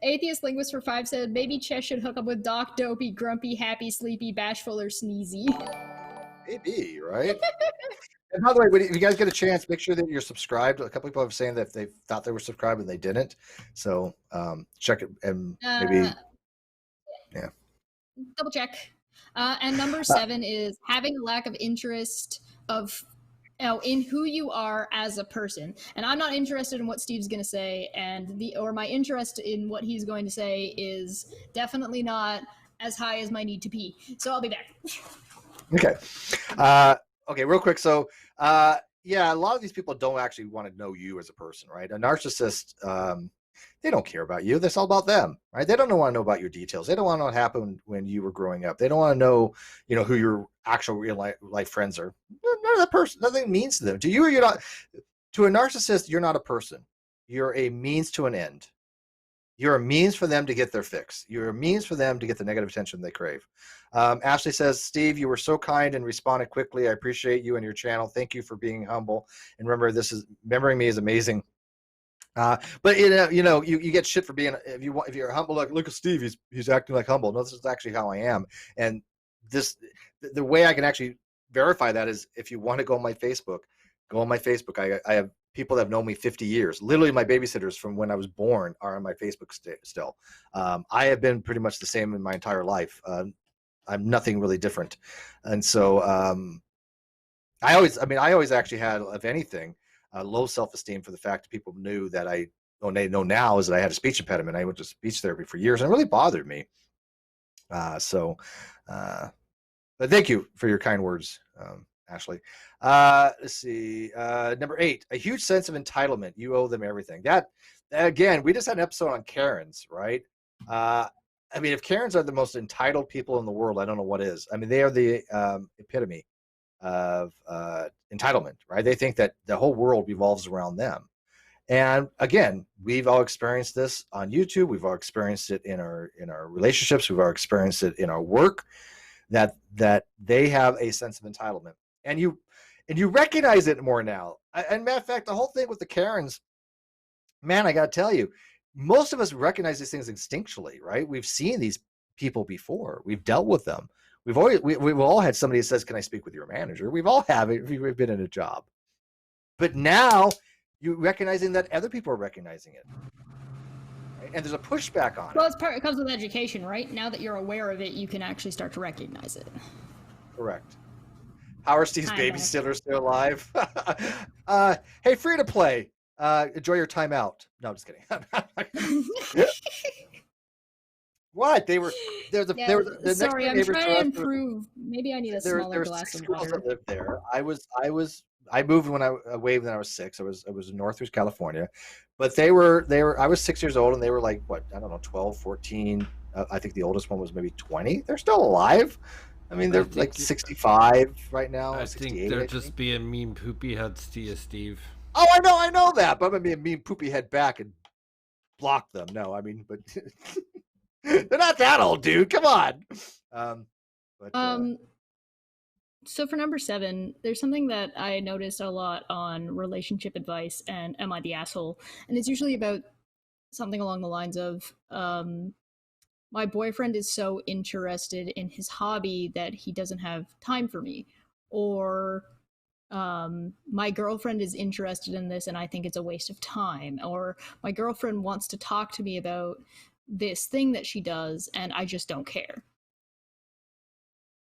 Atheist linguist for 5 said, maybe Chesh should hook up with Doc, Dopey, Grumpy, Happy, Sleepy, Bashful, or Sneezy. Maybe, right? And by the way, if you guys get a chance, make sure that you're subscribed. A couple people have saying that they thought they were subscribed and they didn't. So check it and maybe, yeah. Double check. And number 7 is having a lack of interest in who you are as a person. And I'm not interested in what Steve's going to say, or my interest in what he's going to say is definitely not as high as my need to pee. So I'll be back. Okay. Okay, real quick. So, yeah, a lot of these people don't actually want to know you as a person, right? A narcissist, they don't care about you. That's all about them, right? They don't want to know about your details. They don't want to know what happened when you were growing up. They don't want to know, who your actual real life friends are. None of that person, nothing means to them. To you, you're not. To a narcissist, you're not a person. You're a means to an end. You're a means for them to get their fix. You're a means for them to get the negative attention they crave. Ashley says, Steve, you were so kind and responded quickly. I appreciate you and your channel. Thank you for being humble. And remember, remembering me is amazing. But you get shit for being, if you're humble, like, look at Steve, he's acting like humble. No, this is actually how I am. And the way I can actually verify that is if you want to go on my Facebook, go on my Facebook. I have people that have known me 50 years. Literally, my babysitters from when I was born are on my Facebook still. I have been pretty much the same in my entire life. I'm nothing really different. And so I always actually had, if anything, low self-esteem for the fact that people knew that they know now is that I had a speech impediment. I went to speech therapy for years, and it really bothered me. But thank you for your kind words, Ashley. Let's see. Number 8, a huge sense of entitlement. You owe them everything. That again, we just had an episode on Karens, right? I mean, if Karens are the most entitled people in the world, I don't know what is. I mean, they are the epitome of entitlement, right? They think that the whole world revolves around them. And again, we've all experienced this on YouTube. We've all experienced it in our relationships. We've all experienced it in our work. That they have a sense of entitlement, and you recognize it more now. And matter of fact, the whole thing with the Karens, man, I got to tell you, most of us recognize these things instinctually, right? We've seen these people before. We've dealt with them. We've all had somebody that says, "Can I speak with your manager?" We've all have it. We've been in a job, but now you're recognizing that other people are recognizing it. And there's a pushback on it. Well, it comes with education, right? Now that you're aware of it, you can actually start to recognize it. Correct. How are Steve's babysitters still alive? Hey, free to play. Enjoy your time out. No, I'm just kidding. What? They're the sorry, next I'm trying to improve. Maybe I need a smaller glass of water. That lived there. I moved when I was 6. I was in Northwest California, but they were I was 6 years old, and they were like, what, I don't know, 12, 14. I think the oldest one was maybe 20. They're still alive. I mean, they're like 65 right now. I think they're just being mean poopy heads to you, Steve. Oh, I know that, but I'm gonna be a mean poopy head back and block them. No, I mean, but they're not that old, dude. Come on. So for number 7, there's something that I noticed a lot on relationship advice and Am I the Asshole? And it's usually about something along the lines of, my boyfriend is so interested in his hobby that he doesn't have time for me. Or my girlfriend is interested in this and I think it's a waste of time. Or my girlfriend wants to talk to me about this thing that she does and I just don't care.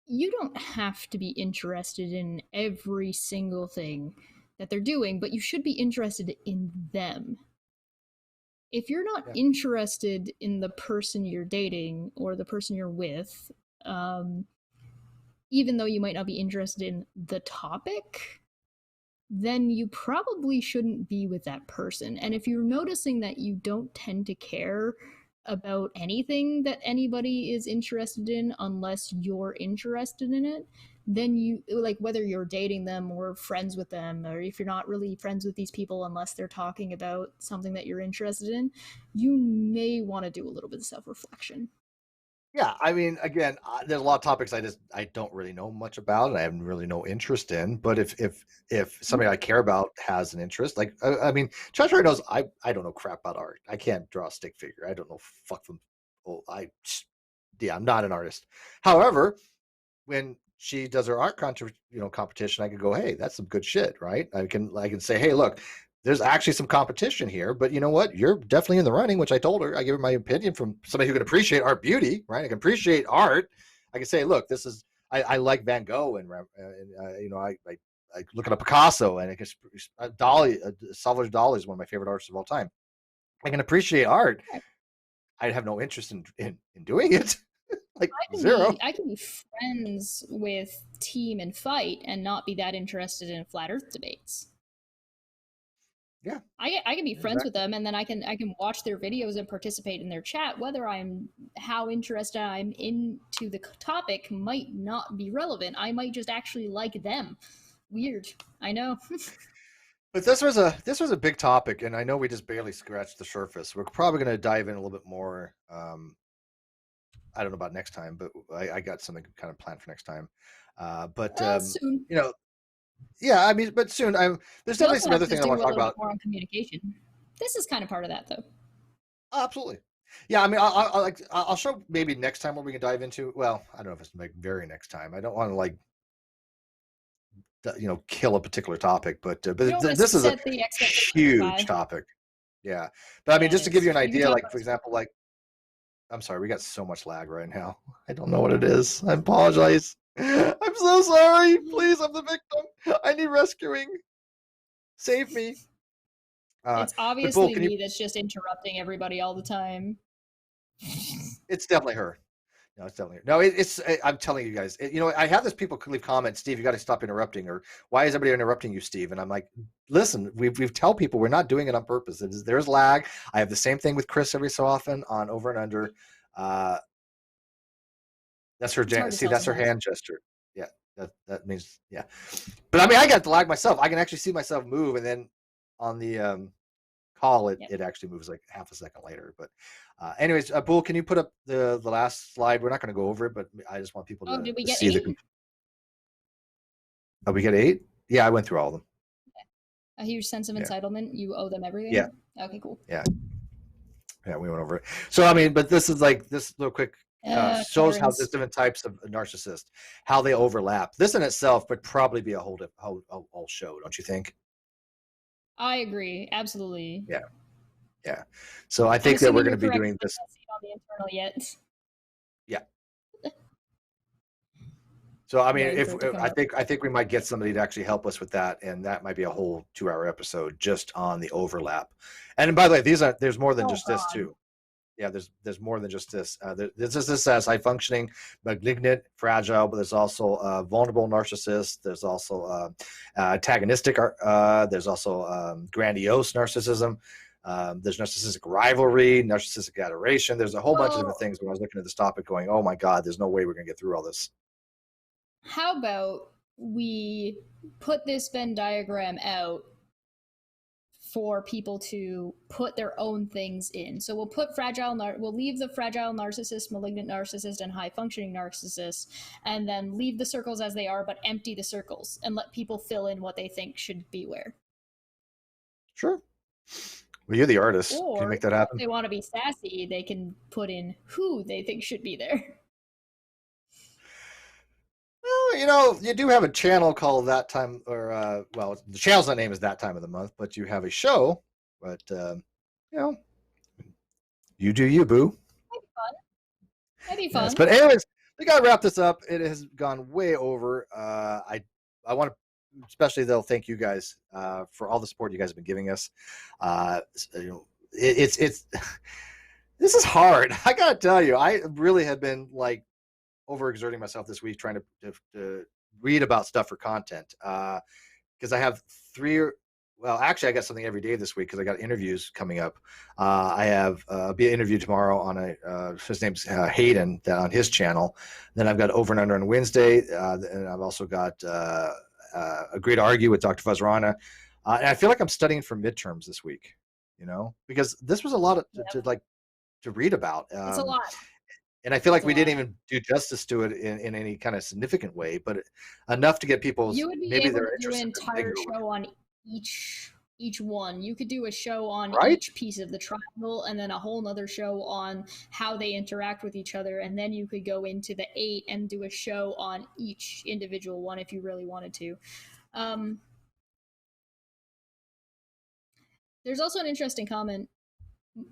You don't have to be interested in every single thing that they're doing, but you should be interested in them. If you're not interested in the person you're dating or the person you're with, even though you might not be interested in the topic, then you probably shouldn't be with that person. And if you're noticing that you don't tend to care about anything that anybody is interested in unless you're interested in it, then you, like, whether you're dating them or friends with them, or if you're not really friends with these people unless they're talking about something that you're interested in, you may want to do a little bit of self-reflection. Yeah, I mean, again, there's a lot of topics I don't really know much about, and I have really no interest in. But if somebody I care about has an interest, like I mean, Treasury knows I don't know crap about art. I can't draw a stick figure. I don't know fuck them. Oh, I'm not an artist. However, when she does her art competition, I can go, hey, that's some good shit, right? I can say, hey, look, there's actually some competition here, but you know what? You're definitely in the running, which I told her. I give her my opinion from somebody who can appreciate art beauty, right? I can appreciate art. I can say, look, this is, I like Van Gogh, and you know, I look at a Picasso, and I can, Salvador Dali is one of my favorite artists of all time. I can appreciate art. I have no interest in doing it. Like zero. I can be friends with Team and Fight and not be that interested in flat Earth debates. Yeah, I can be friends with them, and then I can watch their videos and participate in their chat. Whether how interested I'm into the topic might not be relevant. I might just actually like them. Weird, I know. But this was a big topic, and I know we just barely scratched the surface. We're probably going to dive in a little bit more. I don't know about next time, but I got something kind of planned for next time. Soon. You know. Yeah, I mean, but soon. There's definitely some other things I want to talk about. More on communication. This is kind of part of that, though. Absolutely. Yeah, I mean, I'll show maybe next time what we can dive into. Well, I don't know if it's like very next time. I don't want to kill a particular topic, but this is a huge topic. Yeah, but I mean, just to give you an idea, like for example, like I'm sorry, we got so much lag right now. I don't know what it is. I apologize. I'm so sorry. Please, I'm the victim. I need rescuing. Save me. It's obviously me that's just interrupting everybody all the time. It's definitely her. No, it's definitely her. No, it's. I'm telling you guys. I have this people leave comments. Steve, you got to stop interrupting. Or why is everybody interrupting you, Steve? And I'm like, listen, we've tell people we're not doing it on purpose. There's lag. I have the same thing with Chris every so often on Over and Under. That's her. It's hard to See, tell that's her sometimes. hand gesture. Yeah, that means yeah. But I mean, I got the lag myself. I can actually see myself move, and then on the call, Yep. it actually moves like half a second later. But anyways, Bull, can you put up the last slide? We're not going to go over it, but I just want people Oh, to did we get see 8? Oh, we get 8. Yeah, I went through all of them. A huge sense of Yeah. entitlement. You owe them everything. Yeah. Okay, cool. Yeah, we went over it. So I mean, but this is like this little quick shows how there's different types of narcissist, how they overlap. This in itself would probably be a whole show, don't you think? I agree, absolutely. Yeah. So I think that we're going to be doing this. I haven't seen on the internal yet. Yeah. So I mean, Waiting for it to come up. I think we might get somebody to actually help us with that, and that might be a whole 2-hour episode just on the overlap. And by the way, there's more than just this too. Yeah, there's more than just this. This is high functioning, malignant, fragile, but there's also vulnerable narcissist. There's also antagonistic. There's also grandiose narcissism. There's narcissistic rivalry, narcissistic adoration. There's a whole bunch of different things. When I was looking at this topic, going, "Oh my God, there's no way we're gonna get through all this." How about we put this Venn diagram out for people to put their own things in? So we'll leave the fragile narcissist, malignant narcissist, and high functioning narcissist, and then leave the circles as they are, but empty the circles and let people fill in what they think should be where. Sure. Well, you're the artist. Or can you make that happen? if they want to be sassy, they can put in who they think should be there. Well, you do have a channel called That Time, or well, the channel's name is That Time of the Month, but you have a show. But you do you, boo. That'd be fun. Yes, but anyways, we gotta wrap this up. It has gone way over. I want to especially though thank you guys for all the support you guys have been giving us. It's this is hard. I gotta tell you, I really have been like overexerting myself this week trying to read about stuff for content because I have actually I got something every day this week because I got interviews coming up. I have be an interview tomorrow on his name's Hayden on his channel. Then I've got Over and Under on Wednesday, and I've also got Agree to Argue with Dr. Fazrana. And I feel like I'm studying for midterms this week, because this was a lot to read about. It's a lot. And I feel like we didn't even do justice to it in any kind of significant way, but enough to get people. You would be able to do an entire show on each one. You could do a show on each piece of the triangle, and then a whole nother show on how they interact with each other, and then you could go into the 8 and do a show on each individual one if you really wanted to. There's also an interesting comment.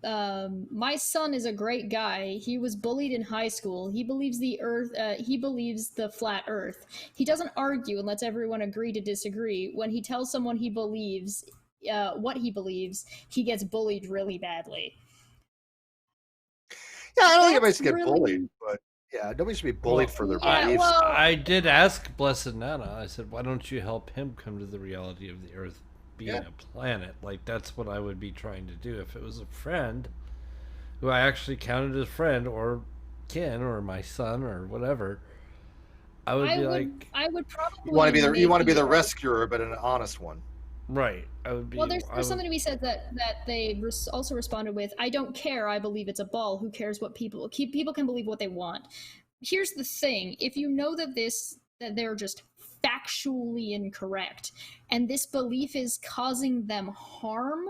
My son is a great guy. He was bullied in high school. He believes he believes the flat earth. He doesn't argue and lets everyone agree to disagree. When he tells someone he believes what he believes, he gets bullied really badly. Yeah, I don't think anybody should get bullied, but yeah, nobody should be bullied for their beliefs. Well, I did ask Blessed Nana, I said, why don't you help him come to the reality of the earth being a planet? Like, that's what I would be trying to do. If it was a friend who I actually counted as friend, or kin, or my son, or whatever, I would probably you want to be the rescuer, but an honest one. Right. I would be. Well, there's something to be said that they also responded with, I don't care, I believe it's a ball, who cares what people can believe what they want. Here's the thing, if you know that they're just factually incorrect, and this belief is causing them harm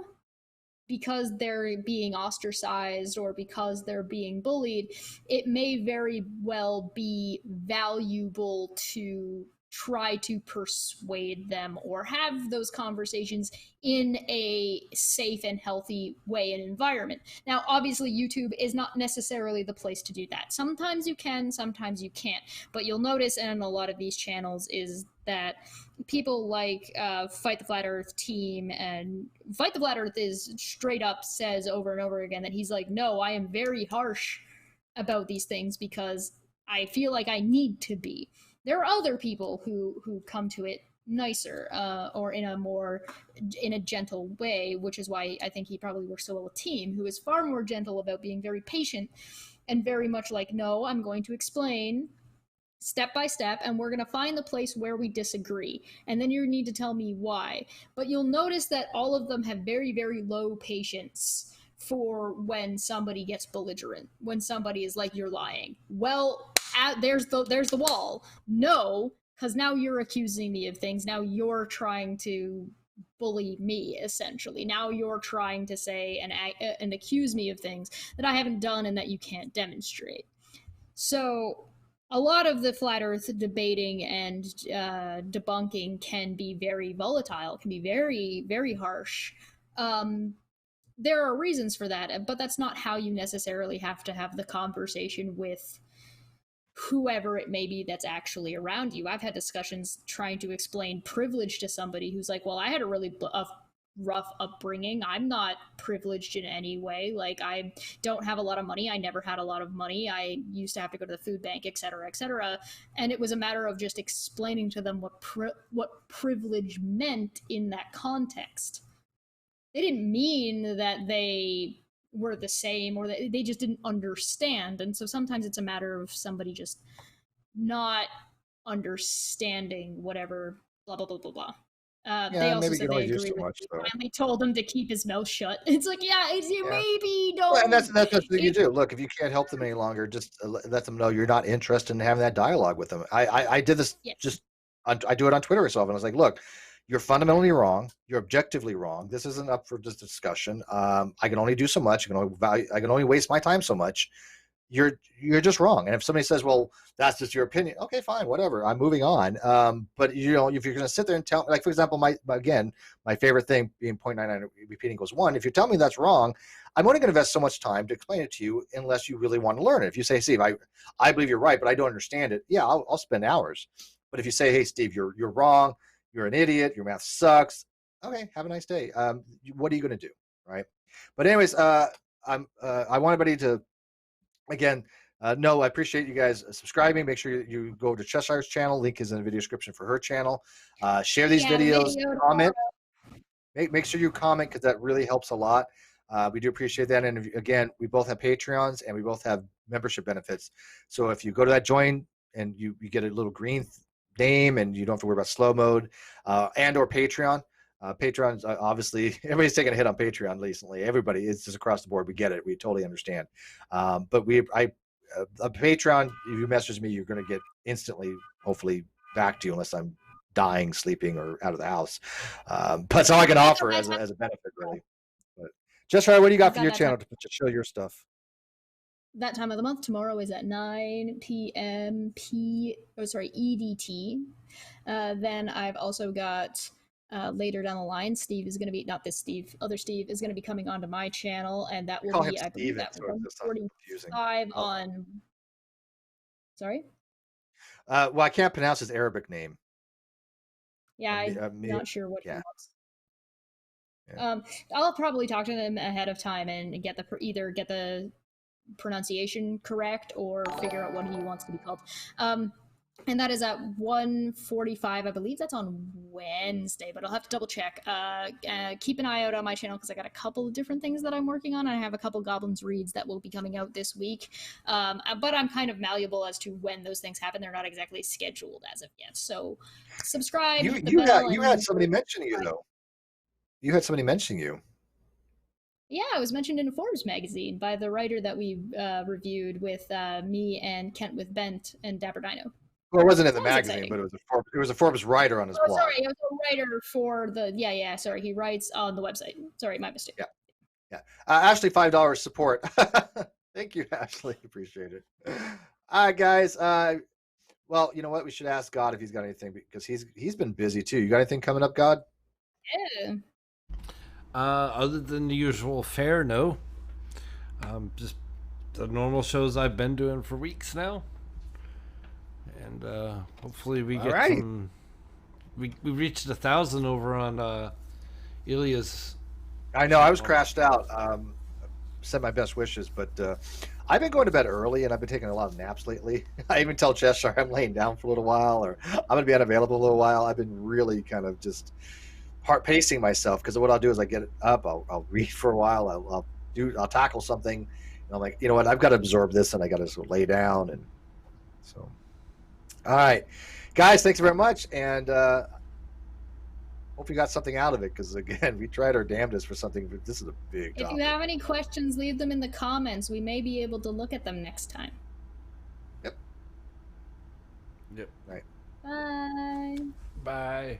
because they're being ostracized or because they're being bullied, it may very well be valuable to try to persuade them or have those conversations in a safe and healthy way and environment. Now, obviously, YouTube is not necessarily the place to do that. Sometimes you can, sometimes you can't. But you'll notice in a lot of these channels is that people like Fight the Flat Earth team, and Fight the Flat Earth is straight up says over and over again that he's like, no, I am very harsh about these things because I feel like I need to be. There are other people who come to it nicer or in a gentle way, which is why I think he probably works so well with Team, who is far more gentle about being very patient and very much like, no, I'm going to explain step by step, and we're going to find the place where we disagree, and then you need to tell me why. But you'll notice that all of them have very, very low patience for when somebody gets belligerent, when somebody is like, you're lying. Well, there's the wall. No, because now you're accusing me of things. Now you're trying to bully me, essentially. Now you're trying to say and accuse me of things that I haven't done and that you can't demonstrate. So a lot of the flat earth debating and debunking can be very volatile, can be very, very harsh. There are reasons for that, but that's not how you necessarily have to have the conversation with whoever it may be that's actually around you. I've had discussions trying to explain privilege to somebody who's like, well, I had a really rough upbringing. I'm not privileged in any way. Like, I don't have a lot of money. I never had a lot of money. I used to have to go to the food bank, et cetera, et cetera. And it was a matter of just explaining to them what privilege meant in that context. They didn't mean that they were the same, or that they just didn't understand. And so sometimes it's a matter of somebody just not understanding whatever, blah, blah, blah, blah, blah. They also said they agree with me. Finally told him to keep his mouth shut. It's like, maybe don't. Well, and that's the thing you do. Look, if you can't help them any longer, just let them know you're not interested in having that dialogue with them. I did this I do it on Twitter so often. I was like, look, you're fundamentally wrong. You're objectively wrong. This isn't up for this discussion. I can only do so much. I can only waste my time so much. You're just wrong. And if somebody says, well, that's just your opinion, okay, fine, whatever, I'm moving on. But if you're going to sit there and tell, like, for example, my favorite thing being 0.99 repeating equals 1. If you tell me that's wrong, I'm only going to invest so much time to explain it to you unless you really want to learn it. If you say, Steve, I believe you're right, but I don't understand it, yeah, I'll spend hours. But if you say, hey, Steve, you're wrong, you're an idiot, your math sucks, okay, have a nice day. What are you going to do, right? But anyways, I want everybody to, again, no, I appreciate you guys subscribing. Make sure you go to Cheshire's channel. Link is in the video description for her channel. Share these videos, comment. Make sure you comment, because that really helps a lot. We do appreciate that. And again, we both have Patreons and we both have membership benefits. So if you go to that join and you get a little green name and you don't have to worry about slow mode, and or Patreon. Patreon's obviously, everybody's taking a hit on Patreon recently. Everybody, it's just across the board. We get it. We totally understand. But a Patreon, if you message me, you're going to get instantly, hopefully, back to you, unless I'm dying, sleeping, or out of the house. But that's all I can offer as a benefit, really. But Jessica, what do you got for your channel to show your stuff? That time of the month tomorrow is at 9 p.m. EDT. Then I've also got later down the line, Steve is going to be, not this Steve, other Steve is going to be coming onto my channel, and that will be, I believe, that 145 on. Sorry. Well, I can't pronounce his Arabic name. Yeah, I'm not sure what he wants. Yeah. I'll probably talk to him ahead of time and either get the pronunciation correct or figure out what he wants to be called. And that is at 1:45. I believe that's on Wednesday, but I'll have to double check. Keep an eye out on my channel, because I got a couple of different things that I'm working on. I have a couple Goblins reads that will be coming out this week. But I'm kind of malleable as to when those things happen. They're not exactly scheduled as of yet. So subscribe. You had somebody mentioning you, though. You had somebody mentioning you. Yeah, I was mentioned in a Forbes magazine by the writer that we reviewed with me and Kent with Bent and Dapper Dino. Well, it wasn't in the magazine, but it was a Forbes writer on his blog. Sorry, it was a writer for the sorry, he writes on the website. Sorry, my mistake. Yeah. Ashley, $5 support. Thank you, Ashley. Appreciate it. All right, guys. Well, you know what? We should ask God if he's got anything, because he's been busy too. You got anything coming up, God? Yeah. Other than the usual fare, no. Just the normal shows I've been doing for weeks now. And hopefully we get some. We reached 1,000 over on Ilya's. I know, I was crashed out. Sent my best wishes, but I've been going to bed early, and I've been taking a lot of naps lately. I even tell Cheshire I'm laying down for a little while, or I'm going to be unavailable a little while. I've been really kind of just pacing myself, because what I'll do is I get up, I'll read for a while, I'll tackle something, and I'm like, you know what, I've got to absorb this, and I got to lay down, and so All right, guys, thanks very much, and hope you got something out of it, because again, we tried our damnedest for something, but this is a big If topic. you have any questions, leave them in the comments. We may be able to look at them next time. Yep. Yep. Right. Bye. Bye.